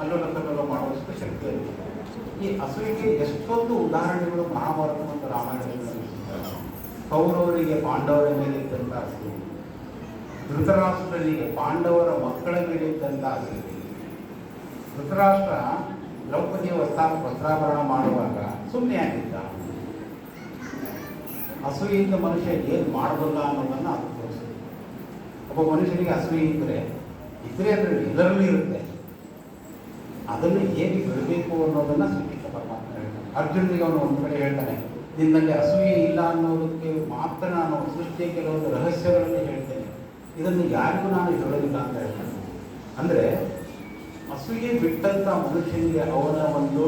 ಅಲ್ಲೋಲ ಕಲ್ಲೋಲ ಮಾಡುವಷ್ಟು ಶಕ್ತಿಯಲ್ಲಿ. ಈ ಅಸೂಯೆಗೆ ಎಷ್ಟೊಂದು ಉದಾಹರಣೆಗಳು ಮಹಾಭಾರತ ಮತ್ತು ರಾಮಾಯಣದಲ್ಲಿ ಸಿಗ್ತವೆ. ಕೌರವರಿಗೆ ಪಾಂಡವರ ಮೇಲೆ ಇದ್ದಂಥ ಅಸೂಯೆ, ಧೃತರಾಷ್ಟ್ರನಿಗೆ ಪಾಂಡವರ ಮಕ್ಕಳ ಮೇಲೆ ಇದ್ದಂಥ ಅಸೂಯೆ. ಧೃತರಾಷ್ಟ್ರ ದ್ರೌಪದಿಯ ವಸ್ತ್ರಾಭರಣ ಮಾಡುವಾಗ ಸುಮ್ಮನೆ ಆಗಿದ್ದ. ಅಸೂಯೆಯಿಂದ ಮನುಷ್ಯ ಏನು ಮಾಡಬಲ್ಲ ಅನ್ನೋದನ್ನು ಅದು ತೋರಿಸ್ತದೆ. ಒಬ್ಬ ಮನುಷ್ಯನಿಗೆ ಅಸೂಯೆ ಇದ್ದರೆ ಅಂದರೆ ಎಲ್ಲರಲ್ಲಿ ಇರುತ್ತೆ. ಅದನ್ನು ಹೇಗೆ ಬಿಡಬೇಕು ಅನ್ನೋದನ್ನು ಶ್ರೀಕೃಷ್ಣ ಪರಮಾತ್ಮ ಹೇಳ್ತಾನೆ. ಅರ್ಜುನಿಗೆ ಅವನು ಒಂದು ಕಡೆ ಹೇಳ್ತಾನೆ, ನಿನ್ನಲ್ಲಿ ಅಸೂಯೆ ಇಲ್ಲ ಅನ್ನೋದಕ್ಕೆ ಮಾತ್ರ ನಾನು ಸೃಷ್ಟಿಯ ಕೆಲವೊಂದು ರಹಸ್ಯಗಳನ್ನು ಹೇಳ್ತೇನೆ, ಇದನ್ನು ಯಾರಿಗೂ ನಾನು ಹೇಳೋದಿಲ್ಲ ಅಂತ ಹೇಳ್ತಾನೆ. ಅಂದರೆ ಅಸೂಯೆ ಬಿಟ್ಟಂಥ ಮನುಷ್ಯನಿಗೆ ಅವನ ಒಂದು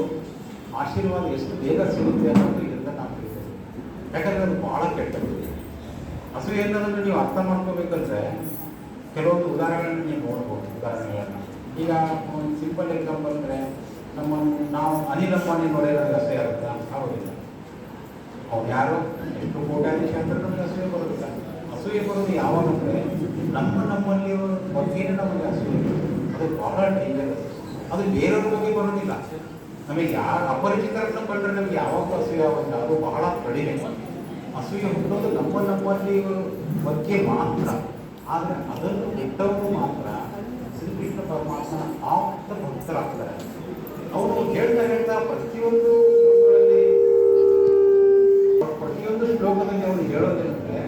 ಆಶೀರ್ವಾದ ಎಷ್ಟು ಬೇಗ ಸಿಗುತ್ತೆ ಅನ್ನೋದು ಇದರಿಂದ ನಾವು ಹೇಳ್ತೇವೆ. ಯಾಕಂದರೆ ಅದು ಭಾಳ ಕೆಟ್ಟದ್ದು. ಅಸೂಯೆ ಅನ್ನೋದನ್ನು ನೀವು ಅರ್ಥ ಮಾಡ್ಕೋಬೇಕಂದ್ರೆ ಕೆಲವೊಂದು ಉದಾಹರಣೆಗಳನ್ನು ನೀವು ನೋಡ್ಬೋದು. ಉದಾಹರಣೆಗಳನ್ನು ಈಗ ಒಂದು ಸಿಂಪಲ್ ಎಕ್ಸಾಂಪಲ್ ಅಂದರೆ ನಾವು ಅನಿಲ್ ಅಂಬಾನಿ ನೋಡಿದ್ರೆ ಅಸೂಯೆ ಆಗುತ್ತಾ? ಆಗೋದಿಲ್ಲ. ಅವ್ರು ಯಾರು ಎಷ್ಟು ಕೋಟ್ಯಾಧೀಶ ಅಂದ್ರೆ ನಮಗೆ ಅಸೂಯೆ ಬರೋದಿಲ್ಲ. ಅಸೂಯೆ ಬರೋದು ಯಾವಾಗ ಅಂದರೆ ನಮ್ಮಲ್ಲಿ ಬಗ್ಗೆನೇ ನಮಗೆ ಅಸೂಯೆ. ಅದು ಬಹಳ ಡೇಂಜರಸ್. ಅದು ಬೇರೆಯವ್ರ ಬಗ್ಗೆ ಬರೋದಿಲ್ಲ. ನಮಗೆ ಯಾರು ಅಪರಿಚಿತರನ್ನು ಕಂಡ್ರೆ ನಮಗೆ ಯಾವಾಗ ಅಸೂಯೆ ಆಗೋದಿಲ್ಲ. ಅದು ಬಹಳ ಕಡಿಮೆ. ಅಸೂಯೆ ಹುಟ್ಟೋದು ನಮ್ಮಲ್ಲಿ ಬಗ್ಗೆ ಮಾತ್ರ. ಆದರೆ ಅದನ್ನು ಬಿಟ್ಟವರು ಮಾತ್ರ ಶ್ರೀಕೃಷ್ಣ ಪರಮಾತ್ಮನ ಆಪ್ತ ಭಕ್ತರಾಗ್ತಾರೆ. ಅವರು ಹೇಳ್ತಾ ಪ್ರತಿಯೊಂದು ಶ್ಲೋಕದಲ್ಲಿ ಅವರು ಹೇಳೋದೇನೆಂದರೆ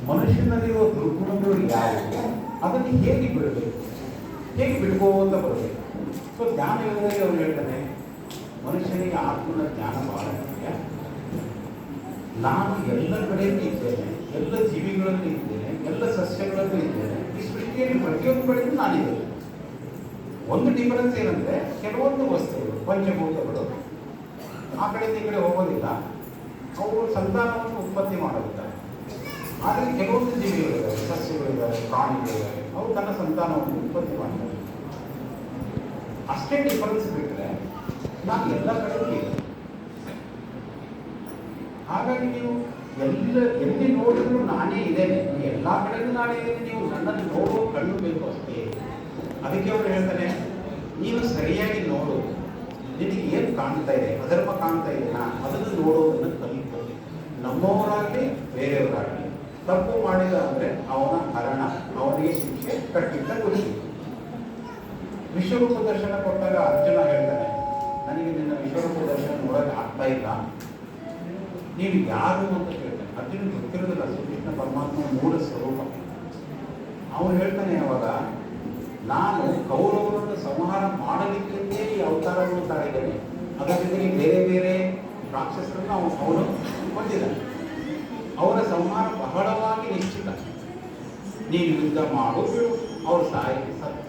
ಮನುಷ್ಯನಲ್ಲಿರುವ ದುರ್ಗುಣಗಳು ಯಾವುವು, ಅದನ್ನು ಹೇಗೆ ಬಿಡಬೇಕು, ಹೇಗೆ ಬಿಡ್ಕೋತ ಬರಬೇಕು. ಸೊ ಜ್ಞಾನ ಯೋಗದಲ್ಲಿ ಅವ್ರು ಹೇಳ್ತಾರೆ ಮನುಷ್ಯನಿಗೆ ಆತ್ಮನ ಜ್ಞಾನ ಬಹಳ ಮುಖ್ಯ. ನಾನು ಎಲ್ಲ ಕಡೆಯೂ ಇದ್ದೇನೆ, ಎಲ್ಲ ಜೀವಿಗಳಲ್ಲಿ ಇದ್ದೇನೆ, ಎಲ್ಲ ಸಸ್ಯಗಳಲ್ಲೂ ಇದ್ದೇನೆ. ಈ ಸೃಷ್ಟಿಯಲ್ಲಿ ಪ್ರತಿಯೊಂದು ಕಡೆಯೂ ನಾನಿದ್ದೇನೆ. ಒಂದು ಡಿಫರೆನ್ಸ್ ಏನಂದರೆ ಕೆಲವೊಂದು ವಸ್ತುಗಳು ಪಂಚಭೂತಗಳು ಆ ಕಡೆಯಿಂದ ಈ ಕಡೆ ಹೋಗೋದಿಲ್ಲ, ಅವು ಸಂತಾನವನ್ನು ಉತ್ಪತ್ತಿ ಮಾಡೋದಿಲ್ಲ. ಆದರೆ ಕೆಲವೊಂದು ಜೀವಿಗಳಿದ್ದಾವೆ, ಸಸ್ಯಗಳಿದ್ದಾವೆ, ಪ್ರಾಣಿಗಳಿದ್ದಾವೆ, ಅವು ತನ್ನ ಸಂತಾನವನ್ನು ಉತ್ಪತ್ತಿ ಮಾಡ್ತವೆ. ಅಷ್ಟೇ ಡಿಫರೆನ್ಸ್ ಬಿಟ್ಟರೆ ನಾನು ಎಲ್ಲ ಕಡೆಯೂ ಇದೆ. ಹಾಗಾಗಿ ನೀವು ಎಲ್ಲಿ ನೋಡಿದ್ರು ನಾನೇ ಇದ್ದೇನೆ, ಎಲ್ಲ ಕಡೆಯೂ ನಾನೇ ಇದ್ದೇನೆ. ನೀವು ನನ್ನನ್ನು ನೋಡೋ ಕಣ್ಣು ಬೇಕು ಅಷ್ಟೇ. ಅದಕ್ಕೆ ಅವರು ಹೇಳ್ತಾನೆ, ನೀನು ಸರಿಯಾಗಿ ನೋಡು, ನಿನಗೆ ಏನು ಕಾಣ್ತಾ ಇದೆ, ಅಧರ್ಮ ಕಾಣ್ತಾ ಇದೆಯಾ, ಅದನ್ನು ನೋಡೋದನ್ನು ಕಲಿತು. ನಮ್ಮವರಾಗಲಿ ಬೇರೆಯವರಾಗಲಿ ತಪ್ಪು ಮಾಡಿದ ಅಂದರೆ ಅವನ ಹರಣ, ಅವನಿಗೆ ಶಿಕ್ಷೆ ಕಟ್ಟಿಟ್ಟ ಗುರಿ. ವಿಶ್ವರೂಪ ದರ್ಶನ ಕೊಟ್ಟಾಗ ಅರ್ಜುನ ಹೇಳ್ತಾನೆ, ನನಗೆ ನಿನ್ನ ವಿಶ್ವರೂಪ ದರ್ಶನ ನೋಡೋಕೆ ಆಗ್ತಾ ಇಲ್ಲ, ನೀನು ಯಾರು ಅಂತ ಕೇಳ್ತಾನೆ. ಅರ್ಜುನ ಗೊತ್ತಿರೋದಿಲ್ಲ ಶ್ರೀಕೃಷ್ಣ ಪರಮಾತ್ಮ ಮೂಲ ಸ್ವರೂಪ. ಅವನು ಹೇಳ್ತಾನೆ ಅವಾಗ, ನಾನು ಕೌರವರನ್ನು ಸಂಹಾರ ಮಾಡಲಿಕ್ಕೆ ಈ ಅವತಾರವನ್ನು ತಾಳಿದ್ದೇನೆ. ಅದರ ಜೊತೆಗೆ ಬೇರೆ ಬೇರೆ ರಾಕ್ಷಸರನ್ನು ಅವನು ಹೊಂದಿದ್ದಾನೆ. ಅವರ ಸಂಹಾರ ಬಹಳವಾಗಿ ನಿಶ್ಚಿತ. ನೀನು ಯುದ್ಧ ಮಾಡು, ಅವರು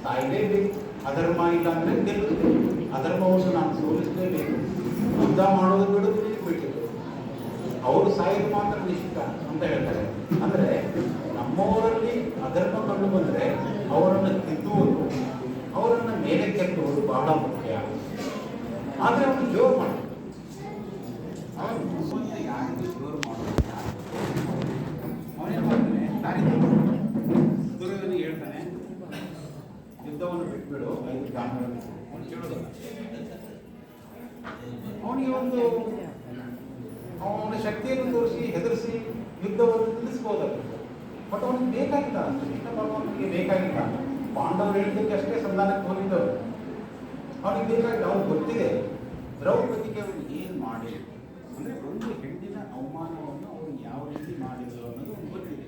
ಸಾಯಲೇಬೇಕು. ಅಧರ್ಮ ಇಲ್ಲ ಅಂದರೆ ಗೆಲ್ಲುತ್ತದೆ. ಅಧರ್ಮವನ್ನು ನಾನು ಸೋಲಿಸಲೇಬೇಕು. ಯುದ್ಧ ಮಾಡೋದು ಬಿಡೋದು ಬಿಟ್ಟಿದ್ದು, ಅವರು ಸಾಯೋದು ಮಾತ್ರ ನಿಶ್ಚಿತ ಅಂತ ಹೇಳ್ತಾರೆ. ಅಂದರೆ ನಮ್ಮವರಲ್ಲಿ ಅಧರ್ಮ ಕಂಡು ಬಂದರೆ ಅವರನ್ನು ತಿದ್ದುವುದು, ಅವರನ್ನು ಮೇಲೆ ಕೆತ್ತುವುದು ಬಹಳ ಮುಖ್ಯ. ಆದರೆ ಅವನು ಜೋರು ಮಾಡಿ ಯಾರಿಗೂ ಜೋರು ಮಾಡೋದು ಅವನೇನು ಮಾಡ್ತಾನೆ, ದಾರಿ ದುರ್ಯೋಧನಿಗೆ ಹೇಳ್ತಾನೆ, ಯುದ್ಧವನ್ನು ಬಿಟ್ಬಿಡು, 5 ಗ್ರಾಮಗಳಲ್ಲಿ ಅವನು ಕೇಳೋದಿಲ್ಲ. ಅವನಿಗೆ ಅವನ ಶಕ್ತಿಯನ್ನು ತೋರಿಸಿ ಹೆದರಿಸಿ ಯುದ್ಧವನ್ನು ನಿಲ್ಲಿಸ್ಬೋದಾಗಿತ್ತು. ಬಟ್ ಅವನಿಗೆ ಬೇಕಾಗಿಲ್ಲ, ಕೃಷ್ಣ ಪರಮಾತ್ಮನಿಗೆ ಬೇಕಾಗಿಲ್ಲ. ಪಾಂಡವರು ಹೇಳಿದ್ದಕ್ಕೆ ಅಷ್ಟೇ ಸಂಧಾನಕ್ಕೆ ಹೋಗಿದ್ದವರು. ಅವನಿಗೆ ಬೇಕಾಗಿಲ್ಲ. ಅವ್ನಿಗೆ ಗೊತ್ತಿದೆ ದ್ರೌಪದಿಗೆ ಅವನು ಏನು ಮಾಡಿ, ಅಂದರೆ ಒಂದು ಹೆಣ್ಣಿನ ಅವಮಾನವನ್ನು ಅವನು ಯಾವ ರೀತಿ ಮಾಡಿದ್ರು ಅನ್ನೋದು ಅವ್ನಿಗೆ ಗೊತ್ತಿದೆ.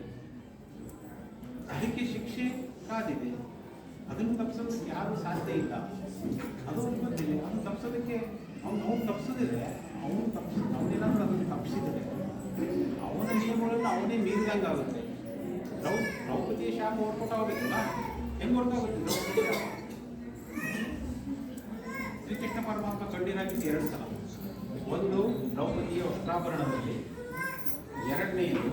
ಅದಕ್ಕೆ ಶಿಕ್ಷೆ ಕಾದಿದೆ. ಅದನ್ನು ತಪ್ಪಿಸೋದಕ್ಕೆ ಯಾರೂ ಸಾಧ್ಯ ಇಲ್ಲ. ಅದು ಅವ್ನಿಗೆ ಗೊತ್ತಿದೆ. ಅದನ್ನು ತಪ್ಪಿಸೋದಕ್ಕೆ ಅವನು ತಪ್ಪಿಸೋದಿದೆ. ಅವನೇನಾದ್ರೂ ಅದನ್ನು ತಪ್ಪಿಸಿದರೆ ಅವನ ನಿಯಮಗಳನ್ನು ಅವನೇ ಮೀರಿದಂಗೆ ಆಗುತ್ತೆ. ದ್ರೌಪದಿ ಶಾಪ ಹೊರಕೊಟ್ಟು ಹೋಗಬೇಕಲ್ಲ, ಹೆಂಗೆ ಹೊರಟೋಗುತ್ತೆ ದ್ರೌಪದಿ ಶಾಪ? ಶ್ರೀಕೃಷ್ಣ ಪರಮಾತ್ಮ ಕಂಡಿರಾಗಿದ್ದು 2 ಸಲ. ಒಂದು ದ್ರೌಪದಿಯ ವಸ್ತ್ರಾಭರಣದಲ್ಲಿ, ಎರಡನೆಯದು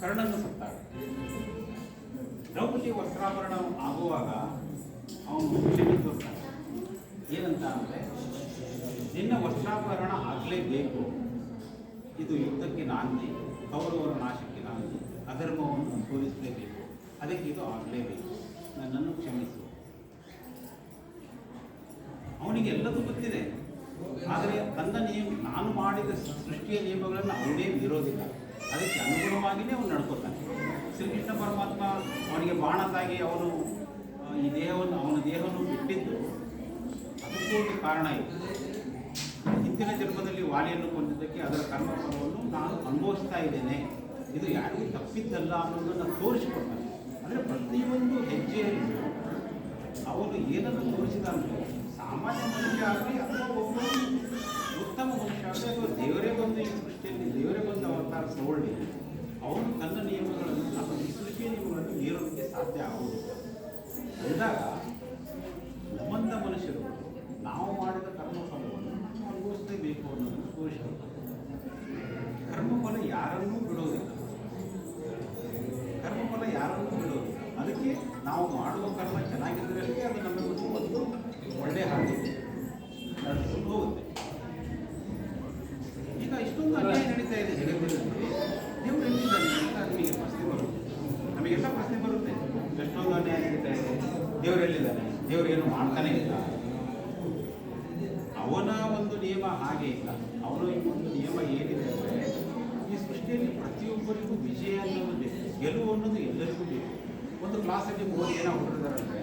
ಕರ್ಣನ ಸತ್ತಾಗ. ದ್ರೌಪದಿಯ ವಸ್ತ್ರಾಭರಣ ಆಗುವಾಗ ಅವನು ಕ್ಷಮೆ ತೋರ್ತಾನೆ. ಏನಂತ ಅಂದರೆ, ನಿನ್ನ ವಸ್ತ್ರಾಭರಣ ಆಗಲೇಬೇಕು, ಇದು ಯುದ್ಧಕ್ಕೆ ನಾಂದಿ, ಕೌರವರ ನಾಶಕ್ಕೆ ನಾಂದಿ, ಅಧರ್ಮವನ್ನು ಸೋಲಿಸಲೇಬೇಕು, ಅದಕ್ಕೆ ಇದು ಆಗಲೇಬೇಕು, ನನ್ನನ್ನು ಕ್ಷಮಿಸು. ಅವನಿಗೆ ಎಲ್ಲದೂ ಗೊತ್ತಿದೆ. ಆದರೆ ತನ್ನ ನಾನು ಮಾಡಿದ ಸೃಷ್ಟಿಯ ನಿಯಮಗಳನ್ನು ಅವನೇ ಮೀರೋದಿಲ್ಲ. ಅದಕ್ಕೆ ಅನುಗುಣವಾಗಿಯೇ ಅವನು ನಡ್ಕೋತಾನೆ. ಶ್ರೀಕೃಷ್ಣ ಪರಮಾತ್ಮ ಅವನಿಗೆ ಬಾಣ ತಾಗಿ ಅವನ ದೇಹವನ್ನು ಬಿಟ್ಟಿದ್ದು ಅದಕ್ಕೂ ಒಂದು ಕಾರಣ ಇದೆ. ಹಿಂದಿನ ಜನ್ಮದಲ್ಲಿ ವಾಲಿಯನ್ನು ಕೊಂದಿದ್ದಕ್ಕೆ ಅದರ ಕರ್ಮಫಲವನ್ನು ನಾನು ಅನುಭವಿಸ್ತಾ ಇದ್ದೇನೆ, ಇದು ಯಾರಿಗೂ ತಪ್ಪಿದ್ದಲ್ಲ ಅನ್ನೋದನ್ನು ತೋರಿಸಿಕೊಡ್ತಾನೆ. ಅಂದರೆ ಪ್ರತಿಯೊಂದು ಹೆಜ್ಜೆಯಲ್ಲಿ ಅವನು ಏನನ್ನು ತೋರಿಸಿದಂತೆ ಸಾಮಾನ್ಯ ಮನುಷ್ಯ ಆಗಲಿ ಅಥವಾ ಒಬ್ಬ ಉತ್ತಮ ಮನುಷ್ಯ ಆಗಲಿ ಅಥವಾ ದೇವರೇ ಬಂದು ಈ ಸೃಷ್ಟಿಯಲ್ಲಿ ದೇವರೇ ಬಂದು ಅವತಾರ ತಗೊಳ್ಳಿ, ಅವನು ತನ್ನ ನಿಯಮಗಳನ್ನು ಅಥವಾ ಈ ಸೃಷ್ಟಿಯ ನಿಯಮಗಳನ್ನು ಮೀರೋದಕ್ಕೆ ಸಾಧ್ಯ ಆಗುವುದಿಲ್ಲ. ಅಂದಾಗ ನಮ್ಮಂಥ ಮನುಷ್ಯರು ನಾವು ಮಾಡಿದ ಕರ್ಮಫಲವನ್ನು ಅನುಭವಿಸಲೇಬೇಕು ಅನ್ನೋದನ್ನು ತೋರಿಸಬೇಕು. ಕರ್ಮಫಲ ಯಾರನ್ನೂ ಬಿಡೋದಿಲ್ಲ. ಅದಕ್ಕೆ ನಾವು ಮಾಡುವ ಕರ್ಮ ಎಷ್ಟೊಂದು ಅನ್ಯಾಯ ನಡೀತಾ ಇದೆ ಜಗತ್ತಿನಲ್ಲಿ. ದೇವರು ಎಲ್ಲಿದ್ದಾನೆ ಅಂತ ನಮಗೆ ಪ್ರಶ್ನೆ ಬರುತ್ತೆ, ನಮಗೆಲ್ಲ ಪ್ರಶ್ನೆ ಬರುತ್ತೆ. ಎಷ್ಟೊಂದು ಅನ್ಯಾಯ ನಡೀತಾ ಇದೆ, ದೇವರು ಎಲ್ಲಿದ್ದಾನೆ, ದೇವರು ಏನು ಮಾಡ್ತಾನೆ ಇಲ್ಲ. ಅವನ ಒಂದು ನಿಯಮ ಹಾಗೆ ಇಲ್ಲ. ಅವನ ಒಂದು ನಿಯಮ ಏನಿದೆ ಅಂದರೆ, ಈ ಸೃಷ್ಟಿಯಲ್ಲಿ ಪ್ರತಿಯೊಬ್ಬರಿಗೂ ವಿಜಯ ಅನ್ನೋದು ಬೇಕು, ಗೆಲುವು ಅನ್ನೋದು ಎಲ್ಲರಿಗೂ ಬೇಕು. ಒಂದು ಕ್ಲಾಸಲ್ಲಿ ಓದಿ ಏನೋ ಹೊರಟಿದ್ದಾರಂದರೆ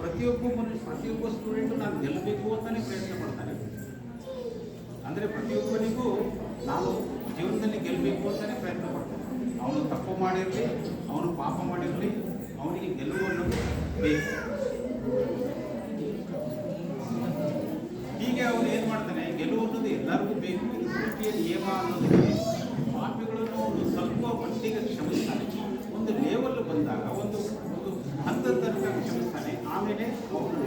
ಪ್ರತಿಯೊಬ್ಬ ಸ್ಟೂಡೆಂಟು ನಾನು ಗೆಲ್ಲಬೇಕು ಅಂತಲೇ ಪ್ರಯತ್ನ ಮಾಡ್ತಾನೆ. ಅಂದರೆ ಪ್ರತಿಯೊಬ್ಬನಿಗೂ ನಾನು ಜೀವನದಲ್ಲಿ ಗೆಲ್ಲಬೇಕು ಅಂತಲೇ ಪ್ರಯತ್ನ ಮಾಡ್ತಾನೆ. ಅವನು ತಪ್ಪು ಮಾಡಿರಲಿ, ಅವನು ಪಾಪ ಮಾಡಿರಲಿ, ಅವನಿಗೆ ಗೆಲುವು ಅನ್ನೋದು ಬೇಕು. ಹೀಗೆ ಅವನು ಏನು ಮಾಡ್ತಾನೆ, ಗೆಲುವು ಅನ್ನೋದು ಎಲ್ಲರಿಗೂ ಬೇಕು. ಈ ಸೃಷ್ಟಿಯ ನಿಯಮ ಅನ್ನೋದು ಪಾಪಿಗಳನ್ನು ಒಂದು ಸ್ವಲ್ಪ ಮಟ್ಟಿಗೆ ಕ್ಷಮಿಸ್ತಾನೆ. ಒಂದು ಲೇವಲ್ ಬಂದಾಗ ಒಂದು ಹಂತದ ತನಕ ಕ್ಷಮಿಸ್ತಾನೆ, ಆಮೇಲೆ ಅವನು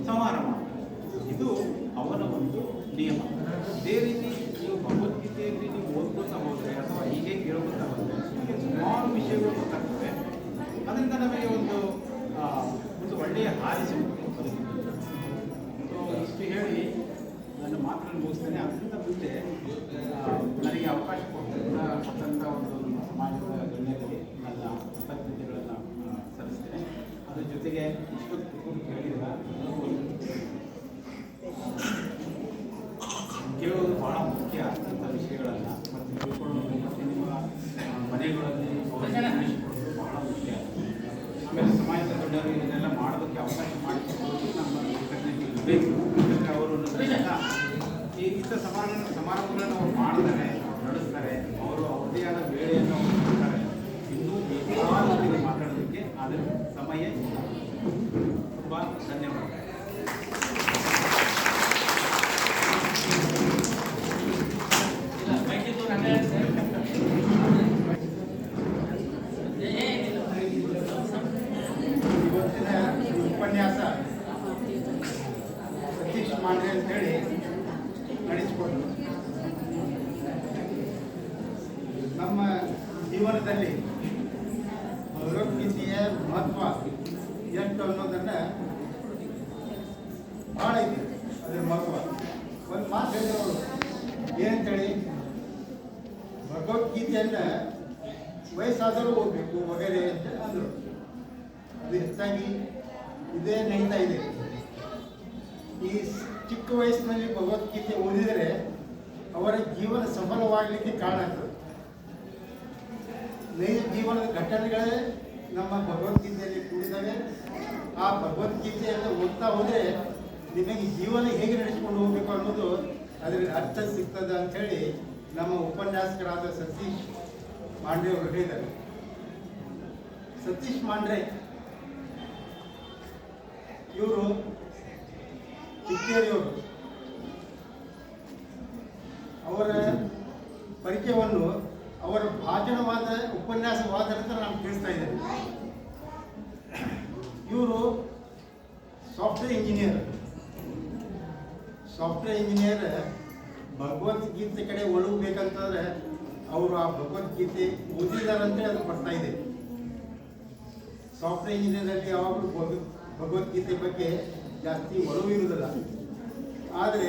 ಸಂಹಾರ ಮಾಡ್ತಾನೆ. ಇದು ಅವನ ಒಂದು ನಿಯಮ. ಇದೇ ರೀತಿ ನೀವು ಭಗವದ್ಗೀತೆಯಲ್ಲಿ ನೀವು ಓದ್ಕೊತಾ ಹೋದರೆ ಅಥವಾ ಹೀಗೆ ಕೇಳ್ಕೊತಾ ಹೋದರೆ ನಿಮಗೆ ಸುಮಾರು ವಿಷಯಗಳು ಗೊತ್ತಾಗ್ತವೆ. ಅದರಿಂದ ನಮಗೆ ಒಂದು ಒಳ್ಳೆಯ ಹಾದಿ ಸಿಗುತ್ತೆ. ಇಷ್ಟು ಹೇಳಿ ನನ್ನ ಮಾತನ್ನು ಮುಗಿಸ್ತೇನೆ. ಅದರಿಂದ ಮುಂದೆ ನನಗೆ ಅವಕಾಶ ಕೊಟ್ಟಂಥ ಒಂದು ಸಮಾಜದ ಗಣ್ಯರಿಗೆ ನನ್ನ ಕೃತಜ್ಞತೆಗಳನ್ನು ಸಲ್ಲಿಸ್ತೇನೆ. ಅದ್ರ ಜೊತೆಗೆ ಇಷ್ಟೊತ್ತು ಕೇಳಿದ ಕೇಳೋದು ಭಾಳ ಮುಖ್ಯ ಅಂಥ ವಿಷಯಗಳನ್ನು ಮತ್ತು ತಿಳ್ಕೊಳ್ಳೋದು ಮತ್ತು ನಿಮ್ಮ ಮನೆಗಳಲ್ಲಿ ನಡೆಸಿಕೊಳ್ಳೋದು ಬಹಳ ಮುಖ್ಯ. ಆಮೇಲೆ ಸಮಾಜದ ದೊಡ್ಡವರಿಗೆ ಇದನ್ನೆಲ್ಲ ಮಾಡೋದಕ್ಕೆ ಅವಕಾಶ ಮಾಡಿಕೊಡೋದು ನಮ್ಮ ಕೃತಜ್ಞತೆ ಇರಬೇಕು. ಯಾಕಂದರೆ ಅವರು ಈ ಇಂಥ ಸಮಾರಂಭಗಳನ್ನು ಅವರು ಮಾಡ್ತಾರೆ, ನಡೆಸ್ತಾರೆ. ಅವರು ಅವರದೇ ಆದ ವೇಳೆಯನ್ನು ಅವರು ಮಾಡ್ತಾರೆ. ಇನ್ನೂ ಬೇಕಾದವರಿಗೆ ಮಾತಾಡೋದಕ್ಕೆ ಅದರ ಸಮಯ ಇಲ್ಲ. ತುಂಬ ಧನ್ಯವಾದ. ಇವತ್ತಿನ ಉಪನ್ಯಾಸ ಸತೀಶ್ ಮಾಂಡ್ರೆ ಅಂತೇಳಿ ನಡೆಸಿಕೊಂಡು ನಮ್ಮ ಜೀವನದಲ್ಲಿ ಭಗವದ್ಗೀತೆಯ ಮಹತ್ವ ಎಷ್ಟು ಅನ್ನೋದನ್ನು ಭಾಳ ಇದೆ. ಅದರ ಮಹತ್ವ ಒಂದು ಮಾತು ಹೇಳಿದವರು ಏನಂತೇಳಿ, ಭಗವದ್ಗೀತೆಯನ್ನು ವಯಸ್ಸಾದರೂ ಓದಬೇಕು ವಗೇರೆ ಅಂತ ಅಂದರು. ಅದು ಹೆಚ್ಚಾಗಿ ಇದೇ ನಡೀತಾ ಇದೆ. ಈ ಚಿಕ್ಕ ವಯಸ್ಸಿನಲ್ಲಿ ಭಗವದ್ಗೀತೆ ಓದಿದರೆ ಅವರ ಜೀವನ ಸಫಲವಾಗಲಿಕ್ಕೆ ಕಾರಣ ಆಗ್ತದೆ. ನೈಜ ಜೀವನದ ಘಟನೆಗಳೇ ನಮ್ಮ ಭಗವದ್ಗೀತೆಯಲ್ಲಿ ಕೂಡಿದ್ದಾವೆ. ಆ ಭಗವದ್ಗೀತೆಯನ್ನು ಓದ್ತಾ ಹೋದರೆ ನಿಮಗೆ ಜೀವನ ಹೇಗೆ ನಡೆಸಿಕೊಂಡು ಹೋಗಬೇಕು ಅನ್ನೋದು ಅದರಲ್ಲಿ ಅರ್ಥ ಸಿಗ್ತದೆ ಅಂಥೇಳಿ ನಮ್ಮ ಉಪನ್ಯಾಸಕರಾದ ಸತೀಶ್ ಮಾಂಡ್ರೆ ಅವರು ಹೇಳಿದ್ದಾರೆ. ಸತೀಶ್ ಮಾಂಡ್ರೆ ಇವರು ಚಿಕ್ಕೇರಿಯವರು. ಅವರ ಪರಿಚಯವನ್ನು ಅವರ ಭಾಷಣವಾದ ಉಪನ್ಯಾಸವಾದ ನಂತರ ನಾನು ತಿಳಿಸ್ತಾ ಇದ್ದೇನೆ. ಇವರು ಸಾಫ್ಟ್ವೇರ್ ಇಂಜಿನಿಯರ್ ಭಗವದ್ಗೀತೆ ಕಡೆ ಒಳಗಬೇಕಂತಂದ್ರೆ ಅವರು ಆ ಭಗವದ್ಗೀತೆ ಓದಿದಾರಂತೇಳಿ ಅದು ಬರ್ತಾ ಇದೆ. ಸಾಫ್ಟ್ವೇರ್ ಇಂಜಿನಿಯರಲ್ಲಿ ಯಾವಾಗಲೂ ಭಗವದ್ಗೀತೆ ಬಗ್ಗೆ ಜಾಸ್ತಿ ಒಲವು ಇರುವುದಿಲ್ಲ. ಆದರೆ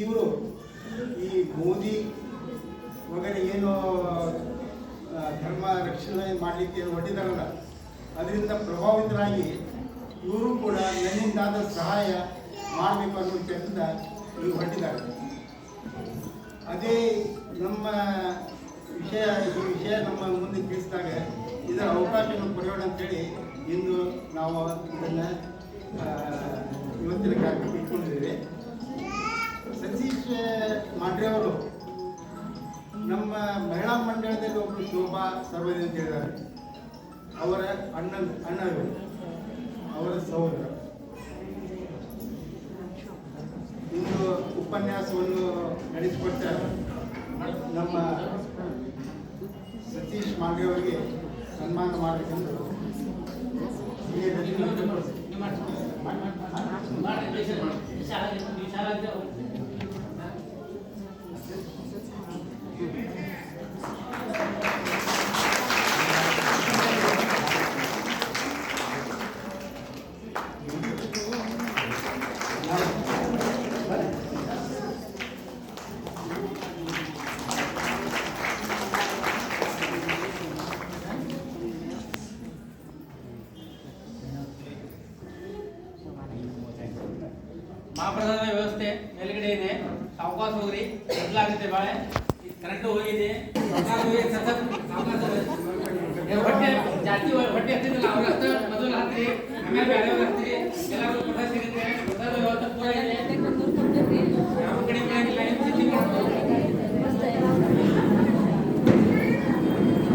ಇವರು ಈ ಮೋದಿ ವಗೇರೆ ಏನು ಧರ್ಮ ರಕ್ಷಣೆ ಮಾಡಲಿಕ್ಕೆ ಹೊರಟಿದ್ದಾರಲ್ಲ, ಅದರಿಂದ ಪ್ರಭಾವಿತರಾಗಿ ಇವರು ಕೂಡ ನನ್ನಿಂದಾದ ಸಹಾಯ ಮಾಡಬೇಕು ಅನ್ನೋ ಉದ್ದೇಶದಿಂದ ಇವರು ಹೊರಟಿದ್ದಾರೆ. ಅದೇ ನಮ್ಮ ಈ ವಿಷಯ ನಮ್ಮ ಮುಂದೆ ತಿಳಿಸಿದಾಗ ಇದರ ಅವಕಾಶವನ್ನು ಪಡೆಯೋಣ ಅಂತೇಳಿ ಇಂದು ನಾವು ಇದನ್ನು ಇವತ್ತಿನ ಕಾರ್ಯಕ್ರಮ ಇಟ್ಕೊಂಡಿದ್ದೇವೆ. ಸತೀಶ್ ಮಾಂಡ್ರೆ ಅವರು ನಮ್ಮ ಮಹಿಳಾ ಮಂಡಳದಲ್ಲಿ ಒಬ್ಬರು ಶೋಭಾ ಸರ್ವದಿ ಅಂತ ಹೇಳಿದ್ದಾರೆ. ಅವರ ಅಣ್ಣರು, ಅವರ ಸಹೋದರ. ಇಂದು ಉಪನ್ಯಾಸವನ್ನು ನಡೆಸಿಕೊಟ್ಟ ನಮ್ಮ ಸತೀಶ್ ಮಾಂಡ್ರೆ ಅವರಿಗೆ ಸನ್ಮಾನ ಮಾಡಬೇಕೆಂದು ಮಹಾಪ್ರಸಾದ ವ್ಯವಸ್ಥೆ ಮೇಲ್ಗಡೆ ಇದೆ. ಸಾವಕಾಶ ಹೋಗ್ರಿ, ಬದಲಾಗುತ್ತೆ ಬಾಳೆ. ಕರೆಂಟ್ ಹೋಗಿದೆ, ಹೊಟ್ಟೆ ಜಾಸ್ತಿ ಹೊಟ್ಟೆ ಹತ್ತಿರಲ್ಲ, ಅವ್ರ ಮೊದಲು ಹತ್ತಿ ಆಮೇಲೆ ಬೇರೆಯವ್ರು ಹತ್ತಿ ಎಲ್ಲರೂ